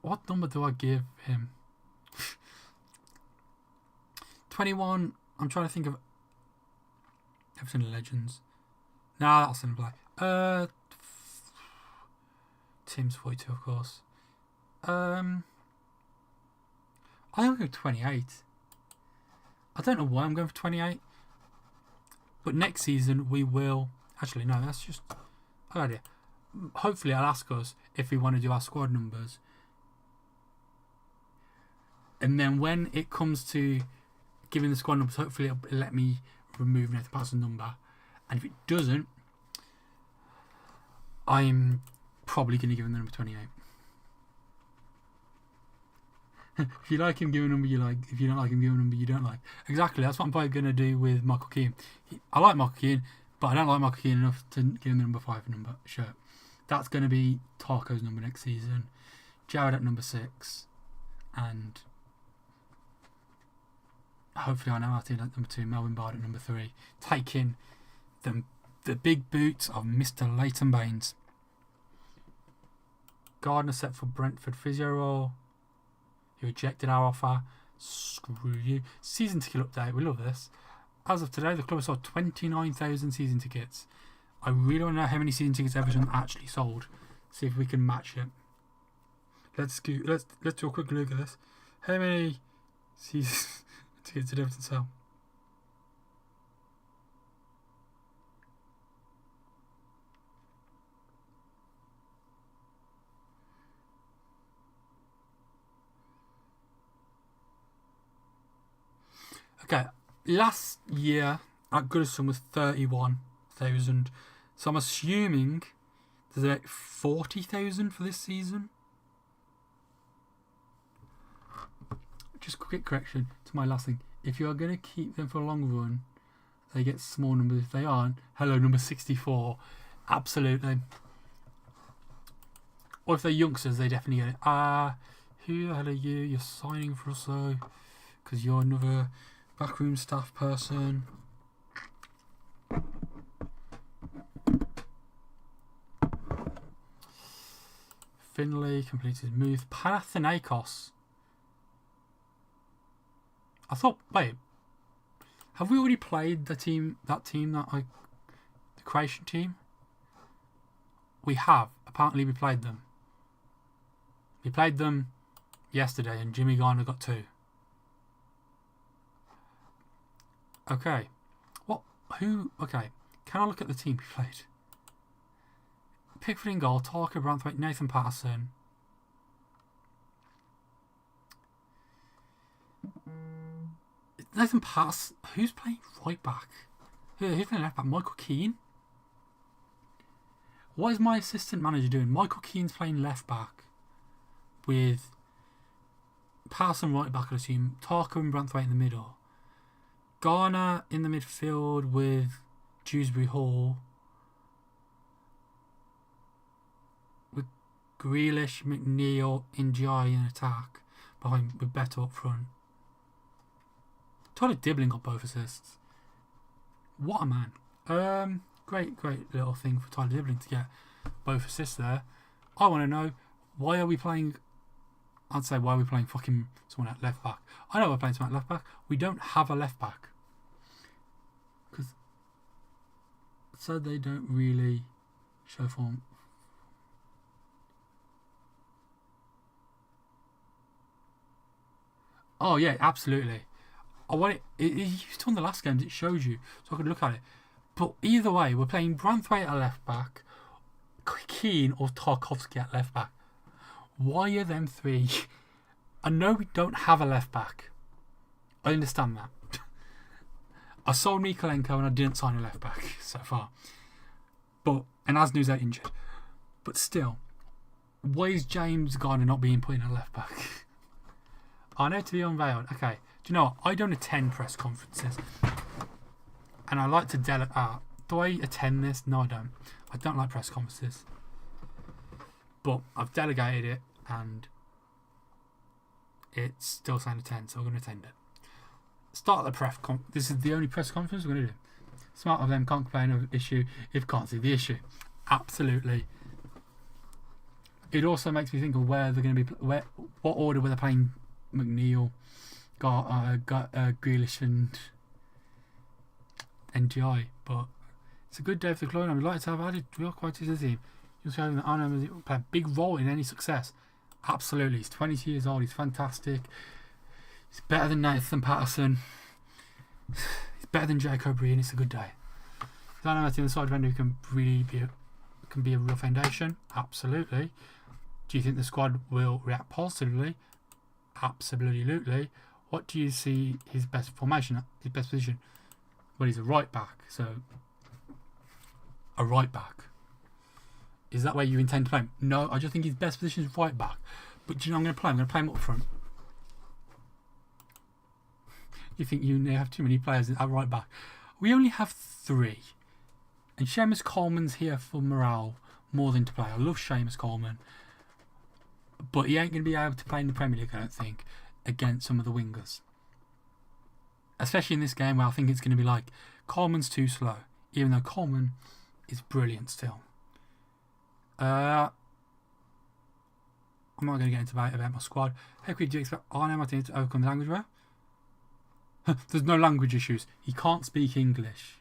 What number do I give him? 21. I'm trying to think of Everton Legends. Nah, that's in play. Tim's 42, of course. I think I'll go 28. I don't know why I'm going for 28. But next season we will... Actually, no, that's just... a good idea. Hopefully I'll ask us if we want to do our squad numbers. And then when it comes to giving the squad numbers, hopefully it'll let me remove Nathan Patterson's number. And if it doesn't, I'm probably going to give him the number 28. If you like him, give him a number you like. If you don't like him, give him a number you don't like. Exactly, that's what I'm probably going to do with Michael Keane. I like Michael Keane, but I don't like Michael Keane enough to give him the number 5 shirt. That's going to be Tarko's number next season. Jared at number 6. And hopefully I know Martin at number 2. Melvin Bard at number 3. Taking the big boots of Mr. Leighton Baines. Gardner set for Brentford physio role. He rejected our offer. Screw you. Season ticket update. We love this. As of today, the club has sold 29,000 season tickets. I really want to know how many season tickets Everton actually sold. See if we can match it. Let's do a quick look at this. How many season tickets did Everton sell? Okay, last year at Goodison was 31,000. So I'm assuming there's about 40,000 for this season. Just a quick correction to my last thing. If you are going to keep them for a long run, they get small numbers. If they aren't, hello, number 64. Absolutely. Or if they're youngsters, they definitely get it. Who the hell are you? You're signing for us though, because you're another backroom staff person. Finlay completed move. Panathinaikos. I thought, wait, have we already played the Croatian team? We have. Apparently we played them. We played them yesterday and Jimmy Garner got 2. Okay. Okay. Can I look at the team we played? Pickford in goal, Tarko, Branthwaite, Nathan Patterson. Nathan Patterson, who's playing right back? Who's playing left back? Michael Keane? What is my assistant manager doing? Michael Keane's playing left back with Patterson right back, I assume. Tarko and Branthwaite in the middle. Garner in the midfield with Dewsbury Hall. With Grealish, McNeil, Ndiaye in attack. With Beto up front. Tyler Dibbling got both assists. What a man. Great little thing for Tyler Dibbling to get both assists there. I want to know, why are we playing... I'd say, why are we playing fucking someone at left back? I know we're playing someone at left back. We don't have a left back. So they don't really show form. Oh yeah, absolutely. I want it. It used to on the last games. It shows you, so I could look at it. But either way, we're playing Branthwaite at left back, Keane or Tarkovsky at left back. Why are them 3? I know we don't have a left back. I understand that. I sold Mikolenko and I didn't sign a left back so far. And Asnu's out injured. But still, why is James Garner not being put in a left back? I know to be unveiled. Okay, do you know what? I don't attend press conferences. And I like to delegate. Do I attend this? No, I don't. I don't like press conferences. But I've delegated it and it's still saying attend, so I'm going to attend it. start the press this is the only press conference we're going to do. Smart of them, can't complain of an issue if can't see the issue. Absolutely. It also makes me think of where they're going to be, what order were they playing McNeil, Grealish and NGI. But it's a good day for the club, and I would like to have added real quality to the team. You'll see that Arno will play a big role in any success. Absolutely. He's 22 years old. He's fantastic. He's better than Nathan Patterson. He's better than Jacob Bree, and it's a good day. Arno Martin, the side defender who can really be a real foundation. Absolutely. Do you think the squad will react positively? Absolutely. What do you see his best formation, his best position? Well, he's a right back. So, a right back. Is that where you intend to play him? No, I just think his best position is right back. But do you know I'm going to play him? I'm going to play him up front. You think you have too many players at right back? We only have 3. And Seamus Coleman's here for morale more than to play. I love Seamus Coleman. But he ain't going to be able to play in the Premier League, I don't think, against some of the wingers. Especially in this game where I think it's going to be like, Coleman's too slow. Even though Coleman is brilliant still. I'm not going to get into about my squad. How quickly do you expect Arne Martin to overcome the language barrier? There's no language issues. He can't speak English.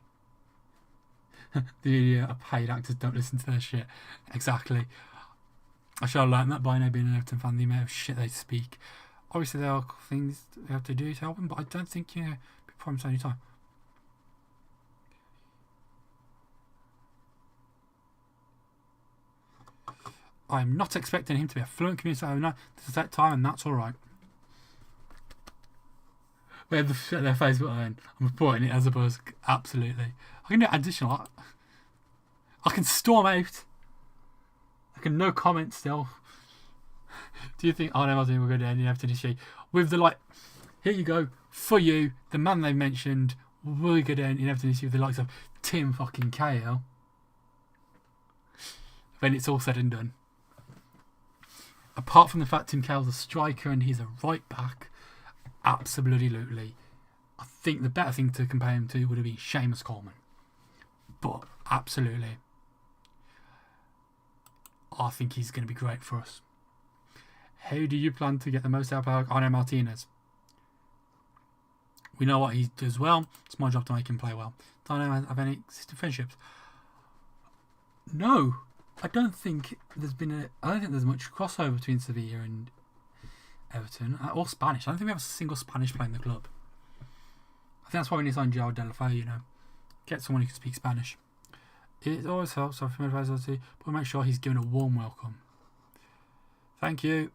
The paid actors don't listen to their shit. Exactly. I should have learned that by now being an Everton fan, the amount of shit they speak. Obviously there are things they have to do to help them, but I don't think be promised any time. I'm not expecting him to be a fluent communicator overnight. This is that time, and that's alright. We have their Facebook line. I'm reporting it as opposed. Absolutely. I can do additional. I can storm out. I can no comment still. Do you think Arne Martin will go down in Everton this year? With the here you go, for you, the man they mentioned will go down in Everton this year with the likes of Tim fucking Cahill. When it's all said and done. Apart from the fact Tim Cahill's a striker and he's a right back, absolutely. I think the better thing to compare him to would have been Seamus Coleman. But absolutely. I think he's going to be great for us. How do you plan to get the most out of Arne Martinez? We know what he does well. It's my job to make him play well. Don't I have any existing friendships? No. I don't think there's much crossover between Sevilla and Everton, or Spanish. I don't think we have a single Spanish player in the club. I think that's why we need to sign João Delafeu, Get someone who can speak Spanish. It always helps our familiarity, but we'll make sure he's given a warm welcome. Thank you.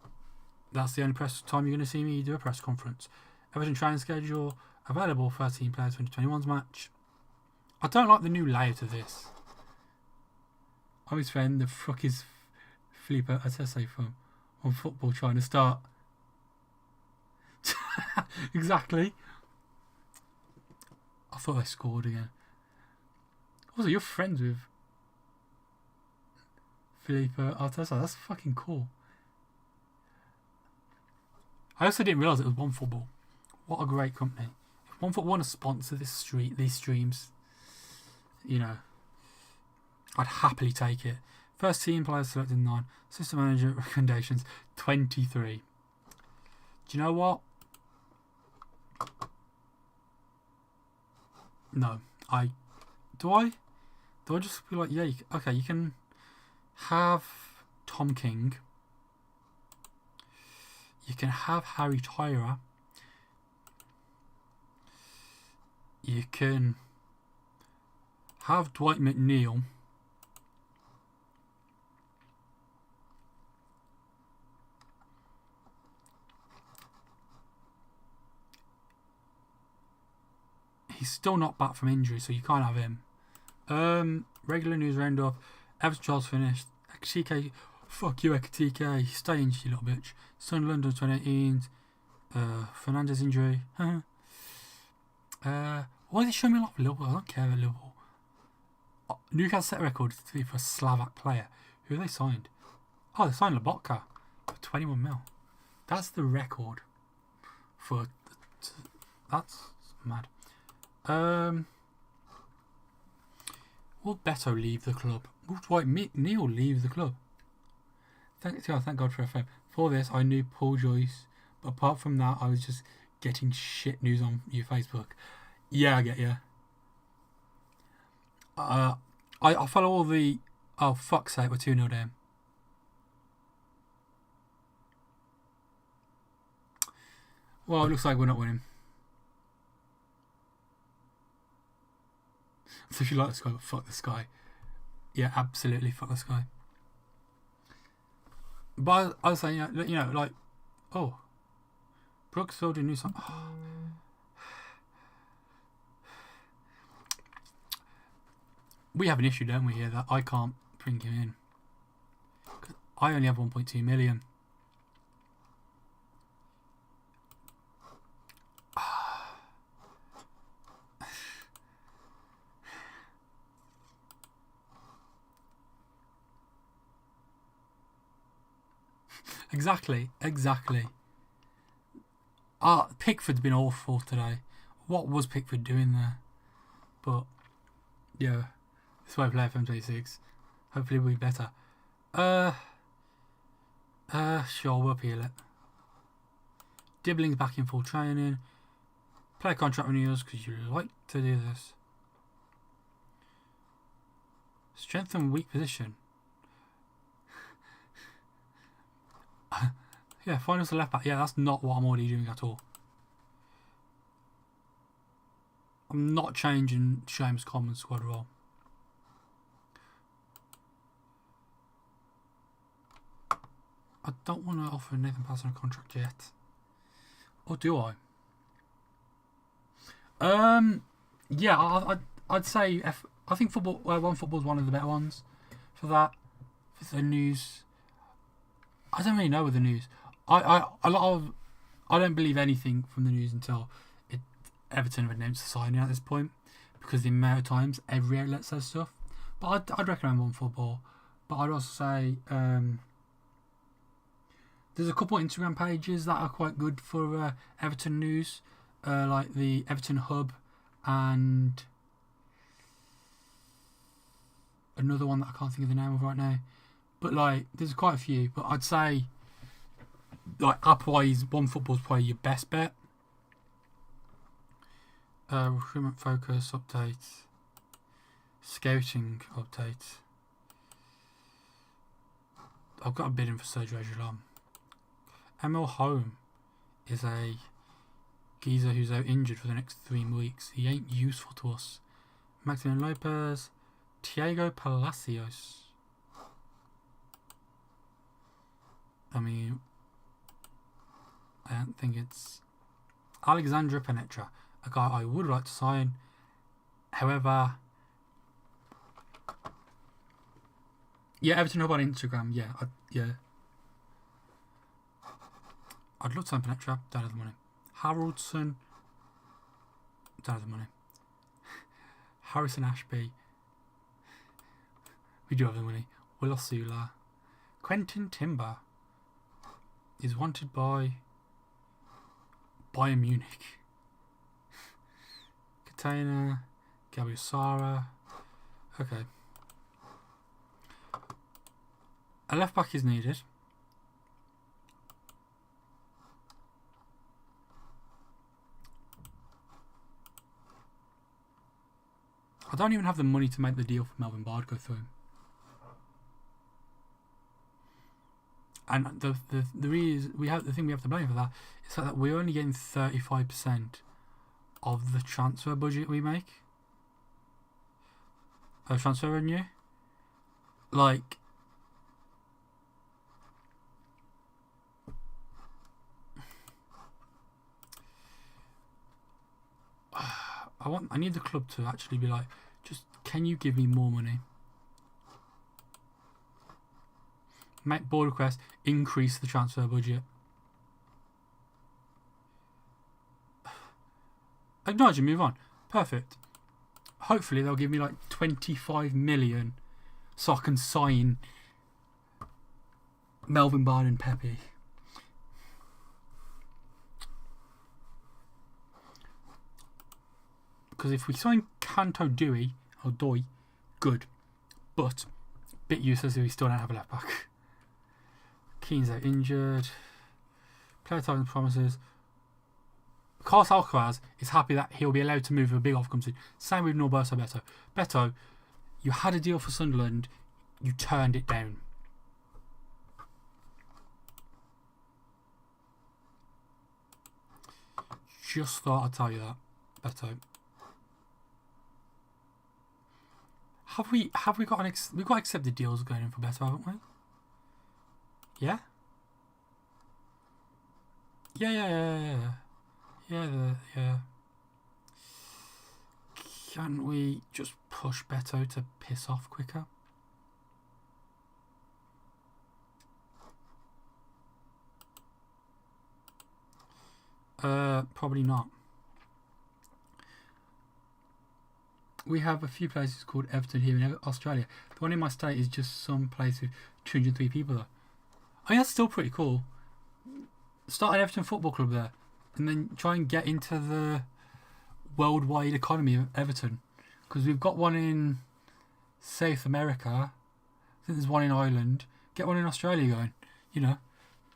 That's the only press time you're going to see me do a press conference. Everton training schedule available 13 players 2021's match. I don't like the new layout of this. I'm his friend, the fuck is Felipe Atese from on football trying to start. Exactly. I thought I scored again. Also, you're friends with Felipe Artesa. That's fucking cool. I also didn't realise it was OneFootball. What a great company. If OneFootball want to sponsor these streams, I'd happily take it. First team players selected 9. System manager recommendations 23. Do you know what? No. Do I just be like, yeah, you can have Tom King. You can have Harry Tyra. You can have Dwight McNeil. He's still not back from injury, so you can't have him. Regular news roundup. Everton Charles finished. XTK, fuck you, XTK. Stay injured, you little bitch. Sunderland 2018. Fernandez injury. Why are they showing me a lot of Liverpool? I don't care about Liverpool. Newcastle set a record for a Slovak player. Who have they signed? Oh, they signed Lobotka for 21 mil. That's the record for. That's mad. Will Beto leave the club? Will Dwight Neal leave the club? Thank God for FM. For this, I knew Paul Joyce, but apart from that, I was just getting shit news on your Facebook. Yeah, I get you. I follow all the... Oh, fuck's sake, we're 2-0 down. Well, it looks like we're not winning. So if you like the sky, but fuck the sky. Yeah, absolutely fuck the sky. But I was saying, you know, like, oh, Brooks filled in new song. Oh. We have an issue, don't we, here, that I can't bring him in. Because I only have 1.2 million. Exactly. Pickford's been awful today. What was Pickford doing there? But, yeah. This is why I play FM26. Hopefully we'll be better. Sure, we'll appeal it. Dibbling's back in full training. Play contract renewals because you like to do this. Strengthen weak position. Yeah, find us a left back. Yeah, that's not what I'm already doing at all. I'm not changing Seamus Coleman's squad role. I don't want to offer Nathan Patterson a contract yet. Or do I? Yeah, I'd say I think football. One Football is one of the better ones for that. For the news, I don't really know with the news. I don't believe anything from the news until Everton have announced the signing at this point, because the amount of times every outlet says stuff. But I'd recommend One Football. But I'd also say there's a couple of Instagram pages that are quite good for Everton news, like the Everton Hub and another one that I can't think of the name of right now. But like, there's quite a few. But I'd say like app-wise, One Football's probably your best bet. Recruitment focus updates, scouting updates. I've got a bid in for Sergio Reguilon. Emil Home is a geezer who's out injured for the next 3 weeks. He ain't useful to us. Maximilian Lopez, Thiago Palacios. I mean, I don't think it's Alexandra Penetra, a guy I would like to sign. However, yeah, Everton Hub on Instagram. Yeah, I'd love to sign Penetra. Don't have the money. Haraldson. Don't have the money. Harrison Ashby. We do have the money. Willosula. Quentin Timber is wanted by Bayern Munich. Katana. Gabriel Sara. Okay. A left back is needed. I don't even have the money to make the deal for Melvin Bard go through. And the thing we have to blame for that is that we're only getting 35% of the transfer budget we make. Transfer revenue. Like, I need the club to actually be like, just, can you give me more money? Make board request, increase the transfer budget. Acknowledge and move on. Perfect. Hopefully they'll give me like 25 million so I can sign Melvin Bard and Pepe. Because if we sign Kanto Dewey, or Doi, good. But, bit useless if we still don't have a left back. Keane's out injured. Player time promises. Carlos Alcaraz is happy that he'll be allowed to move if a big offer comes in. Same with Norberto Beto. Beto, you had a deal for Sunderland, you turned it down. Just thought I'd tell you that, Beto. Have we got we've got accepted deals going in for Beto, haven't we? Yeah. Yeah. Can't we just push Beto to piss off quicker? Probably not. We have a few places called Everton here in Australia. The one in my state is just some place with 203 people though. I mean, that's still pretty cool. Start an Everton Football Club there, and then try and get into the worldwide economy of Everton. Because we've got one in South America. I think there's one in Ireland. Get one in Australia going. You know,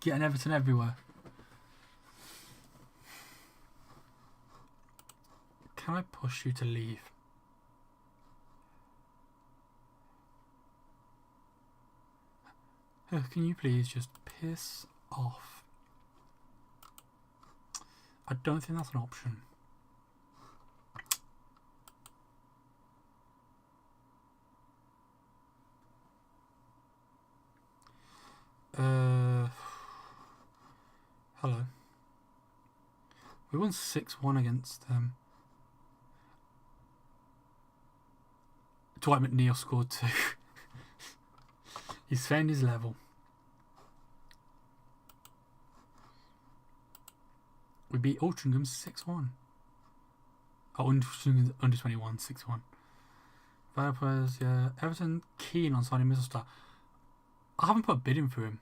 get an Everton everywhere. Can I push you to leave? Can you please just piss off? I don't think that's an option. Hello. We won 6-1 against them. Dwight McNeil scored 2. He's found his level. We beat Altrincham 6-1. Oh, under 21, 6-1. Valid players, yeah. Everton keen on signing Misselstadt. I haven't put a bid in for him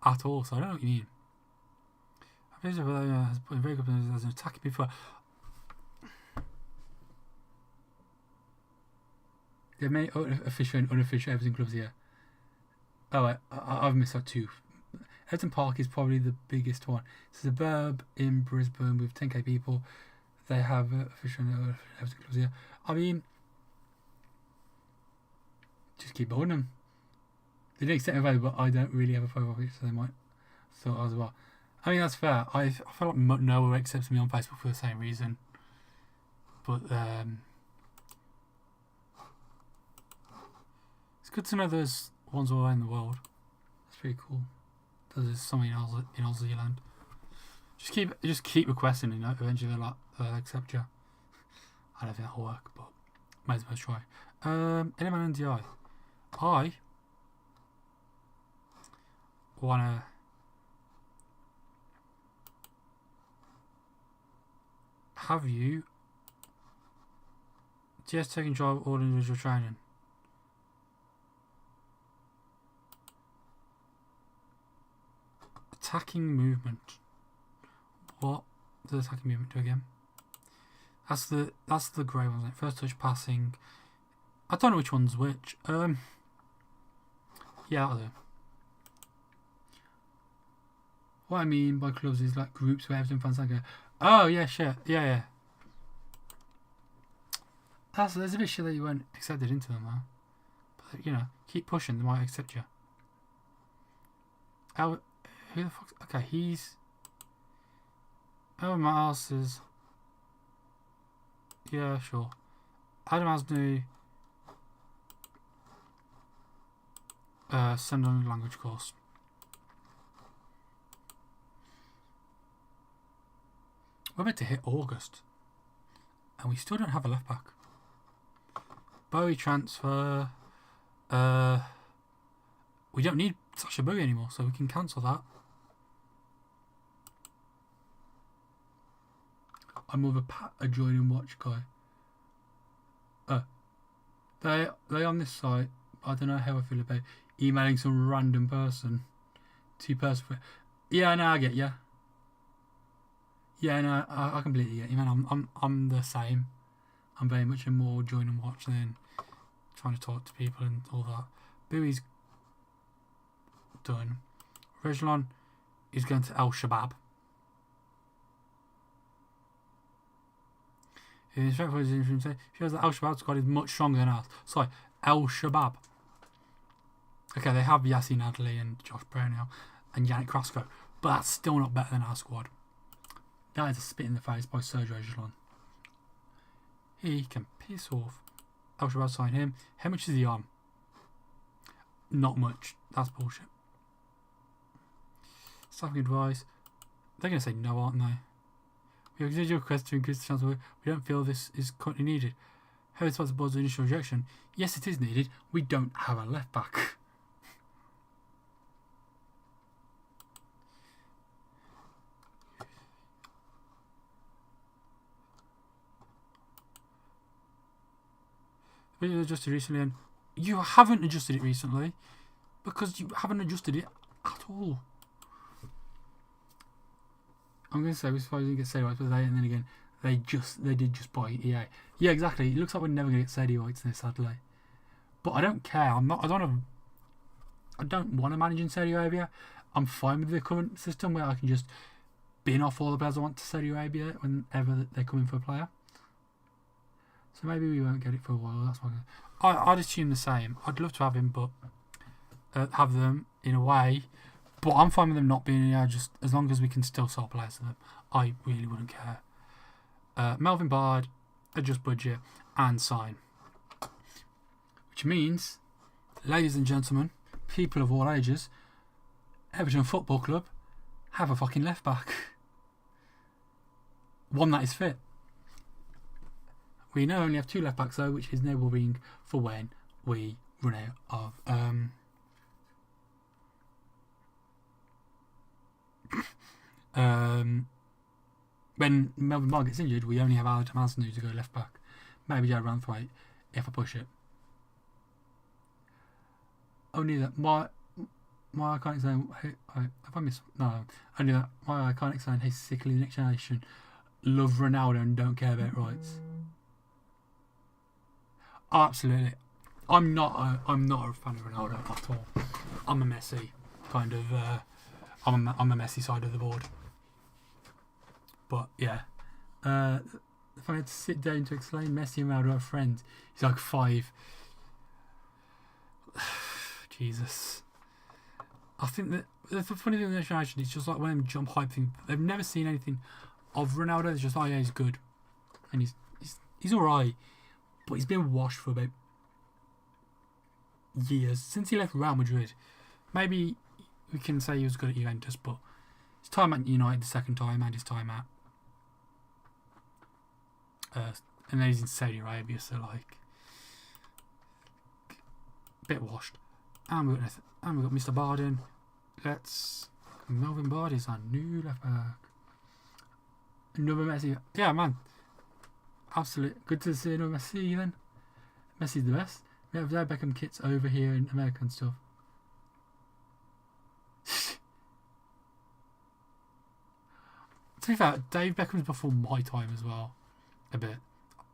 at all, so I don't know what you mean. Has put in very good position as an attacking before. There are many official and unofficial Everton clubs here. Oh, I've missed out 2. Everton Park is probably the biggest one. It's a suburb in Brisbane with 10k people. They have official and Everton clubs here. I mean, just keep buying them. They didn't accept me available, but I don't really have a profile picture, so they might thought as well. I mean, that's fair. I feel like Noah accepts me on Facebook for the same reason. But it's good to know there's ones all around the world. That's pretty cool. There's something else in Aussie land. Just keep requesting, you know. Eventually they'll accept you. I don't think that'll work, but might as well try. Eleman NDI. I wanna have you just take control of all individual training. Attacking movement. What does attacking movement do again? That's the grey one, isn't it? First touch passing. I don't know which one's which. Yeah, I'll do. What I mean by clubs is like groups where Everton fans like go, oh yeah, shit, yeah. There's a bit shit that you weren't accepted into them, though. But you know, keep pushing, they might accept you. Oh, who the fuck? Okay, he's. Oh, my ass is. Yeah, sure. Adam Asney. Send on a language course. We're about to hit August, and we still don't have a left back. Bowie transfer. We don't need Sasha Bowie anymore, so we can cancel that. I'm more of a join and watch guy. They on this site. I don't know how I feel about emailing some random person. 2 person. Yeah, no, I get ya. Yeah, no, I completely get you, man. I'm the same. I'm very much a more join and watch than trying to talk to people and all that. Bowie's done. Reguilon is going to Al Shabab. His shows that Al Shabab squad is much stronger than ours. Sorry, Al Shabab. Okay, they have Yassine Adli and Josh Brownell and Yannick Carrasco, but that's still not better than our squad. That is a spit in the face by Sergio Reguilon. He can piss off. Al Shabab sign him. How much is he on? Not much. That's bullshit. Staffing advice. They're going to say no, aren't they? We have a request to increase the chance of work. We don't feel this is currently needed. How is the board's initial rejection? Yes, it is needed. We don't have a left back. We adjusted recently, and you haven't adjusted it recently because you haven't adjusted it at all. I'm going to say we're supposed to get Sadie White, but and then again, they did just buy EA. Yeah, exactly. It looks like we're never going to get Sadie Whites in this, sadly. But I don't care. I don't want to manage in Saudi Arabia. I'm fine with the current system where I can just bin off all the players I want to Saudi Arabia whenever they come in for a player. So maybe we won't get it for a while. That's fine. I'd assume the same. I'd love to have him, but have them in a way. But I'm fine with them not being here, just as long as we can still sell players to them. I really wouldn't care. Melvin Bard, adjust budget, and sign. Which means, ladies and gentlemen, people of all ages, Everton Football Club have a fucking left back. One that is fit. We now only have 2 left backs though, which is neighbouring for when we run out of when Melvin Bard gets injured, we only have Adam Asnu to go left back. Maybe Jared Ranthwaite if I push it. Only that my iconic saying, hey, have I missed? No, only that my iconic saying, hey, sickly next generation, love Ronaldo and don't care about rights. Oh, absolutely. I'm not a fan of Ronaldo at all. I'm a Messi kind of. I'm a Messi side of the board. But yeah, if I had to sit down to explain Messi and Ronaldo are friends, he's like 5. Jesus. I think that the funny thing with this generation is just like when them jump hype thing. They've never seen anything of Ronaldo. They're just like, yeah, he's good, and he's alright, but he's been washed for about years since he left Real Madrid. Maybe we can say he was good at Juventus, but his time at United the second time and his time at and then he's in Saudi Arabia, so like a bit washed. And we've got Mr. Barden. Melvin Bard is our new left back. Another Messi. Yeah, man. Absolutely. Good to see another Messi then. Messi's the best. We have David Beckham kits over here in America and stuff. To be fair, Dave Beckham's before my time as well. A bit.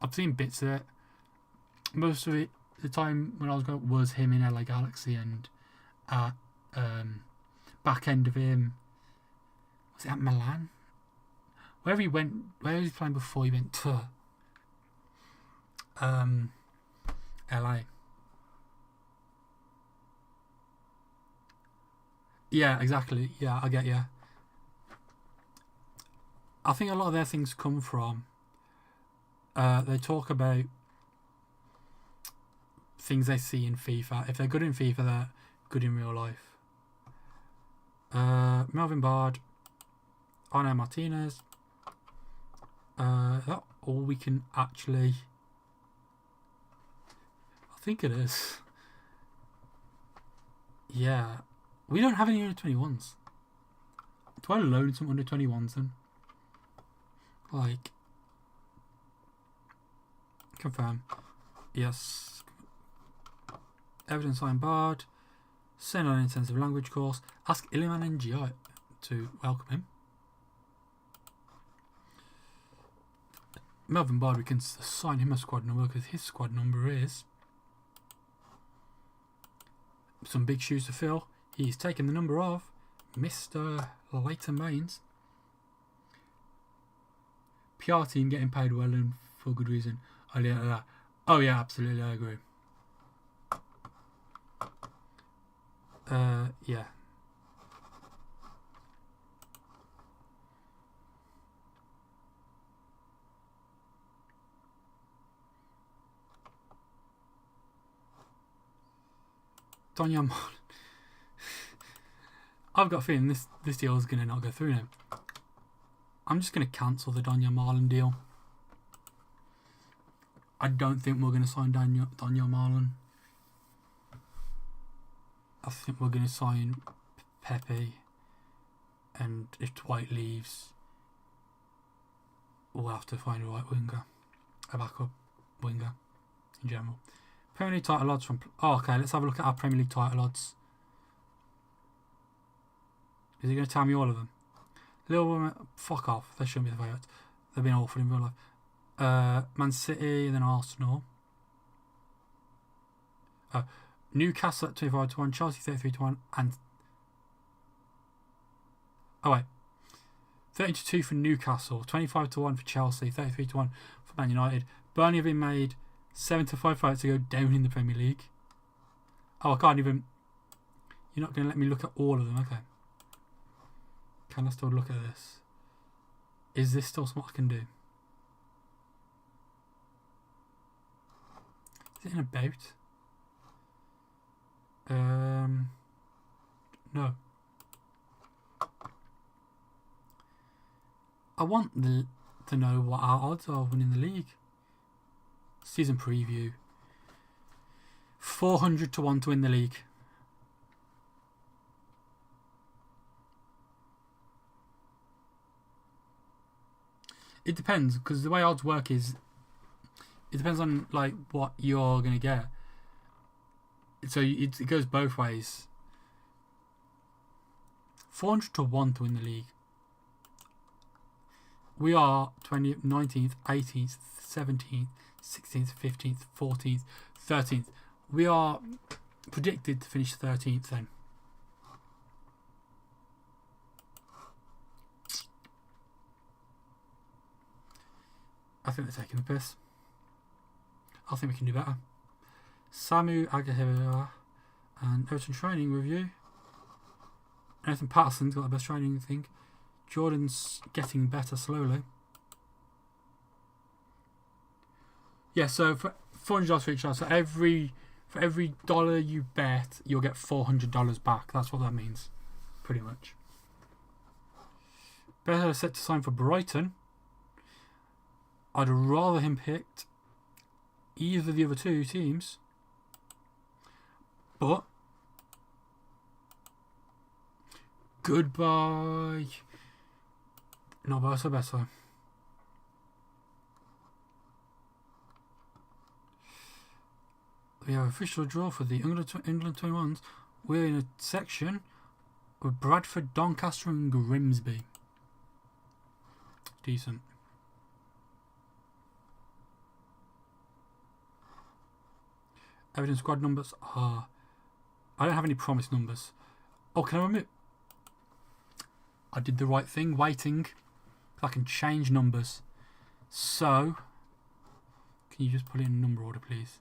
I've seen bits of it. Most of it, the time when I was going, was him in LA Galaxy and back end of him. Was it at Milan? Where he went, where was he playing before he went to LA? Yeah, exactly. Yeah, I get you. I think a lot of their things come from they talk about things they see in FIFA. If they're good in FIFA, they're good in real life. Melvin Bard, Arno Martinez. That all we can actually. I think it is. Yeah, we don't have any under 21s. Do I loan some under 21s then? Like, confirm. Yes. Everton sign Bard. Send on an intensive language course. Ask Iliman NGI to welcome him. Melvin Bard, we can assign him a squad number because his squad number is some big shoes to fill. He's taken the number of Mr. Leighton Baines. PR team getting paid well and for good reason. Oh yeah, absolutely, I agree. Yeah. Danya Marlin. I've got a feeling this deal is going to not go through now. I'm just going to cancel the Danya Marlin deal. I don't think we're going to sign Danya Marlin. I think we're going to sign Pepe, and if Dwight leaves, we'll have to find a right winger, a backup winger in general. Premier League title odds from... Oh, okay, let's have a look at our Premier League title odds. Is he going to tell me all of them? Liverpool, fuck off. They shouldn't be the favourites. They've been awful in real life. Man City and then Arsenal. Newcastle at 25-1, Chelsea 33-1, and... Oh, wait. 30-2 for Newcastle, 25-1 for Chelsea, 33-1 for Man United. Burnley have been made 7-5 fights to go down in the Premier League. Oh, I can't even... You're not going to let me look at all of them, okay. Can I still look at this? Is this still something I can do? Is it in about? No. I want to know what our odds are of winning the league. Season preview. 400-1 to win the league. It depends, because the way odds work is it depends on like what you're gonna get. So it goes both ways. 400-1 to win the league. We are 19th, 18th, 17th, 16th, 15th, 14th, 13th. We are predicted to finish 13th then. I think they're taking the piss. I think we can do better. Samu Agahira and Everton training review. Nathan Patterson's got the best training, I think. Jordan's getting better slowly. Yeah, so for $400 for each other, so for every dollar you bet, you'll get $400 back. That's what that means, pretty much. Better set to sign for Brighton. I'd rather him picked either of the other two teams, but goodbye. No better, better. We have official draw for the England 21s. We're in a section with Bradford, Doncaster and Grimsby. Decent. Everton squad numbers are... I don't have any promised numbers. Oh, can I remove... I did the right thing, waiting. I can change numbers. So, can you just put it in number order, please?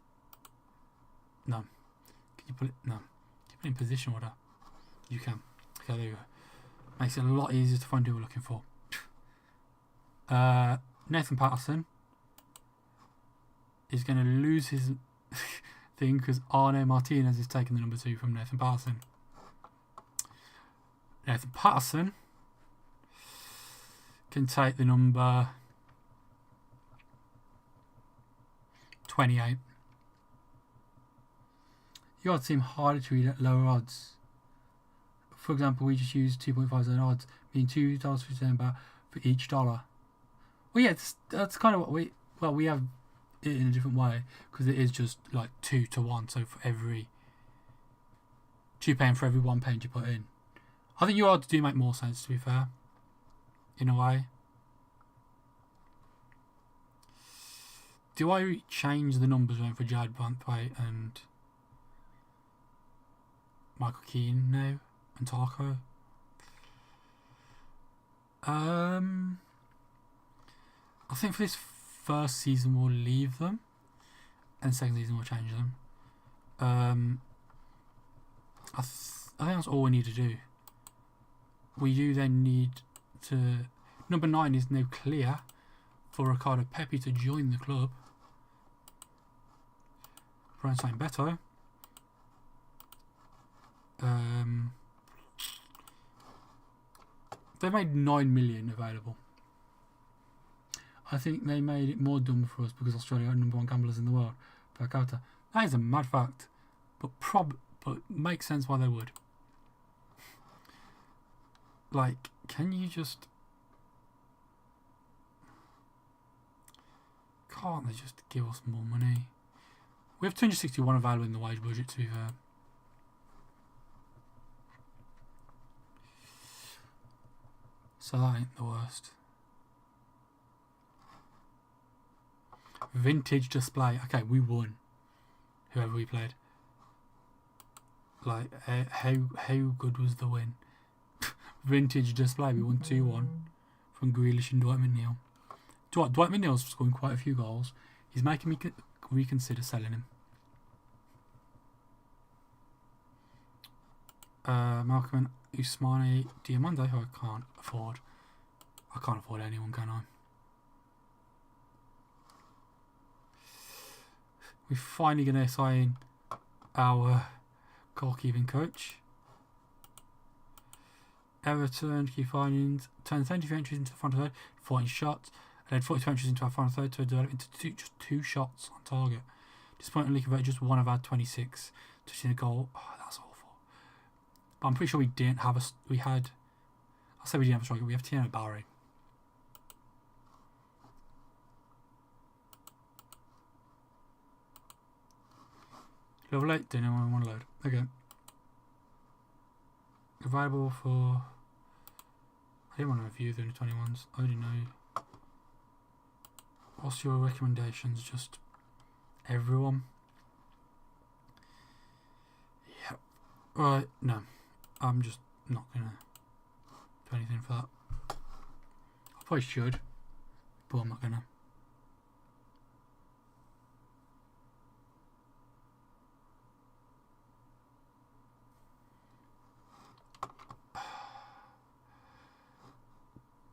No. Can you put it... No. Can you put it in position order? You can. Okay, there you go. Makes it a lot easier to find who we're looking for. Nathan Patterson is going to lose his thing because Arne Martinez is taking the number 2 from Nathan Patterson. Nathan Patterson can take the number 28. Your odds seem harder to read at lower odds. For example, we just use 2.5 odds, meaning $2.50 for each dollar. Well, yeah, that's kind of what we have it in a different way because it is just like 2-1. So for every £2 for every £1 you put in. I think your odds do make more sense, to be fair, in a way. Do I change the numbers around for Jad Banthwaite and Michael Keane now and Taco? I think for this first season we'll leave them, and second season we'll change them. I think that's all we need to do. We do then need to... Number 9 is now clear for Ricardo Pepi to join the club. Brian Saint Beto. They made 9 million available. I think they made it more dumb for us because Australia are number 1 gamblers in the world per capita. That is a mad fact, but makes sense why they would. Like, can you just... Can't they just give us more money? We have 261 available in the wage budget, to be fair. So that ain't the worst. Vintage display. Okay, we won. Whoever we played. Like, how good was the win? Vintage display. We won 2-1 from Grealish and Dwight McNeil. Dwight McNeil's scoring quite a few goals. He's making me reconsider selling him. Malcolm and Usmane Diamande, who I can't afford. I can't afford anyone, can I? We're finally going to sign our goalkeeping coach. Everton, key findings, turned 73 entries into the front third, 14 shots, and led 42 entries into our front third to develop into just 2 shots on target. Disappointingly converted just 1 of our 26 to see the goal. Oh, that's awful. But I'm pretty sure we didn't have we had, I'll say we didn't have a striker, we have Tiano Barry. Level 8, didn't want to load. Okay. Available for... I didn't want to review the 21s. I already know. What's your recommendations? Just everyone? Yep. Right, no. I'm just not going to do anything for that. I probably should, but I'm not going to.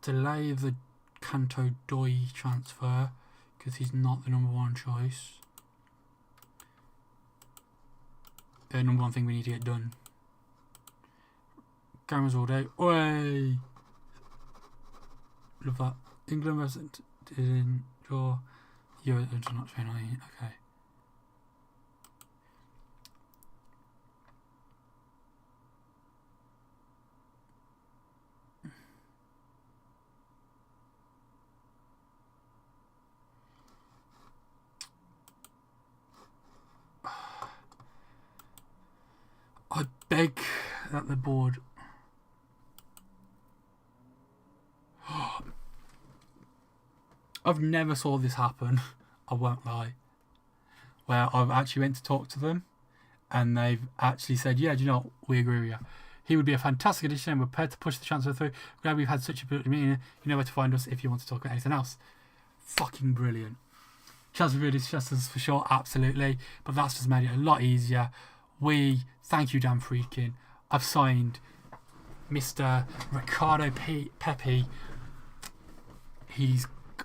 Delay the Canto Doi transfer because he's not the number 1 choice. The number 1 thing we need to get done. Cameras all day. Oi! Love that. England resident in draw. You're not training. Okay. I beg that the board... I've never saw this happen, I won't lie, where I've actually went to talk to them and they've actually said, yeah, do you know what? We agree with you. He would be a fantastic addition and we're prepared to push the transfer through. Glad we've had such a good meeting. You know where to find us if you want to talk about anything else. Fucking brilliant. Transfer really stresses for sure, absolutely, but that's just made it a lot easier. Thank you, Dan Freakin. I've signed Mr. Ricardo Pepi.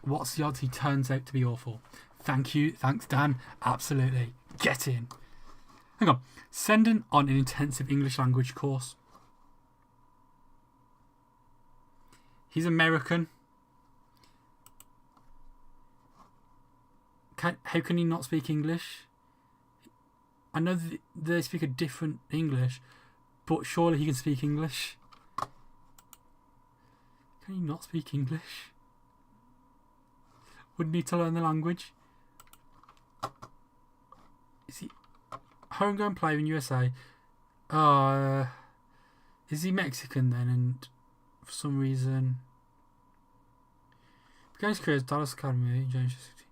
What's the odds he turns out to be awful? Thank you. Thanks, Dan. Absolutely. Get in. Hang on. Sending on an intensive English language course. He's American. How can he not speak English? I know that they speak a different English, but surely he can speak English. Can he not speak English? Would need to learn the language. Is he homegrown player in USA? Is he Mexican then? And for some reason, began his career at Dallas Academy, James City.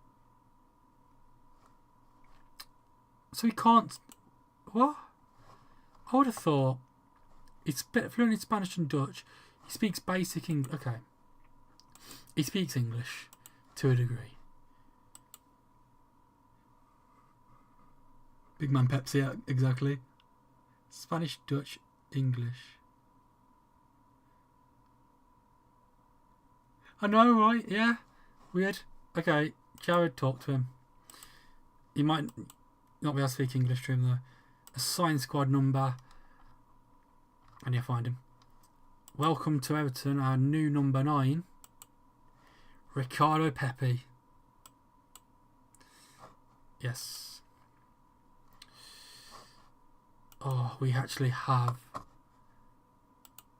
So he can't. What? I would have thought he's fluent in Spanish and Dutch. He speaks basic English. Okay. He speaks English to a degree. Big man Pepsi, yeah, exactly. Spanish, Dutch, English. I know, right? Yeah. Weird. Okay, Jared, talk to him. You might not be able to speak English to him, though. Assign squad number. And you find him. Welcome to Everton, our new number 9. Ricardo Pepe. Yes. Oh, we actually have.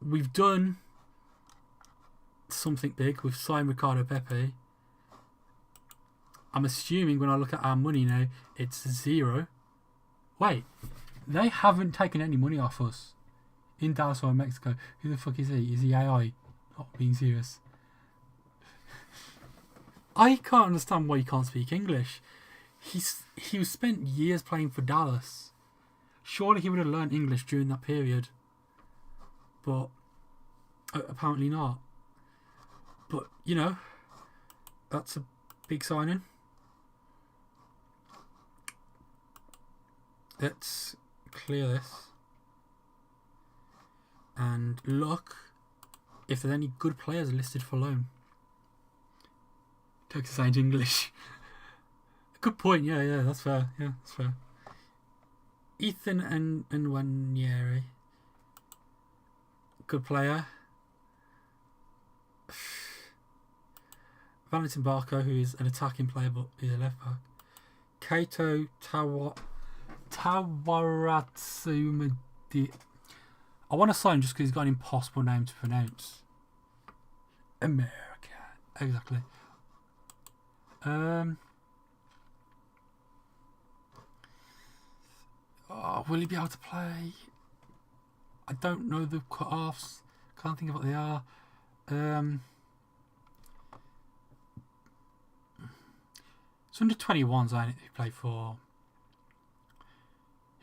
We've done something big. We've signed Ricardo Pepe. I'm assuming when I look at our money now, it's 0. Wait, they haven't taken any money off us in Dallas or Mexico. Who the fuck is he? Is he AI? Not being serious. I can't understand why he can't speak English. He was spent years playing for Dallas. Surely he would have learned English during that period. But apparently not. But, you know, that's a big signing. Let's clear this. And look if there's any good players listed for loan. Texas ain't English. Good point, yeah, that's fair. Yeah, that's fair. Ethan and Wanyeri. Good player. Valentin Barco, who is an attacking player but is a left back. Kato Tawaratsumadi. I want to sign him just because he's got an impossible name to pronounce. America. Exactly. Will he be able to play? I don't know the cut-offs. Can't think of what they are. It's under 21s, I think, who play for.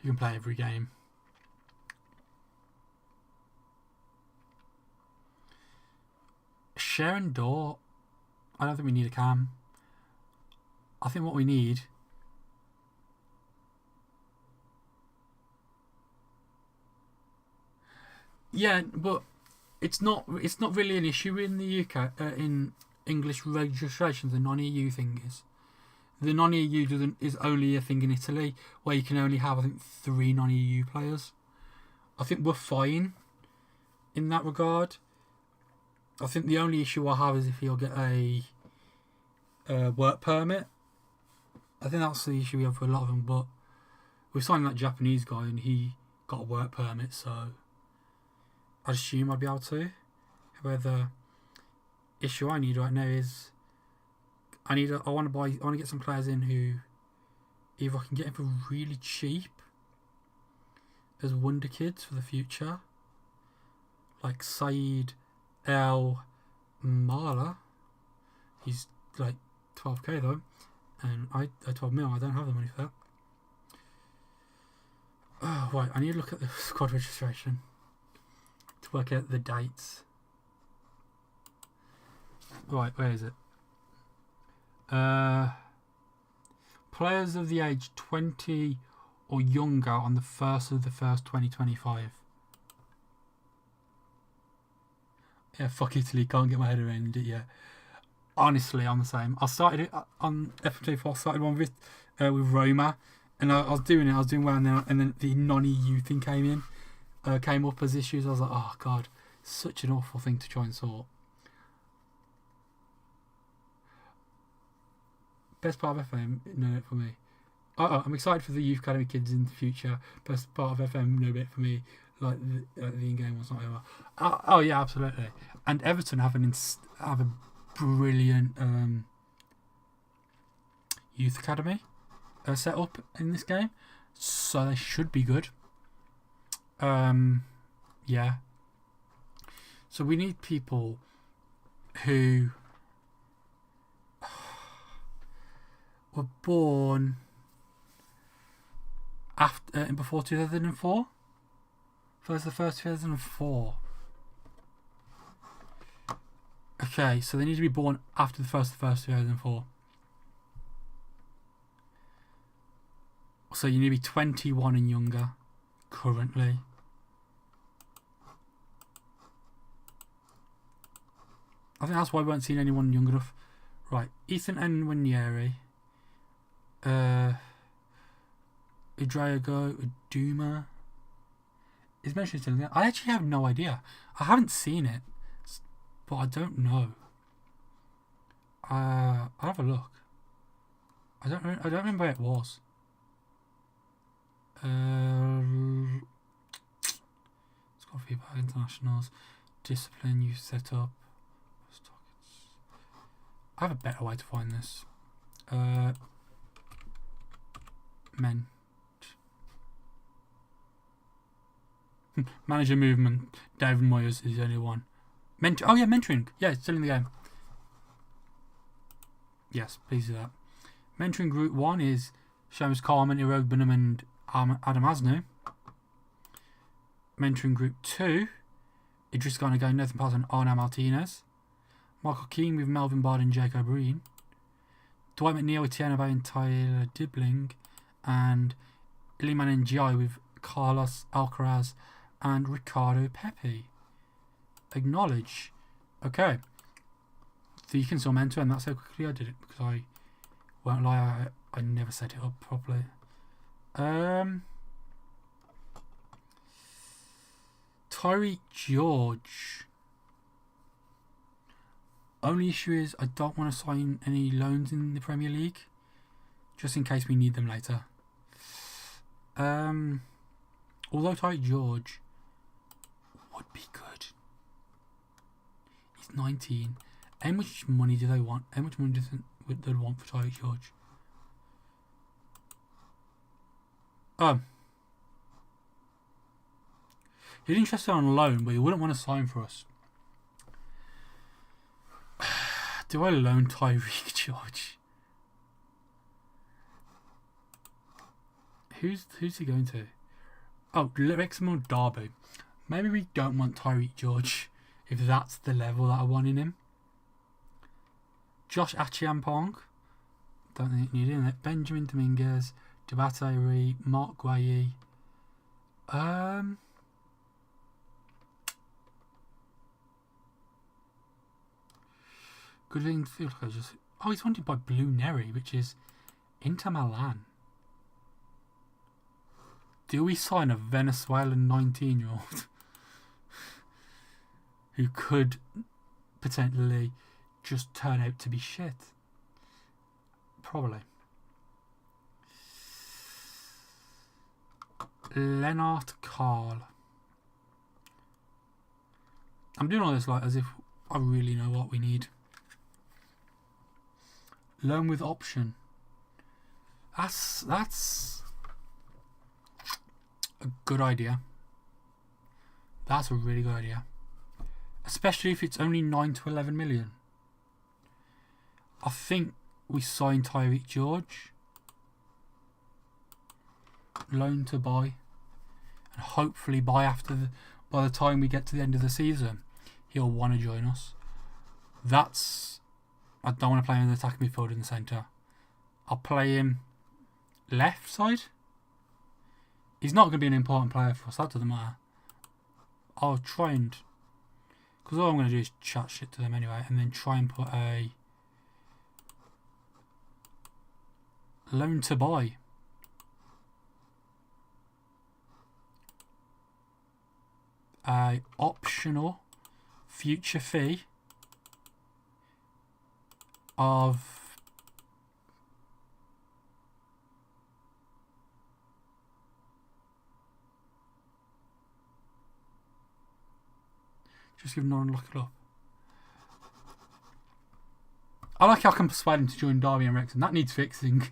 You can play every game. Sharon Door. I don't think we need a cam. I think what we need. Yeah, but it's not really an issue in the UK in English registrations. The non-EU thing is. The non-EU is only a thing in Italy where you can only have, I think, 3 non-EU players. I think we're fine in that regard. I think the only issue I have is if he'll get a work permit. I think that's the issue we have for a lot of them. But we're signing that Japanese guy and he got a work permit, so I'd assume I'd be able to. However, the issue I need right now is I want to get some players in who either I can get him for really cheap as wonder kids for the future, like Saeed El Mala. He's like 12k though, and I 12 mil. I don't have the money for that. Oh, right, I need to look at the squad registration to work out the dates. Right, where is it? Players of the age 20 or younger on the 1st of the 1st 2025. Yeah, fuck Italy, can't get my head around it yet. Honestly, I'm the same. I started it on F24. I started one with Roma, and I was doing well, and then the non-EU thing came up as issues. I was like, oh god, such an awful thing to try and sort. Best part of FM, no bit for me. I'm excited for the Youth Academy kids in the future. Best part of FM, no bit for me. Like the in-game one's not over. Oh yeah, absolutely. And Everton have a brilliant Youth Academy set up in this game, so they should be good. Yeah. So we need people who were born after before 2004. First, the first 2004. Okay, so they need to be born after the first 2004. So you need to be 21 and younger currently. I think that's why we weren't seeing anyone young enough. Right, Ethan Nwaneri, Udraogo Uduma. Is mentioned still in there? I actually have no idea. I haven't seen it, but I don't know. I'll have a look. I don't remember where it was. It's got feedback internationals, discipline, youth setup. I have a better way to find this. Men. Manager movement. David Moyes is the only one. Oh yeah, mentoring. Yeah, it's still in the game. Yes, please do that. Mentoring group 1 is Seamus Carman, Irog Benham and Adam Asnu. Mentoring group 2, Idris Ganago, Nathan Pass and Arna Martinez. Michael Keane with Melvin Bard and Jacob Breen. Dwight McNeil with Tiana Bay and Tyler Dibbling. And Iliman Ndiaye with Carlos Alcaraz and Ricardo Pepe. Acknowledge. Okay. So you can still mentor, and that's how quickly I did it, because I won't lie, I never set it up properly. Tyreek George. Only issue is I don't want to sign any loans in the Premier League, just in case we need them later. Although Tyreek George would be good. He's 19. How much money do they want? How much money do they want for Tyreek George? He's interested on loan, but he wouldn't want to sign for us. Do I loan Tyreek George? Who's he going to? Oh, Wrexham or Derby. Maybe we don't want Tyreek George if that's the level that I want in him. Josh Achiampong. Don't think you need it. Benjamin Dominguez, Dibateri, Mark Guayi. Good thing feels like just. Oh, he's wanted by Blue Neri, which is Inter Milan. Do we sign a Venezuelan 19-year-old who could potentially just turn out to be shit? Probably. Lennart Karl. I'm doing all this like as if I really know what we need. Loan with option. That's a good idea. That's a really good idea. Especially if it's only 9 to 11 million. I think we signed Tyreek George. Loan to buy. And hopefully by the time we get to the end of the season, he'll want to join us. I don't want to play him in the attacking midfield in the centre. I'll play him left side. He's not going to be an important player for us. That doesn't matter. I'll try and... Because all I'm going to do is chat shit to them anyway. And then try and put a... loan to buy. A optional future fee of just give Nolan look it up. I like how I can persuade him to join Derby and Wrexham. That needs fixing.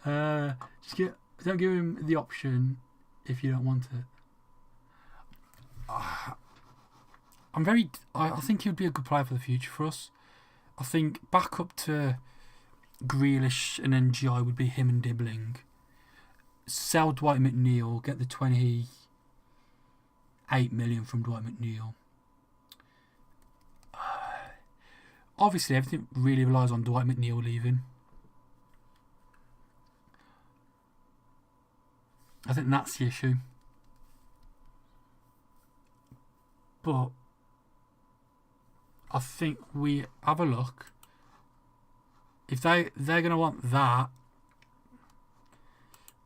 Don't give him the option if you don't want it. I think he would be a good player for the future for us. I think back up to Grealish and NGI would be him and Dibbling. sell Dwight McNeil, get the 28 million from Dwight McNeil. Obviously, everything really relies on Dwight McNeil leaving. I think that's the issue. But I think we have a look. If they're going to want that,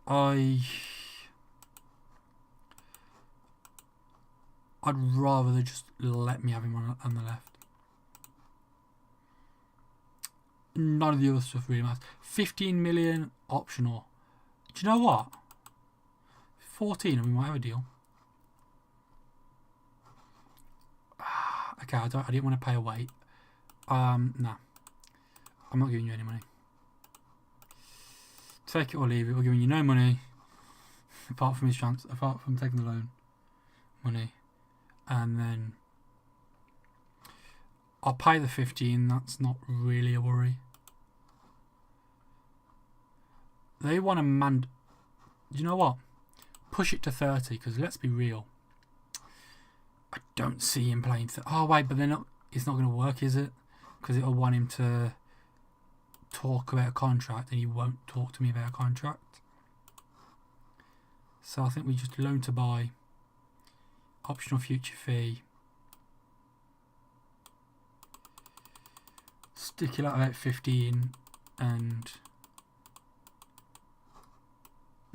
I'd rather they just let me have him on the left. None of the other stuff really matters. 15 million optional. Do you know what? 14 and we might have a deal. Okay, I didn't want to pay a weight. Nah. I'm not giving you any money. Take it or leave it. We're giving you no money. Apart from taking the loan. Money. And then I'll pay the 15. That's not really a worry. They want a man. Do you know what? Push it to 30, because let's be real. I don't see him playing. Oh wait, but it's not going to work, is it? Because it'll want him to talk about a contract, and he won't talk to me about a contract. So I think we just loan to buy. Optional future fee. Stick it at about 15, and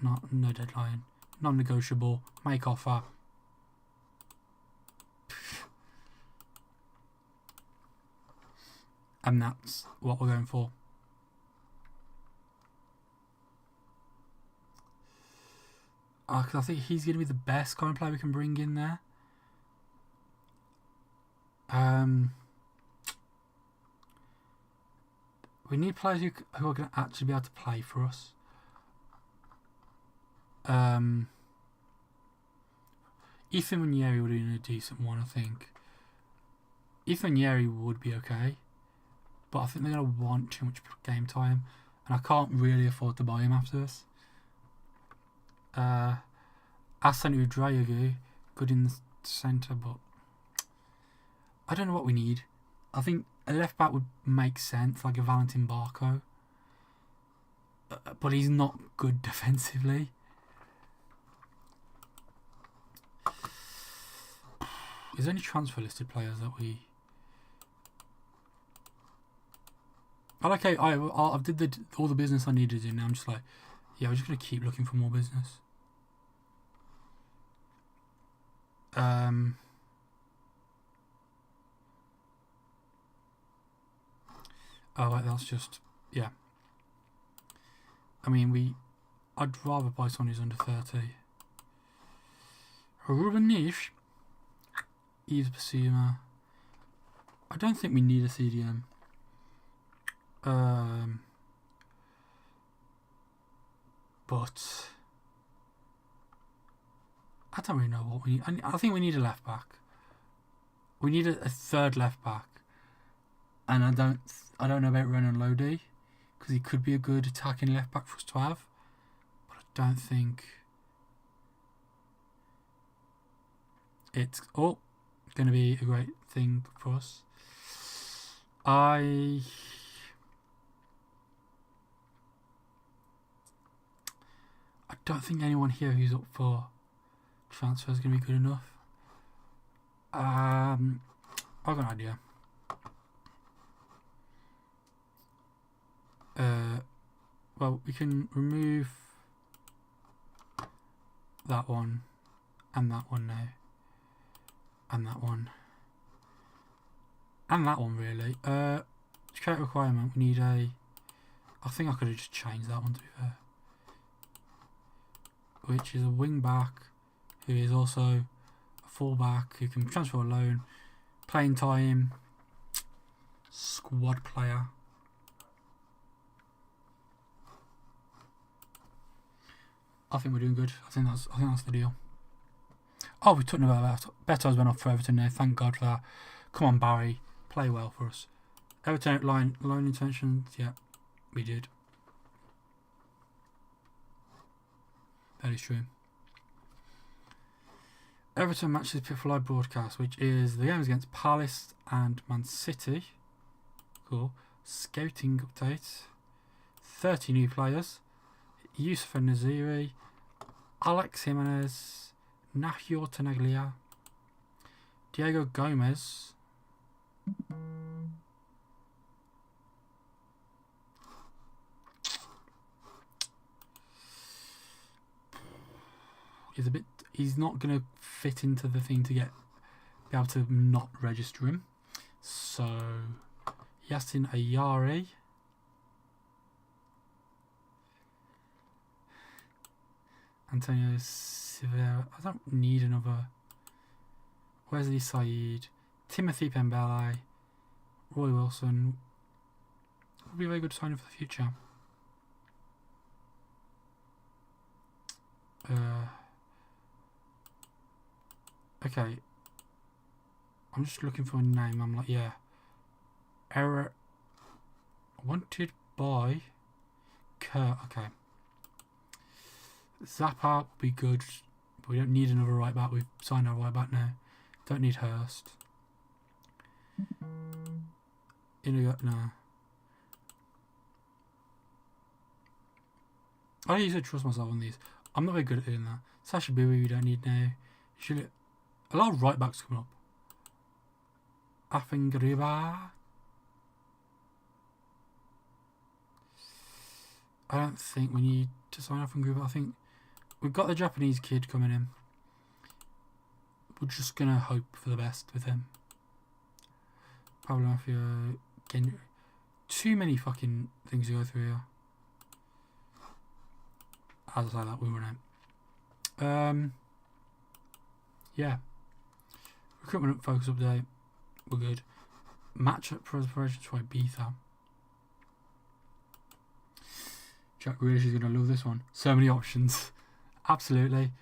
no deadline. Non-negotiable. Make offer. And that's what we're going for. Because I think he's going to be the best kind of player we can bring in there. We need players who are going to actually be able to play for us. Ethan Manieri would be in a decent one, I think. Ethan Manieri would be okay, but I think they're going to want too much game time, and I can't really afford to buy him after this. Asan Udrayagu, good in the centre, but I don't know what we need. I think a left back would make sense, like a Valentin Barco, but he's not good defensively. Is there any transfer listed players that we? I did all the business I needed to do. Now I'm just like, yeah, we're just gonna keep looking for more business. Oh, wait, that's just, yeah. I mean, I'd rather buy someone who's under 30. Ruben Nish. Yves Basuma. I don't think we need a CDM. But I don't really know what we need. I think we need a left back. We need a third left back. And I don't know about Renan Lodi, because he could be a good attacking left back for us to have. But I don't think it's going to be a great thing for us. I don't think anyone here who's up for transfer is going to be good enough. I've got an idea. Well, we can remove that one and that one now, and that one and that one really. To create a requirement, we need a. I think I could have just changed that one, to be fair. Which is a wing back who is also a full back who can transfer a loan, playing time, squad player. I think we're doing good. I think that's the deal. Oh, we took about Beto's went off for Everton there. Thank God for that. Come on, Barry, play well for us. Everton loan intentions. Yeah, we did. That is true. Everton matches Pitfall Live broadcast, which is the games against Palace and Man City. Cool. Scouting update. 30 new players. Yusuf Naziri, Alex Jimenez, Nahuel Tenaglia, Diego Gomez, he's not going to fit into the thing to be able to not register him. So Yasin Ayari, Antonio Silva. I don't need another. Wesley Said, Timothy Pembele, Roy Wilson. Would be a very good signing for the future. Okay. I'm just looking for a name. I'm like, yeah. Error. Wanted by Kurt. Okay. Zappa would be good, but we don't need another right back. We've signed our right back now. Don't need Hurst. No. I usually trust myself on these. I'm not very good at doing that. Sasha Bowie we don't need now. Should a lot of right backs coming up. Afengriba. I don't think we need to sign Afengriba. I think we've got the Japanese kid coming in. We're just gonna hope for the best with him. Pablo Mafia. Again, too many fucking things to go through here. As I say that, we run out. Yeah. Recruitment focus update. We're good. Matchup preparation to Ibiza. Jack Grealish is going to love this one. So many options. Absolutely.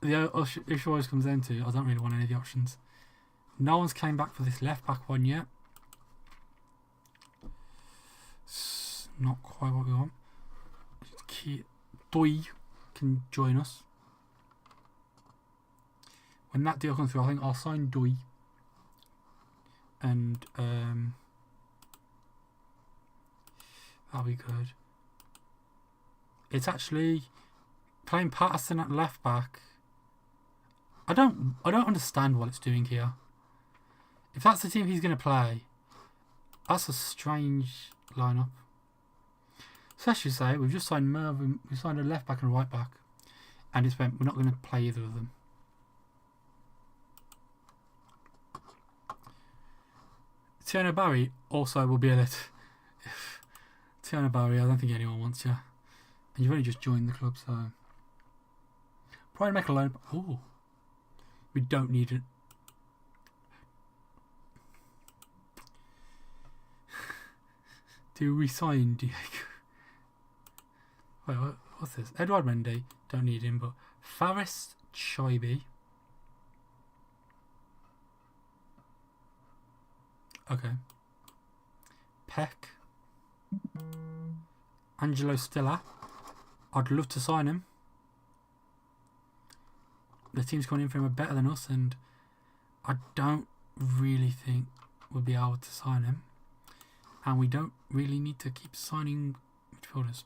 The issue always comes down to, I don't really want any of the options. No one's came back for this left back one yet. It's not quite what we want. Doi can join us. When that deal comes through, I think I'll sign Doi. And that'll be good. It's actually playing Patterson at left back. I don't understand what it's doing here. If that's the team he's going to play, that's a strange lineup. So I should say we've just signed Mervyn. We signed a left back and a right back, and it's meant we're not going to play either of them. Tiana Barry also will be in it. Tiana Barry, I don't think anyone wants you. And you've only just joined the club, so probably make a loan. Oh, we don't need it. Do we sign Diego? Wait, what's this? Edouard Mendy, don't need him, but Faris Choibi. Okay. Peck. Angelo Stella. I'd love to sign him. The team's coming in for him are better than us, and I don't really think we'll be able to sign him. And we don't really need to keep signing midfielders.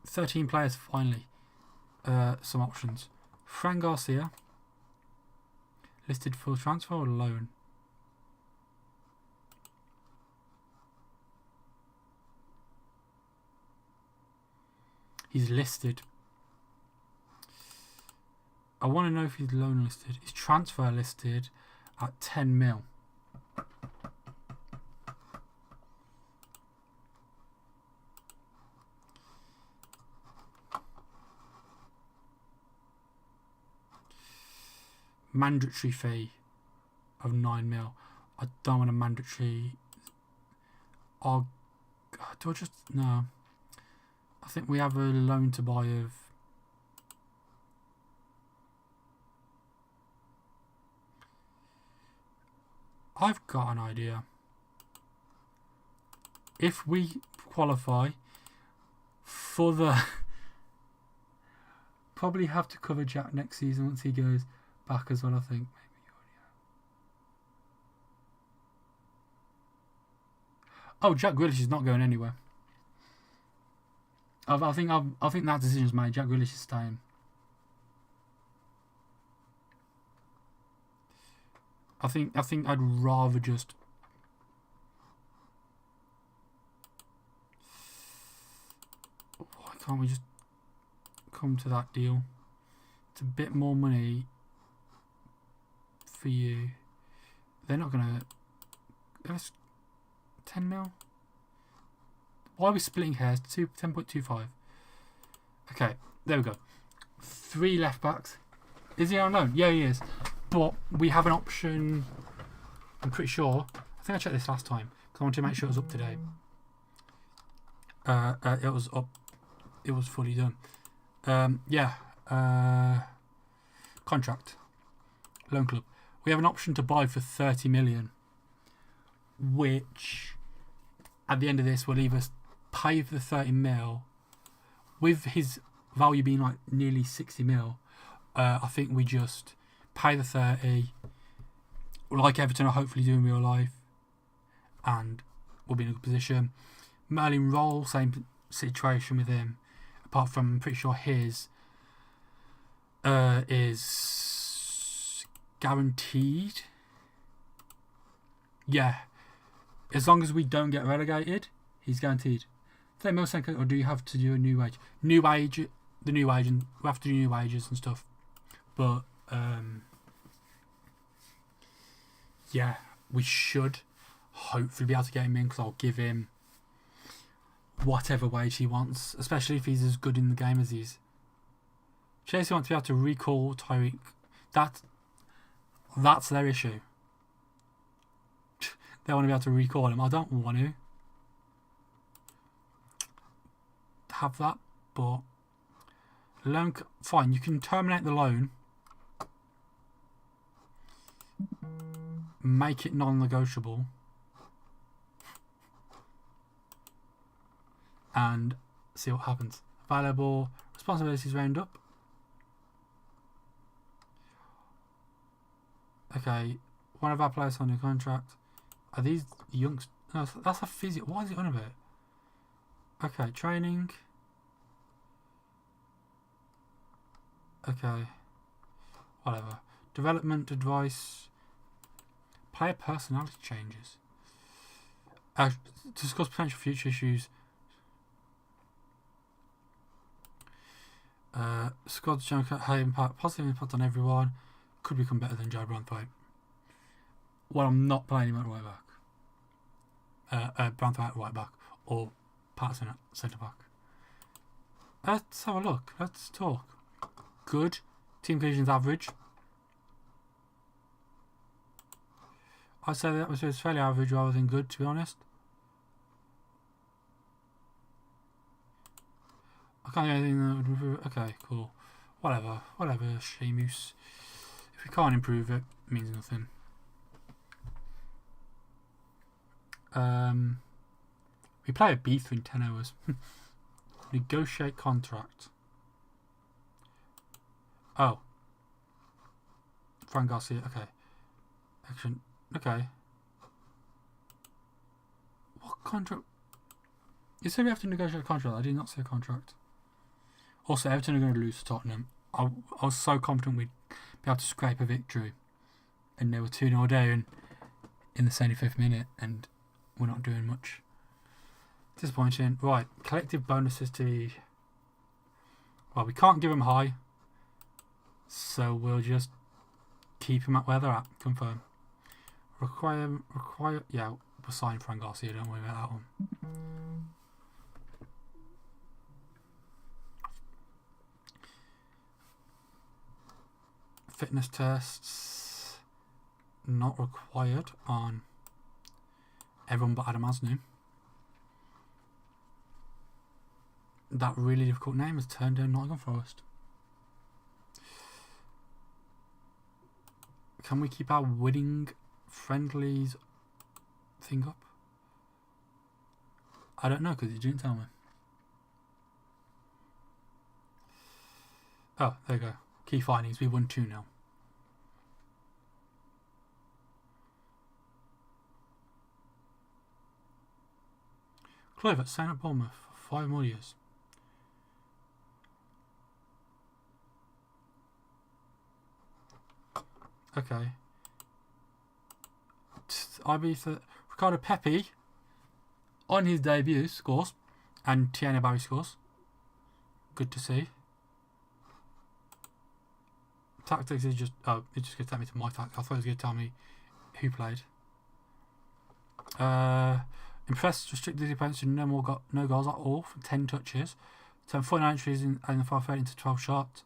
13 players finally. Some options. Fran Garcia. Listed for transfer or loan? He's listed. I want to know if he's loan listed. He's transfer listed at 10 mil. Mandatory fee of 9 mil. I don't want a mandatory. Do I just no? I think we have a loan to buy of. I've got an idea. If we qualify for the probably have to cover Jack next season once he goes back as well. I think. Oh, Jack Grealish is not going anywhere. I think that decision's made. Jack Grealish is staying. I think I'd rather just. Why can't we just come to that deal? It's a bit more money for you. They're not gonna. That's 10 mil. Why are we splitting hairs? 10.25. Okay, there we go. 3 left backs. Is he on loan? Yeah, he is. But we have an option. I'm pretty sure. I think I checked this last time because I wanted to make sure it was up to date. It was up. It was fully done. Yeah. Contract. Loan club. We have an option to buy for 30 million, which at the end of this will either pay for the 30 mil, with his value being like nearly 60 mil. I think we just pay the 30, like Everton are hopefully doing in real life, and we'll be in a good position. Merlin Roll, same situation with him, apart from I'm pretty sure his is guaranteed. Yeah, as long as we don't get relegated, he's guaranteed. Or do you have to do a new wage? The new wage, and we have to do new wages and stuff. But yeah, we should hopefully be able to get him in because I'll give him whatever wage he wants, especially if he's as good in the game as he is. Chelsea want to be able to recall Tyreek. That's their issue. They want to be able to recall him. I don't want to have that, but loan, fine. You can terminate the loan, make it non-negotiable, and see what happens. Available responsibilities round up. Okay, one of our players on a contract. Are these youngsters? No, that's a physio. What is it on about? Okay, training. Okay, whatever. Development advice. Player personality changes. Discuss potential future issues. Squad's general high impact, positive impact on everyone. Could become better than Joe Branthwaite. Well, I'm not playing him at right back. Branthwaite at right back, or Patterson at centre back. Let's have a look. Let's talk. Good. Team cohesion's average. I'd say the atmosphere is fairly average rather than good, to be honest. I can't do anything that would improve. Okay, cool. Whatever, Seamus. If we can't improve it, it means nothing. We play a B3 in 10 hours. Negotiate contract. Oh. Fran Garcia, okay. Action, okay. What contract? You said we have to negotiate a contract. I did not say a contract. Also, Everton are going to lose to Tottenham. I was so confident we'd be able to scrape a victory. And they were 2-0 down in the 75th minute, and we're not doing much. Disappointing. Right, collective bonuses to the... Well, we can't give them high, so we'll just keep them at where they're at. Confirm. Require... Yeah, we'll sign Fran Garcia, don't worry about that one. Fitness tests not required on everyone but Adam Asnu. That really difficult name has turned down Nottingham Forest. Can we keep our winning friendlies thing up? I don't know because you didn't tell me. Oh, there you go. Key findings. We won 2-0. Kluivert signed at Bournemouth for 5 more years. Okay. IB for Ricardo Pepe on his debut scores, and Tiana Barry scores. Good to see. Tactics is just it's just gonna take me to my tactics. I thought it was gonna tell me who played. Impressed, restricted the opponents to no goals at all from 10 touches. Turned 49 entries in the 5 into 12 shots.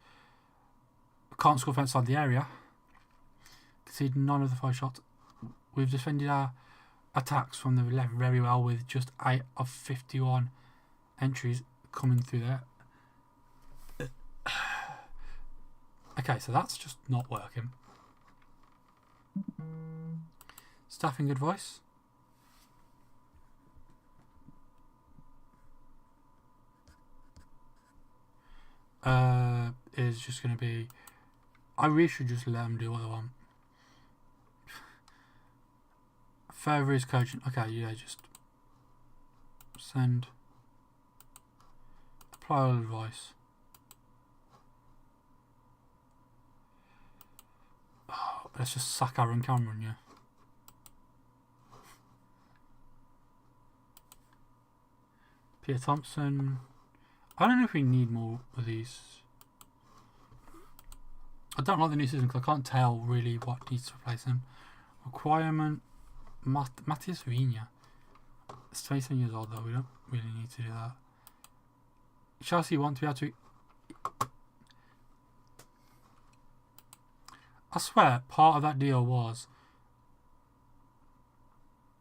Can't score from outside the area. Conceded none of the 5 shots. We've defended our attacks from the left very well, with just 8 of 51 entries coming through there. Okay, so that's just not working. Staffing advice. Is just going to be, I really should just let them do what they want. Further is coaching. Okay, yeah, just send. Apply all advice. Oh, let's just sack Aaron Cameron, yeah. Peter Thompson. I don't know if we need more of these. I don't like the new system because I can't tell really what needs to replace him. Requirement. Matthias Viña. He's 27 years old though, we don't really need to do that. Chelsea want to be able to... I swear, part of that deal was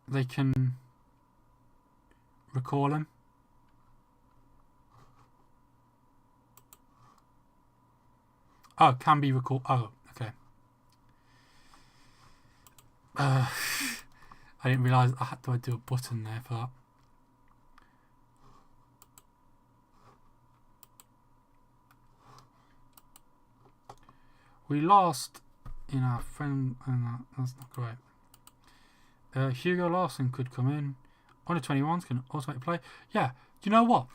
they can recall him. Oh, can be recalled. Oh, okay. I didn't realise I had to do a button there for that. We lost in our friend, and that's not great. Hugo Larson could come in. Under 21s can automatically play. Yeah, do you know what?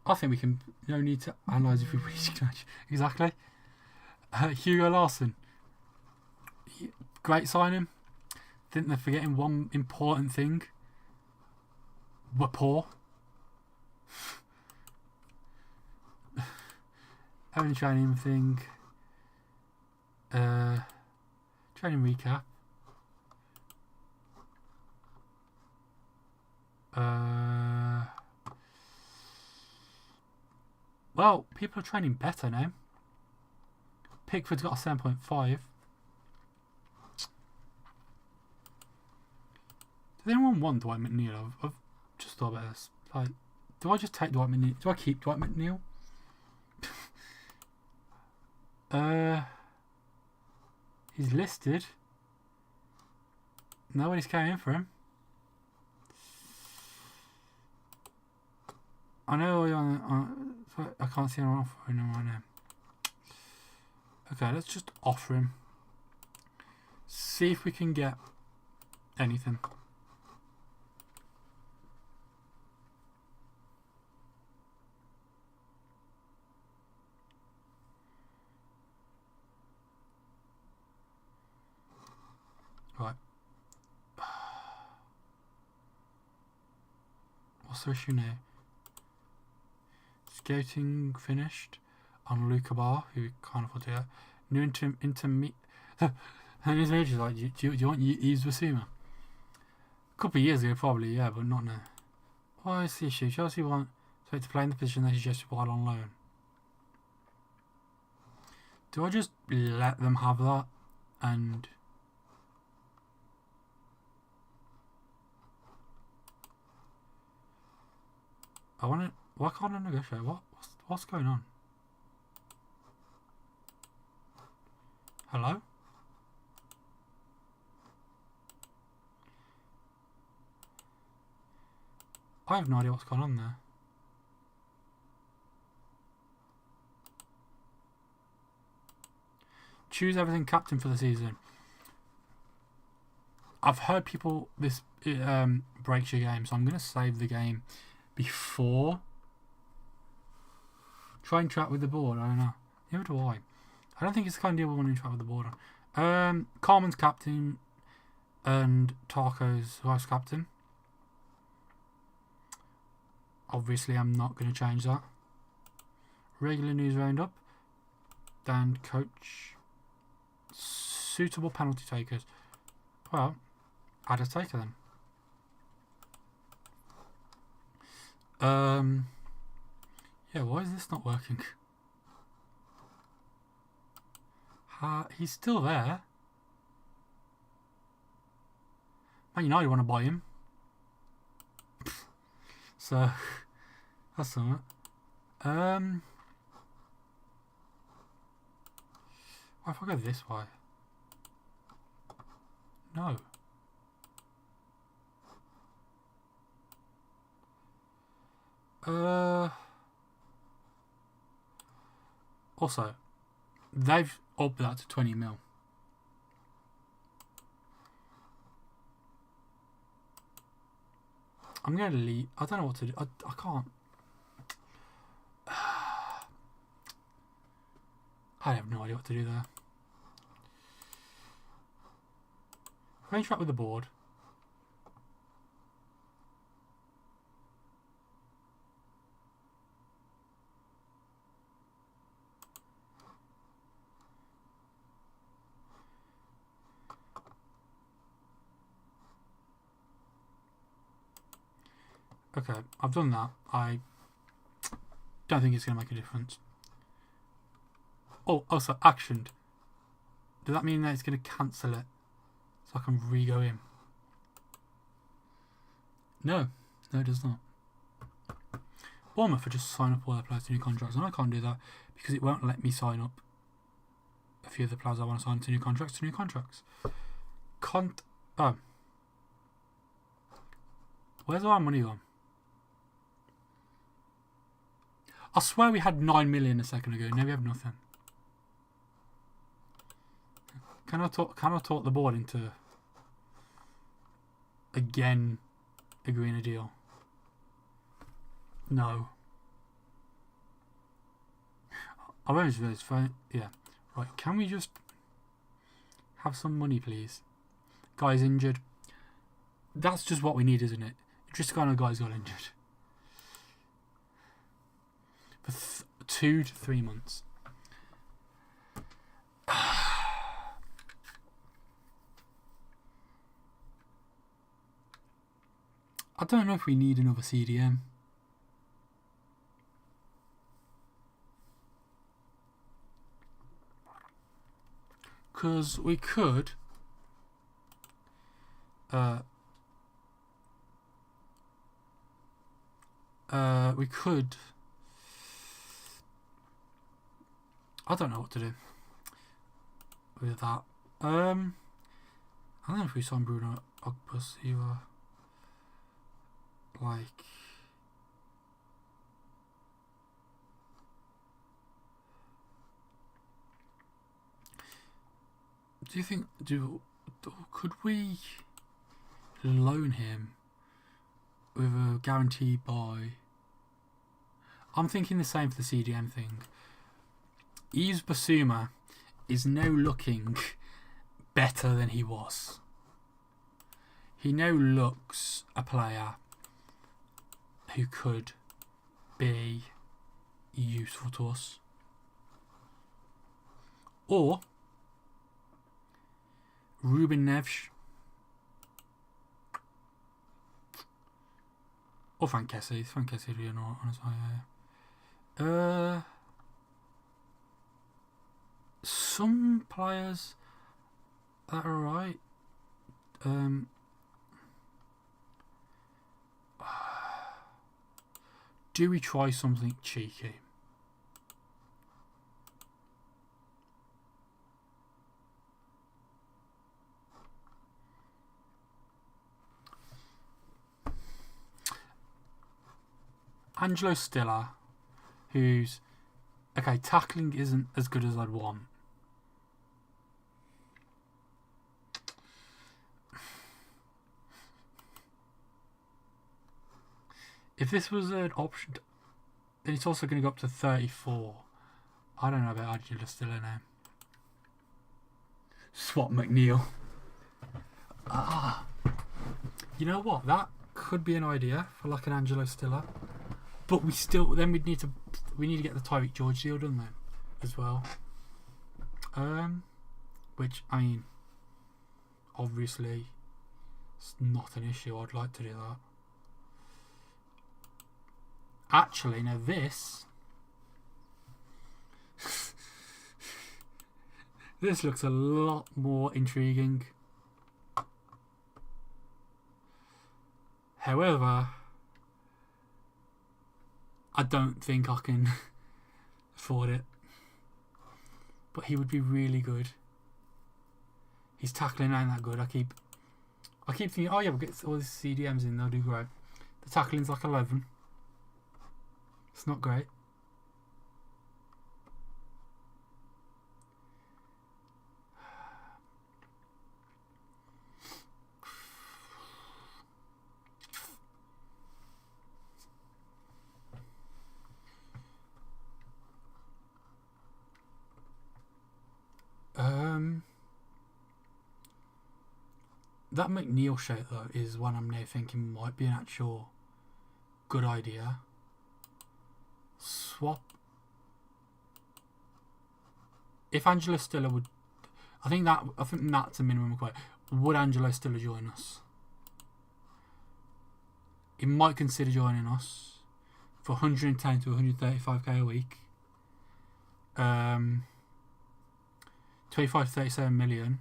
I think we can. No need to analyse if we reach match. Exactly. Hugo Larson. Great signing. Think they're forgetting one important thing. We're poor. Having a training thing. Training recap. Well, people are training better now. Pickford's got a 7.5. Does anyone want Dwight McNeil? I've just thought about this. Like, do I just take Dwight McNeil? Do I keep Dwight McNeil? He's listed. Nobody's coming in for him. I know I can't see anyone offering him right now. Okay, let's just offer him. See if we can get anything. Right. What's the issue now? Scouting finished on Luca Bar, who can't afford to do that. New intermediate. And his age is like, do you want Yves Bissouma? A couple of years ago, probably, yeah, but not now. Why is the issue? Chelsea want to play in the position they suggested while on loan. Do I just let them have that and... I want to... Why can't I negotiate? What's going on? Hello? I have no idea what's going on there. choose Everton captain for the season. I've heard people this breaks your game, so I'm going to save the game before. Try and interact with the board. I don't know. Neither do I. I don't think it's the kind of deal we want to interact with the board on. Carmen's captain and Taco's vice captain. Obviously, I'm not going to change that. Regular news roundup. And coach. Suitable penalty takers. Well, add a taker then. Yeah, why is this not working? He's still there. Man United want to buy him. So, that's something. What if I go this way? No. Also, they've upped that to 20 mil. I'm going to leave. I don't know what to do. I can't. I have no idea what to do there. Can I interact with the board? Okay, I've done that. I don't think it's going to make a difference. Oh, also, actioned. Does that mean that it's going to cancel it? So I can re-go in? No, it does not. Bournemouth are just sign up all their players to new contracts, and I can't do that because it won't let me sign up a few of the players I want to sign to new contracts. Oh. Where's all our money gone? I swear we had 9 million a second ago. Now we have nothing. Can I talk the board into again agreeing a deal? No. I won't just this phone. Yeah. Right. Can we just have some money, please? Guy's injured. That's just what we need, isn't it? Just kind of guys got injured. For 2 to 3 months. I don't know if we need another CDM. Because we could I don't know what to do with that. I don't know if we sign Bruno Ogbus either. Like, do you think could we loan him with a guarantee buy? I'm thinking the same for the CDM thing. Yves Basuma is now looking better than he was. He now looks a player who could be useful to us. Or Ruben Neves. Or Frank Kessie. Frank Kessie would be an honest. Some players that are right. Do we try something cheeky? Angelo Stiller, who's okay, tackling isn't as good as I'd want. If this was an option, then it's also going to go up to 34. I don't know about Angela Stiller now. Swap McNeil. You know what? That could be an idea for like an Angelo Stiller. But we need to get the Tyreek George deal done then as well. Which, I mean, obviously it's not an issue. I'd like to do that. Actually, now this this looks a lot more intriguing. However, I don't think I can afford it. But he would be really good. His tackling ain't that good. I keep thinking, oh yeah, we'll get all these CDMs in, they'll do great. The tackling's like 11. It's not great. That McNeil shout though is one I'm now thinking might be an actual good idea. Swap. If Angelo Stiller would, I think that's a minimum required. Would Angelo Stiller join us? He might consider joining us for 110 to 135k a week. 25 to 37 million.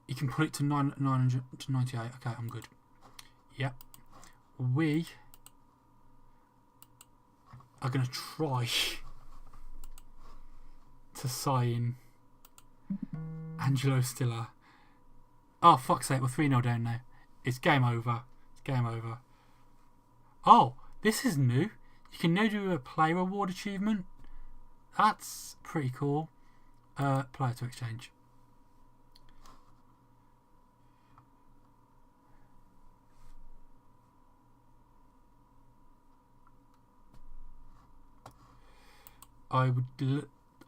You can put it to 998. Okay, I'm good. Yep. We are going to try to sign Angelo Stiller. Oh, fuck's sake, we're 3-0 down now. It's game over. It's game over. Oh, this is new. You can now do a player award achievement. That's pretty cool. Player to exchange. I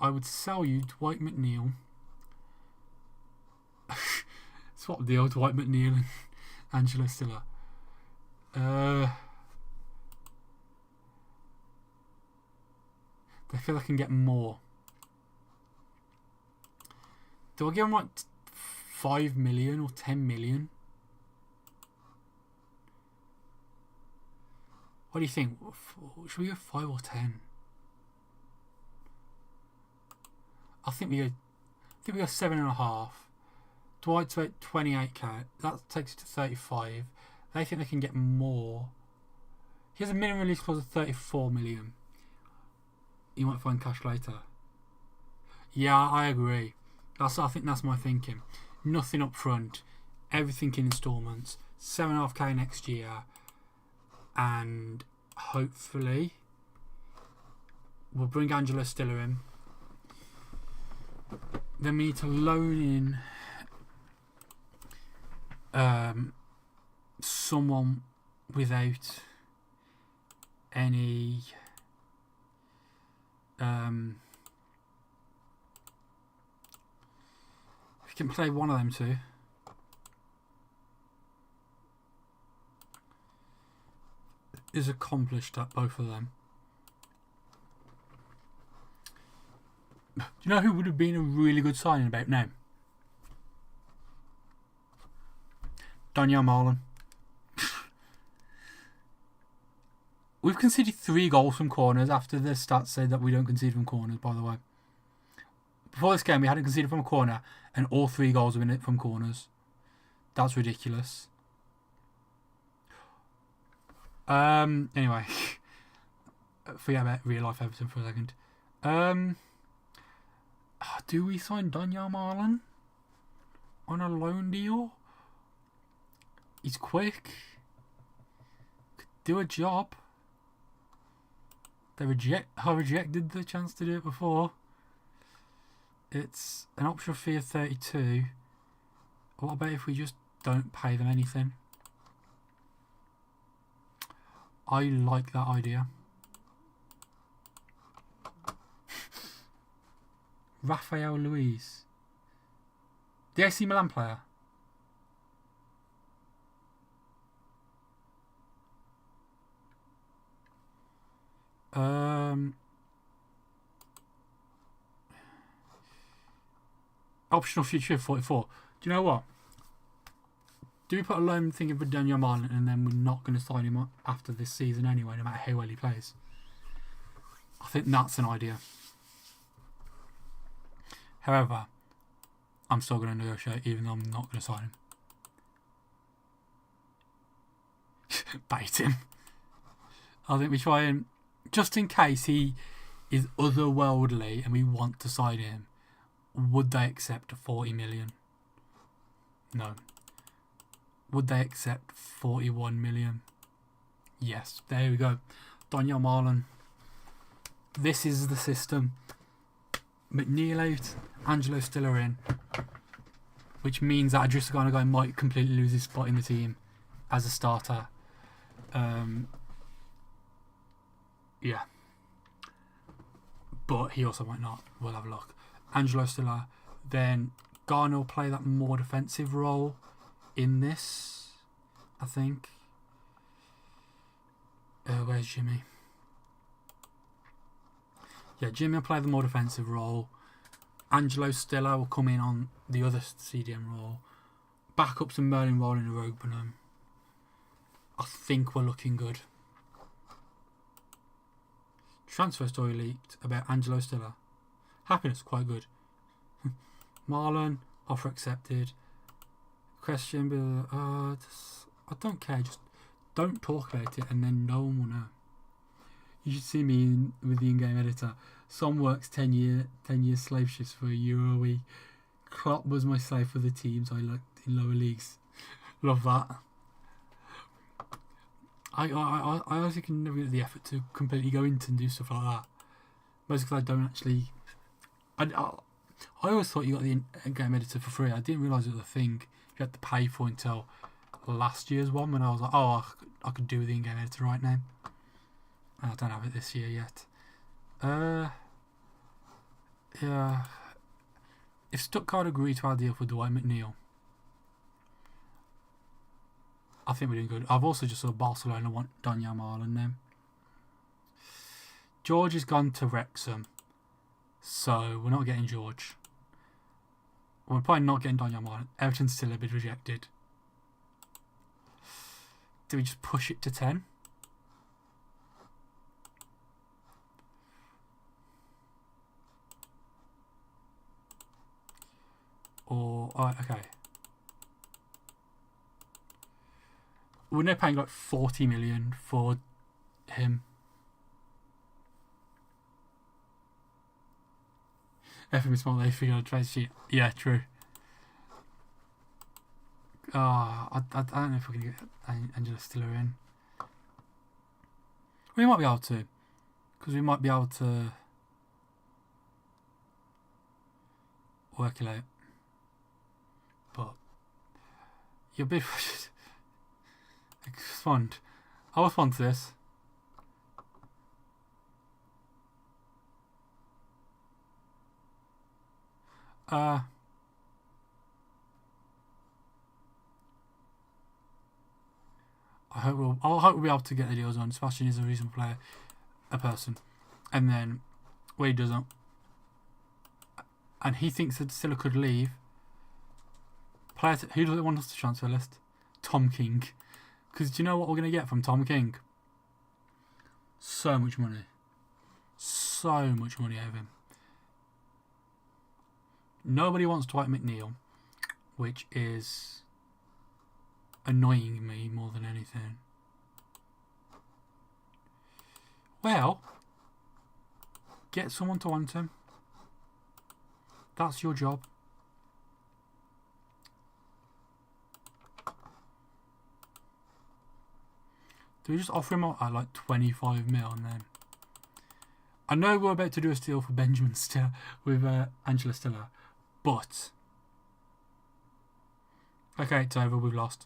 would sell you Dwight McNeil. Swap the old Dwight McNeil and Angelo Stiller. I feel I can get more. Do I give him like 5 million or 10 million? What do you think? Should we go 5 or 10? I think we go 7.5. Dwight's about 28k. That takes it to 35. They think they can get more. He has a minimum release clause of 34 million. You might find cash later. Yeah, I agree. I think that's my thinking. Nothing up front. Everything in instalments. 7.5k next year. And hopefully we'll bring Angelo Stiller in. Then we need to loan in someone without any we can play one of them two. Is accomplished at both of them. Do you know who would have been a really good signing about now? Daniel Marlon. We've conceded 3 goals from corners after the stats say that we don't concede from corners, by the way. Before this game, we hadn't conceded from a corner, and all 3 goals have been from corners. That's ridiculous. Anyway. Forget about real life Everton for a second. Do we sign Daniel Marlon on a loan deal? He's quick. Could do a job. I rejected the chance to do it before. It's an optional fee of 32. What about if we just don't pay them anything? I like that idea. Rafael Luiz. The AC Milan player. Optional future 44. Do you know what? Do we put a loan thinking for Daniel Marlon and then we're not going to sign him up after this season anyway, no matter how well he plays? I think that's an idea. However, I'm still going to negotiate even though I'm not going to sign him. Bait him. I think we try and, just in case he is otherworldly and we want to sign him, would they accept 40 million? No. Would they accept 41 million? Yes. There we go. Daniel Marlon. This is the system. McNeil out, Angelo Stiller in, which means that Idrissa Gana Guy might completely lose his spot in the team as a starter. Yeah. But he also might not. We'll have a look. Angelo Stiller. Then Garner will play that more defensive role in this, I think. Where's Jimmy? Yeah, Jimmy will play the more defensive role. Angelo Stiller will come in on the other CDM role. Backups and Merlin rolling a Rogue Bonham. I think we're looking good. Transfer story leaked about Angelo Stiller. Happiness, quite good. Marlon, offer accepted. Question, I don't care, just don't talk about it and then no one will know. You should see me with the in-game editor. Some works 10 year slave shifts for €1 a week. Klopp was my slave for the teams I liked in lower leagues. Love that. I honestly can never get the effort to completely go into and do stuff like that. Mostly because I don't actually... I always thought you got the in-game editor for free. I didn't realise it was a thing you had to pay for until last year's one when I was like, oh, I could do the in-game editor right now. I don't have it this year yet. Yeah. If Stuttgart agree to our deal for Dwight McNeil, I think we're doing good. I've also just saw Barcelona want Daniel Marlon now. George has gone to Wrexham, so we're not getting George. We're probably not getting Daniel Marlon. Everton's still a bit rejected. Do we just push it to 10? Or, okay. We're now paying like 40 million for him. FM's small, they figure out a trade sheet. Yeah, true. I don't know if we can get Angela Stiller in. We might be able to. Because we might be able to work it out. But you're a bit respond. I'll respond to this. I hope we'll be able to get the deals on. Sebastian is a reasonable player, a person, and then Wade doesn't, and he thinks that Stiller could leave. Who doesn't want us to transfer list? Tom King, because do you know what we're going to get from Tom King? So much money out of him. Nobody wants Dwight McNeil, which is annoying me more than anything. Well, get someone to want him. That's your job. Do we just offer him at like 25 mil and then... I know we're about to do a deal for Benjamin Stiller with Angela Stiller, but Okay, it's over. We've lost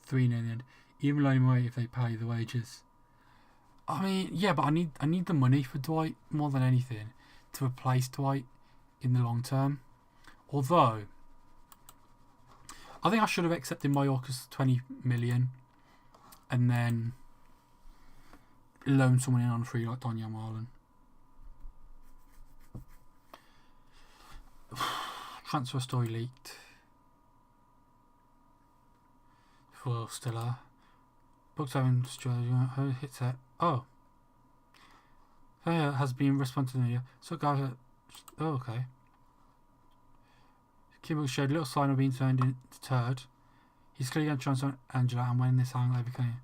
3-0 in the end. Even loaning away if they pay the wages. I mean, yeah, but I need the money for Dwight more than anything to replace Dwight in the long term. Although, I think I should have accepted Mallorca's 20 million and then loan someone in on free like Daniel Marlon. Transfer story leaked for Stiller. Books haven't hits it. Oh. Has been responded to the media. So guys, oh okay. Kimball showed little sign of being deterred. He's clearly going to transfer Angela, and when this hang over came,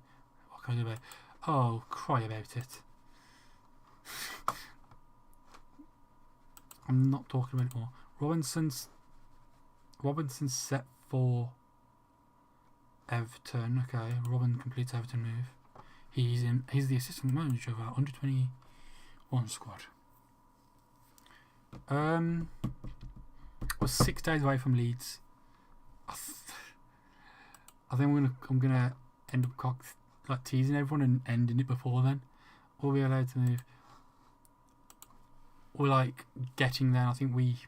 what can I do about it? Oh, cry about it. I'm not talking about it more. Robinson's set for Everton. Okay, Robin completes Everton move. He's the assistant manager of our under 21 squad. Was 6 days away from Leeds. I think I'm gonna end up teasing everyone and ending it before then. Or we're allowed to move. We're like getting there. I think we've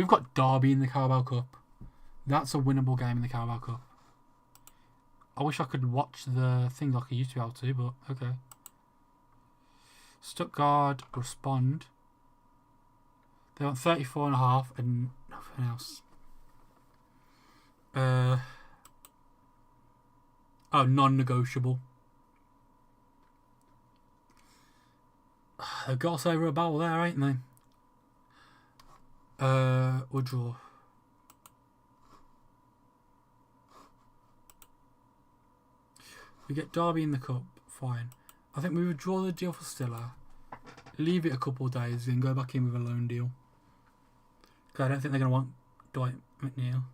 got Derby in the Carabao Cup. That's a winnable game in the Carabao Cup. I wish I could watch the thing like I used to be able to, but okay. Stuttgart respond. They want 34.5 and nothing else. Oh, non-negotiable. They've got us over a barrel there, ain't they? We'll draw. We get Derby in the cup, fine. I think we would draw the deal for Stiller, leave it a couple of days, and go back in with a loan deal. Because I don't think they're going to want Dwight McNeil.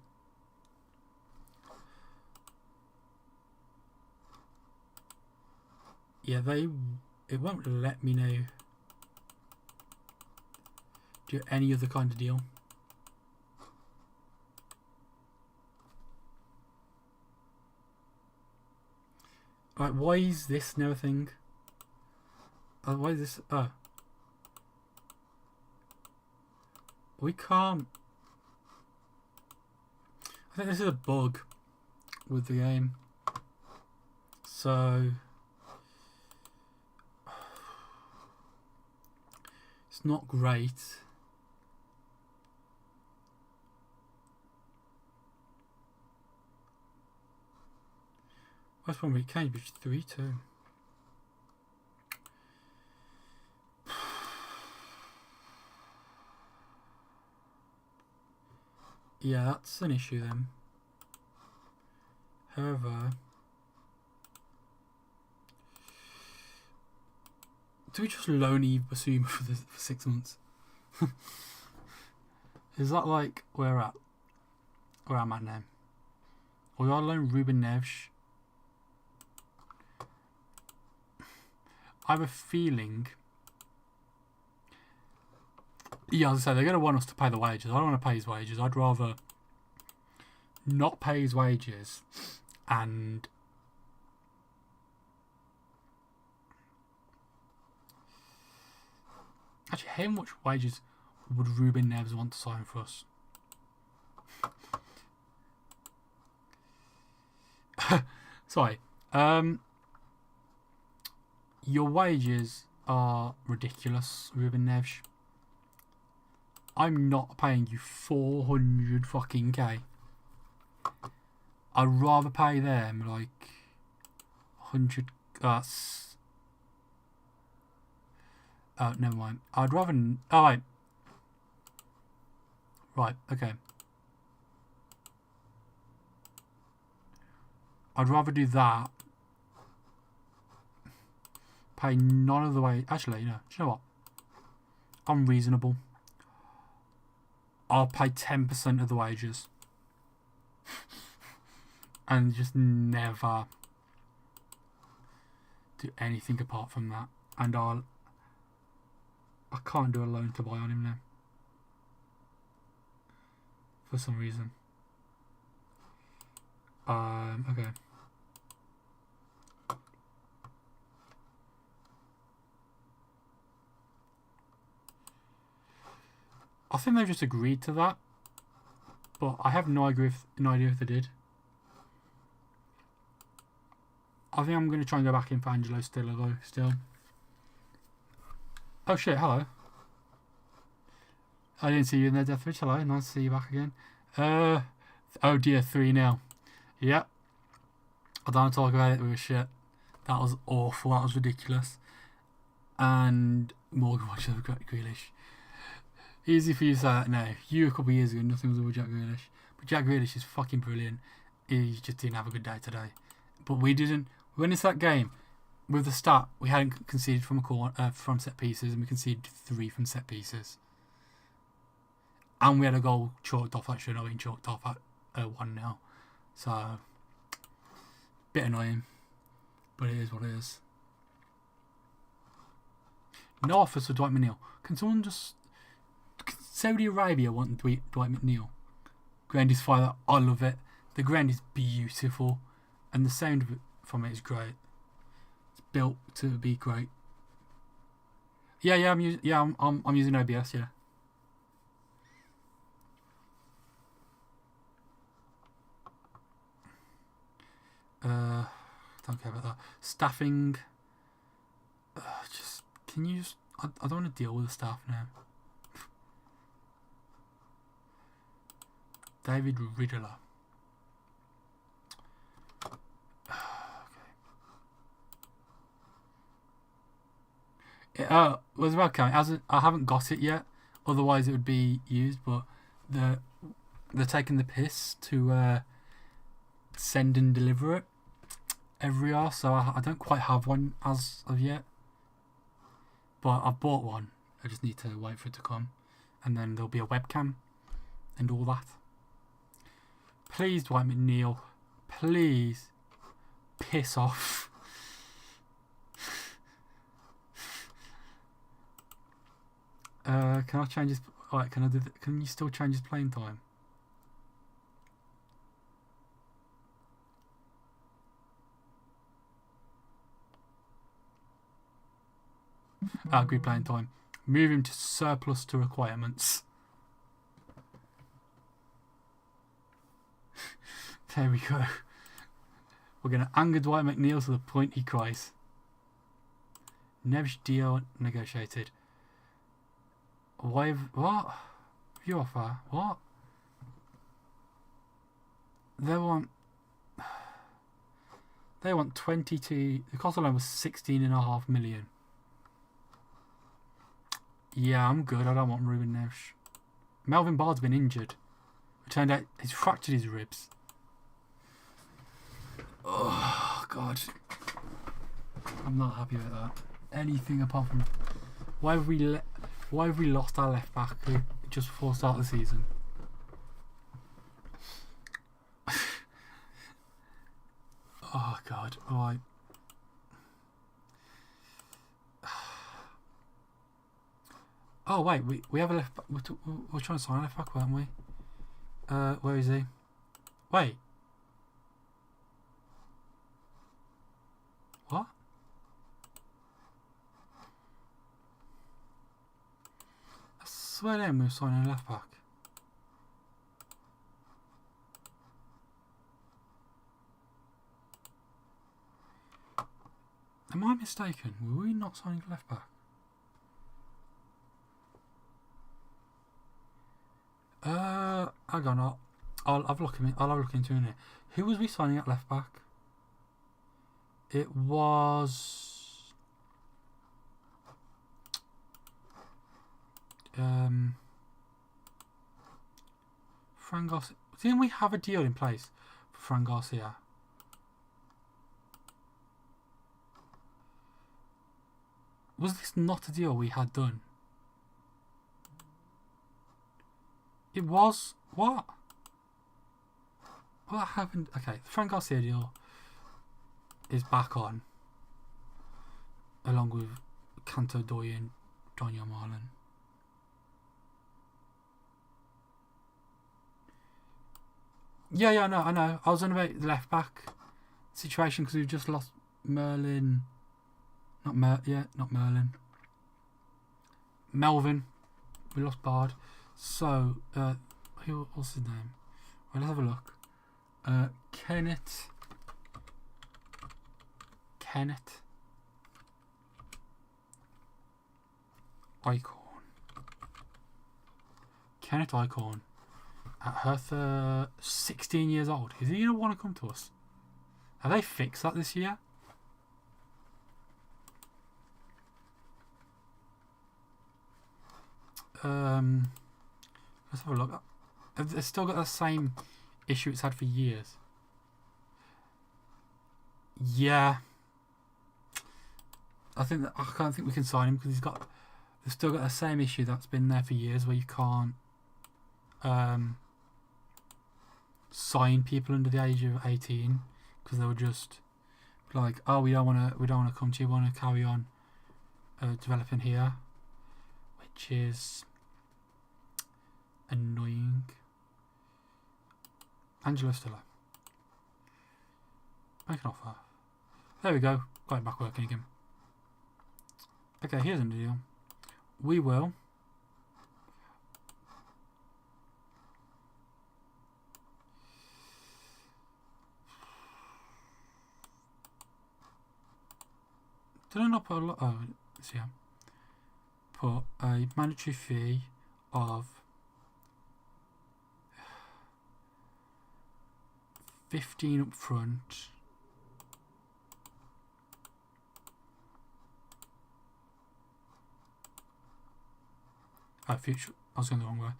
Yeah, it won't let me know do any other kind of deal. Right, why is this no thing? Why is this? Oh. We can't. I think this is a bug with the game. So. It's not great. West Bromwich Cambridge 3-2. Yeah, that's an issue then. However, do we just loan Eve Basuma for 6 months? Is that like where I'm at now? Or do I loan Ruben Neves? I have a feeling. Yeah, as I said, they're going to want us to pay the wages. I don't want to pay his wages. I'd rather not pay his wages and actually, how much wages would Ruben Neves want to sign for us? Sorry. Your wages are ridiculous, Ruben Neves. I'm not paying you 400 fucking K. I'd rather pay them like 100. Oh, never mind. I'd rather. Oh, wait. Right, okay. I'd rather do that. Pay none of the way. Actually, no. Do you know what? I'm reasonable. I'll pay 10% of the wages. And just never do anything apart from that. And I can't do a loan to buy on him now. For some reason. Okay. I think they've just agreed to that, but I have no idea if they did. I think I'm going to try and go back in for Angelo Stiller though, still. Oh shit, hello. I didn't see you in there, Deathridge. Hello, nice to see you back again. Oh dear, 3-0. Yep. I don't want to talk about it, it was shit. That was awful, that was ridiculous. And Morgan watching Grealish. Easy for you to say that now. You a couple of years ago, nothing was over Jack Grealish. But Jack Grealish is fucking brilliant. He just didn't have a good day today. But we didn't. We went into that game with the stat. We hadn't conceded from a corner, from set pieces, and we conceded 3 from set pieces. And we had a goal chalked off that should have been chalked off at 1-0. So, bit annoying. But it is what it is. No offers for Dwight McNeil. Can someone just... Saudi Arabia want Dwight McNeil. Ground is fire. I love it. The ground is beautiful. And the sound of it from it is great. It's built to be great. I'm using OBS, yeah. Don't care about that. Staffing. Can you just... I don't want to deal with the staff now. David Riddler. Okay. Was about coming. I haven't got it yet. Otherwise, it would be used. But they're taking the piss to send and deliver it every hour. So I don't quite have one as of yet. But I've bought one. I just need to wait for it to come, and then there'll be a webcam and all that. Please, Dwight McNeil. Please. Piss off. Can I change his... Alright, can I do... Can you still change his playing time? Agree playing time. Move him to surplus to requirements. There we go. We're going to anger Dwight McNeil to the point he cries. Nev's deal negotiated. What? View offer? What? They want 22... The cost alone was 16.5 million. Yeah, I'm good. I don't want Ruben Neves. Melvin Bard's been injured. It turned out he's fractured his ribs. Oh, God. I'm not happy with that. Anything apart from... Why have we lost our left back just before the start of the season? Oh, God. Right. Oh, wait. We have a left back. We're trying to sign a left back, weren't we? Where is he? Wait. What? I swear then we were signing a left back. Am I mistaken? Were we not signing a left back? Hang on. I'll have a look into it. Who was we signing at left back? It was Fran Garcia. Didn't we have a deal in place for Fran Garcia? Was this not a deal we had done? It was. What? What happened? Okay, the Fran Garcia deal is back on, along with Canto Doy and Daniel Marlin. Yeah, I know. I was on about the left back situation because we've just lost Merlin. Not Merlin. Melvin. We lost Bard. So, what's his name? Well, let's have a look. Kenneth. Icon. At her 16 years old. Is he going to want to come to us? Have they fixed that this year? Let's have a look. It's still got the same issue it's had for years. Yeah. I can't think we can sign him because they've still got the same issue that's been there for years where you can't sign people under the age of 18 because they were just like, oh, we don't want to come to you, we want to carry on developing here, which is annoying. Angelo Stiller. Make an offer. There we go. Got it back working again. Okay, here's a deal. We will did I not put a lot? Oh, it's here. Put a mandatory fee of 15 up front. Future. I was going the wrong way.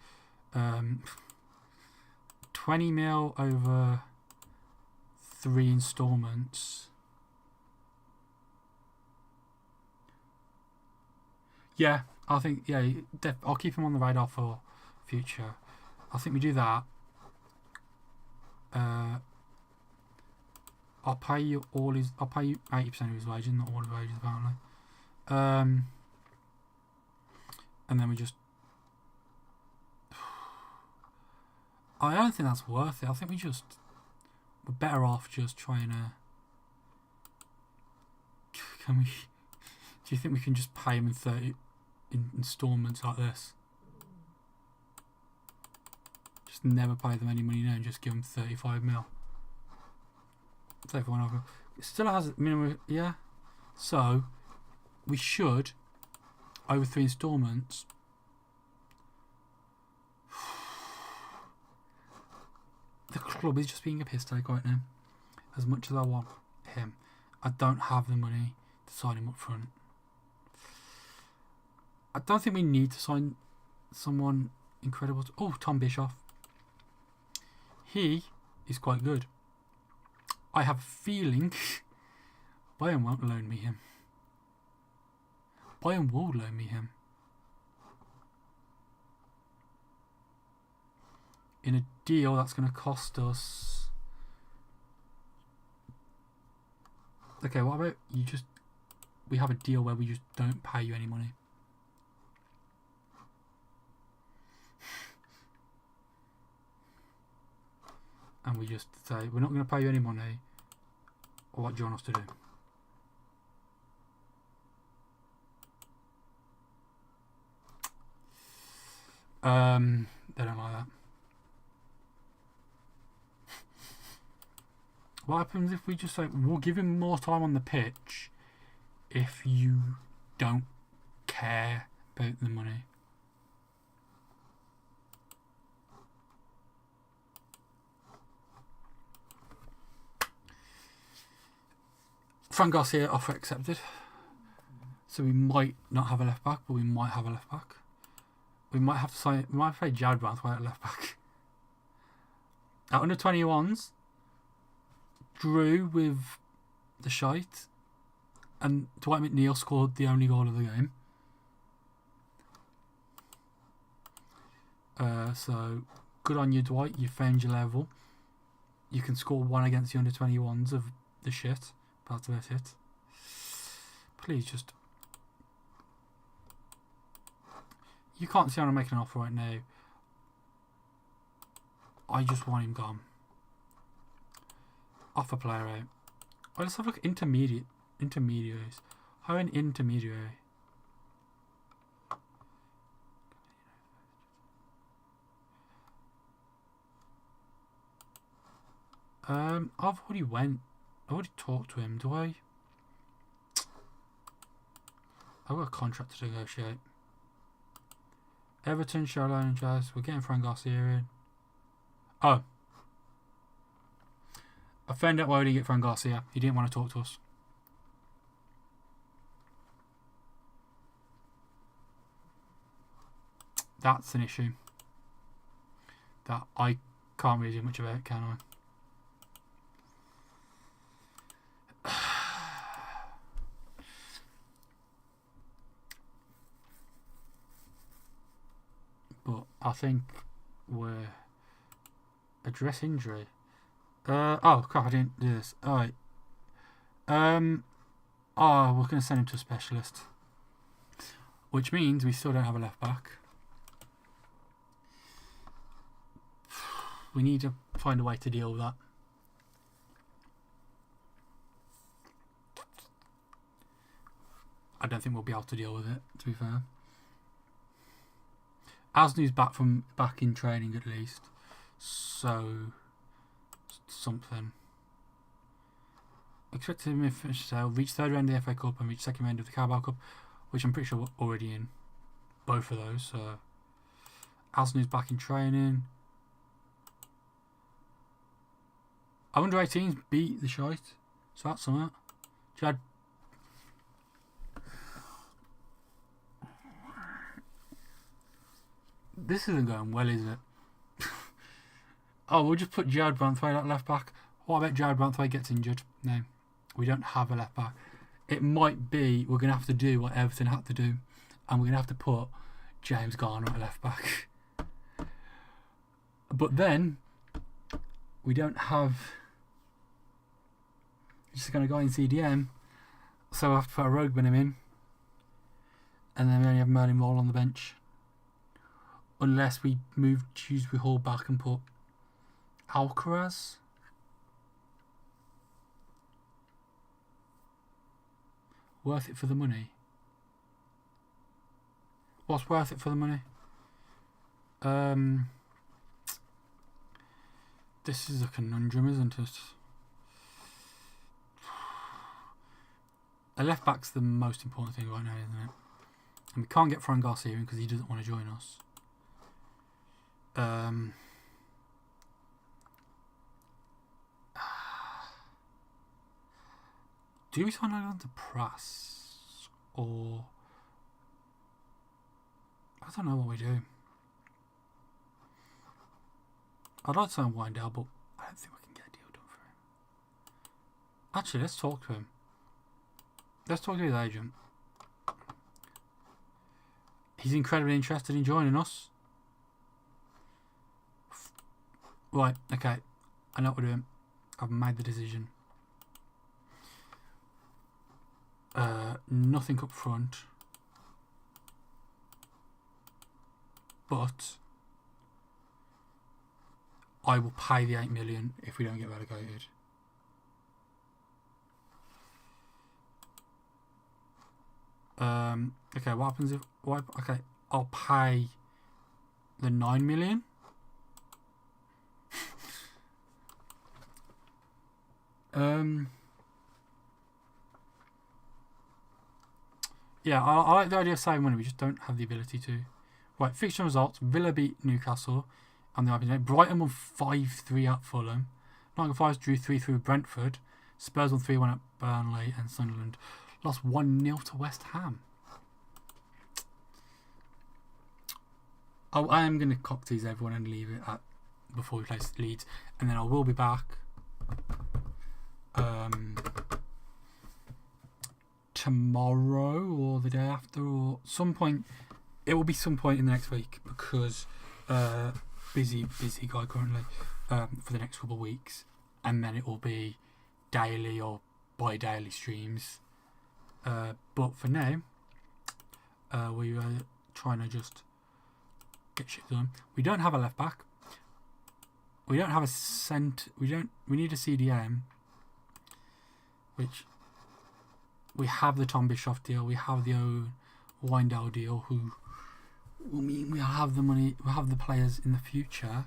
20 mil over 3 installments. Yeah, I think I'll keep him on the radar for future. I think we do that. I'll pay you 80% of his wages, not all of his wages apparently. And then we just. I don't think that's worth it. I think we're better off just trying to. Can we? Do you think we can just pay him in 30 installments like this? Just never pay them any money now and just give them 35 mil. 35 mil. It still has a minimum, yeah. So we should, over 3 installments. The club is just being a piss take right now. As much as I want him, I don't have the money to sign him up front. I don't think we need to sign someone incredible. Oh, Tom Bischoff. He is quite good. I have a feeling Bayern won't loan me him. Bayern will loan me him. In a deal that's going to cost us. Okay, what about we have a deal where we just don't pay you any money. And we just say, we're not going to pay you any money. What do you want us to do? They don't like that. What happens if we just say, we'll give him more time on the pitch if you don't care about the money? Fran Garcia offer accepted. So we might not have a left back, but we might have a left back. We might have to play Jared Branthwaite at left back. At under 21s, drew with the shite, and Dwight McNeil scored the only goal of the game. So good on you, Dwight. You found your level. You can score 1 against the under 21s of the shit. That's about it. Please just. You can't see I'm making an offer right now. I just want him gone. Offer player out. Oh, let's have a look. Intermediaries. How an intermediary? I've already went. I already talked to him. Do I? I've got a contract to negotiate. Everton, Shoreline and Jazz. We're getting Fran Garcia in. Oh. I found out why we didn't get Fran Garcia. He didn't want to talk to us. That's an issue that I can't really do much about, can I? But I think we're address injury. Oh crap! I didn't do this. All right. Oh, we're gonna send him to a specialist, which means we still don't have a left back. We need to find a way to deal with that. I don't think we'll be able to deal with it, to be fair. Asnu's back in training at least, so something. Expected him to finish sale, reach third round of the FA Cup and reach second round of the Carabao Cup, which I'm pretty sure we're already in both of those. So Asnu's back in training. Under 18s beat the shite, so that's something. Jad. This isn't going well, is it? Oh, we'll just put Jared Branthwaite at left back. What about Jared Branthwaite gets injured? No, we don't have a left back. It might be we're going to have to do what Everton had to do, and we're going to have to put James Garner at left back. But then we don't have just going to go in CDM, so we'll have to put a Rogue Benham in, and then we only have Merlin Roll on the bench. Unless we move Dewsbury Hall back and put Alcaraz. Worth it for the money? What's worth it for the money? This is a conundrum, isn't it? A left back's the most important thing right now, isn't it? And we can't get Fran Garcia in because he doesn't want to join us. Do we sign on to Prass? Or I don't know what we do. I'd like to sign Windell, but I don't think we can get a deal done for him. Actually, let's talk to him. Let's talk to his agent. He's incredibly interested in joining us. Right, okay. I know what we're doing. I've made the decision. Nothing up front. But I will pay the 8 million if we don't get relegated. Okay, what happens if... Okay, I'll pay the 9 million. Yeah, I like the idea of saving money. We just don't have the ability to. Right, fixture results. Villa beat Newcastle and the IPA. Brighton won 5-3 at Fulham. Nottingham Forest drew 3-3 with Brentford. Spurs won 3-1 at Burnley, and Sunderland lost 1-0 to West Ham. I am going to cock tease everyone and leave it at before we play Leeds, and then I will be back tomorrow or the day after or some point. It will be some point in the next week because busy guy currently for the next couple of weeks, and then it will be daily or bi-daily streams. But for now, we are trying to just get shit done. We don't have a left back. We don't have a we need a CDM. which we have the Tom Bischoff deal, we have the Owen Windell deal, who will mean we have the money, we have the players in the future.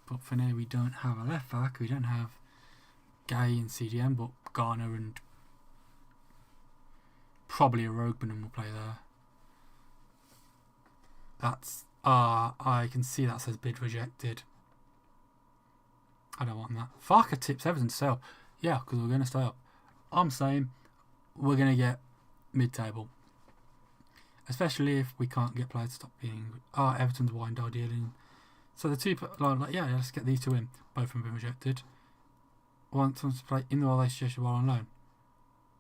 But for now, we don't have a left back. We don't have Gay and CDM, but Garner and probably a Rogbenen will play there. That's I can see that says bid rejected. I don't want that. Farker tips Everton to stay up. Yeah, because we're going to stay up. I'm saying we're going to get mid-table. Especially if we can't get players to stop being... Everton's Windell dealing. So the two... yeah, let's get these two in. Both of them have been rejected. Want someone to play in the relationship while on loan.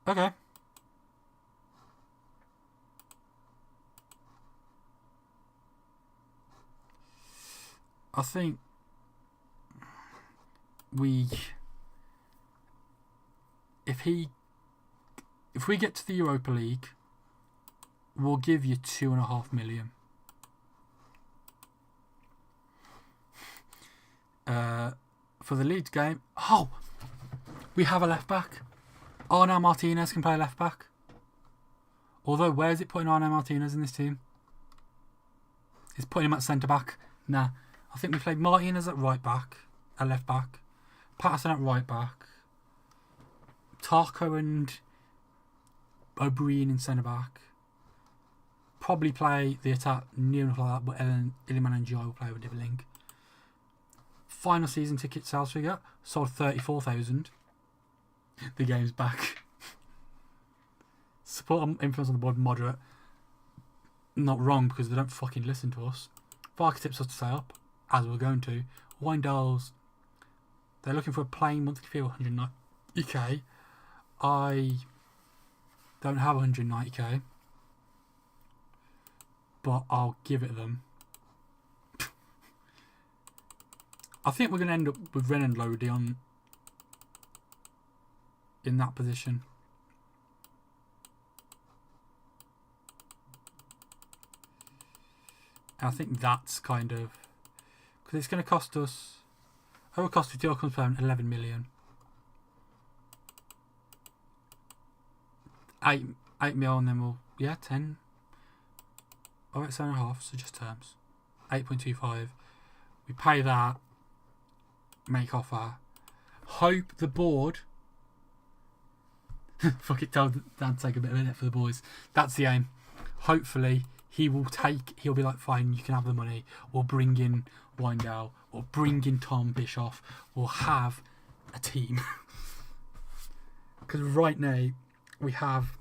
Okay. I think... If we get to the Europa League, we'll give you 2.5 million. For the Leeds game, we have a left back. Arnaud Martinez can play left back. Although, where is it putting Arnaud Martinez in this team? It's putting him at centre back. Nah, I think we played Martinez at right back, at left back, Patterson at right back, Tarko and O'Brien in centre back. Probably play the attack near enough like that, but Iliman and Jai will play with Dibbling. Final season ticket sales figure sold 34,000. The game's back. Support influence on the board moderate. Not wrong because they don't fucking listen to us. Farker tips us to stay up, as we're going to. Windell's, they're looking for a playing monthly fee of 190k. I don't have 190k, but I'll give it them. I think we're going to end up with Ren and Lodi on in that position. And I think that's kind of... Because it's going to cost us... Our cost of deal comes from 11 million. 8 mil and then we'll... Yeah, 10. Oh, it's 7.5, so just terms. 8.25. We pay that. Make offer. Hope the board... Fuck it, tell Dan to take a bit of it for the boys. That's the aim. Hopefully, he'll be like, fine, you can have the money. We'll bring in Windell. We'll bring in Tom Bischoff. We'll have a team. Because right now, we have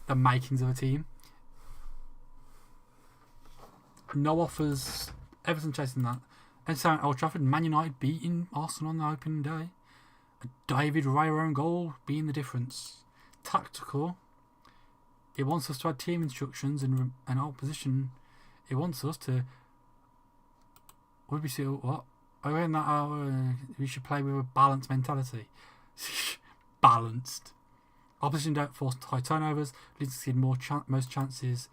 the makings of a team. No offers. Everton chasing that. And so Old Trafford, Man United beating Arsenal on the opening day. A David Raya own goal being the difference. Tactical. It wants us to add team instructions and our position. It wants us to. What did we see? What? Oh, in that we should play with a balanced mentality. Balanced. Opposition don't force high turnovers. Leeds to most chances.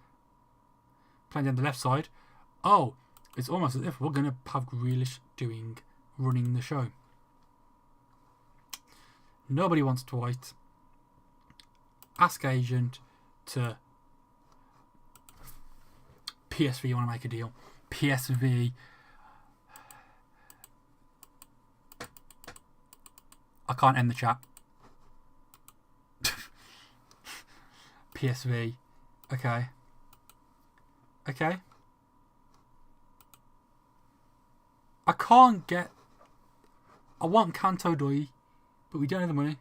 Playing down the left side. Oh, it's almost as if we're going to have Grealish running the show. Nobody wants to wait. Ask agent to PSV. You want to make a deal? PSV. I can't end the chat. PSV. Okay. Okay. I can't get... I want Canto Doi, but we don't have the money.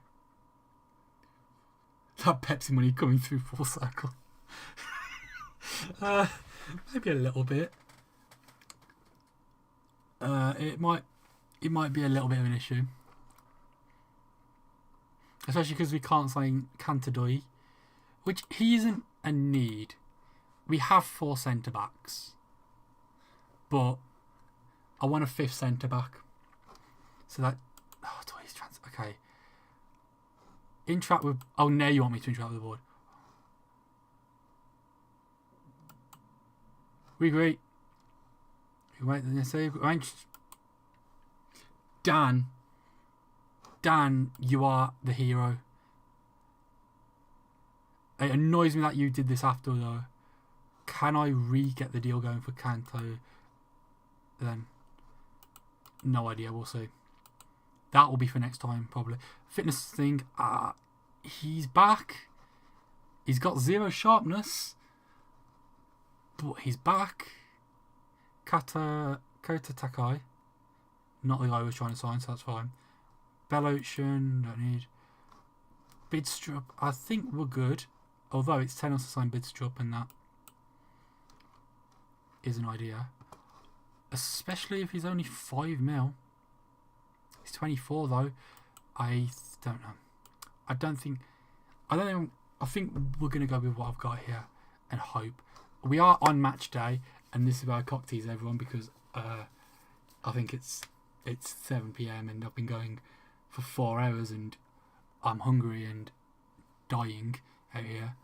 That Pepsi money coming through full circle. Maybe a little bit. It might be a little bit of an issue. Especially because we can't sign Canto Doi, which he isn't a need. We have 4 centre-backs. But I want a 5th centre-back. So that... Oh, Doi's trans... Okay. Interact with... Oh, now you want me to interact with the board. We agree. Wait, then say... Dan, you are the hero. It annoys me that you did this after, though. Can I get the deal going for Kanto then? No idea, we'll see. That will be for next time, probably. Fitness thing, he's back. He's got 0 sharpness, but he's back. Kota Takai, not the guy I was trying to sign, so that's fine. Belotion, don't need. Bidstrup, I think we're good. Although it's 10 us to sign Bidstrup, and that is an idea. Especially if he's only 5 mil. He's 24 though. I don't know. I think we're going to go with what I've got here and hope. We are on match day, and this is where I cock tease everyone because I think it's 7 PM and I've been going for 4 hours and I'm hungry and dying out here.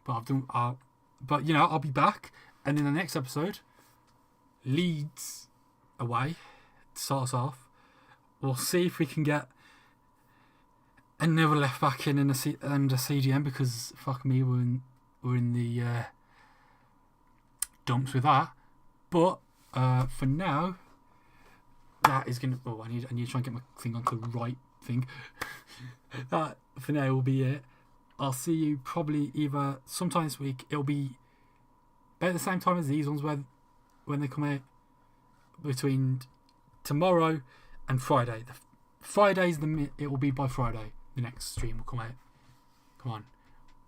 But I'll be back, and in the next episode, Leeds away to start us off. We'll see if we can get another left back in and a CDM, because fuck me, we're in the dumps with that. But for now, that is gonna. Oh, I need to try and get my thing onto the right thing. That for now will be it. I'll see you probably either sometime this week. It'll be about the same time as these ones, when they come out, between tomorrow and Friday. It will be by Friday. The next stream will come out. Come on.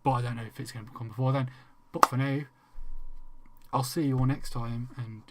But I don't know if it's going to come before then. But for now, I'll see you all next time, and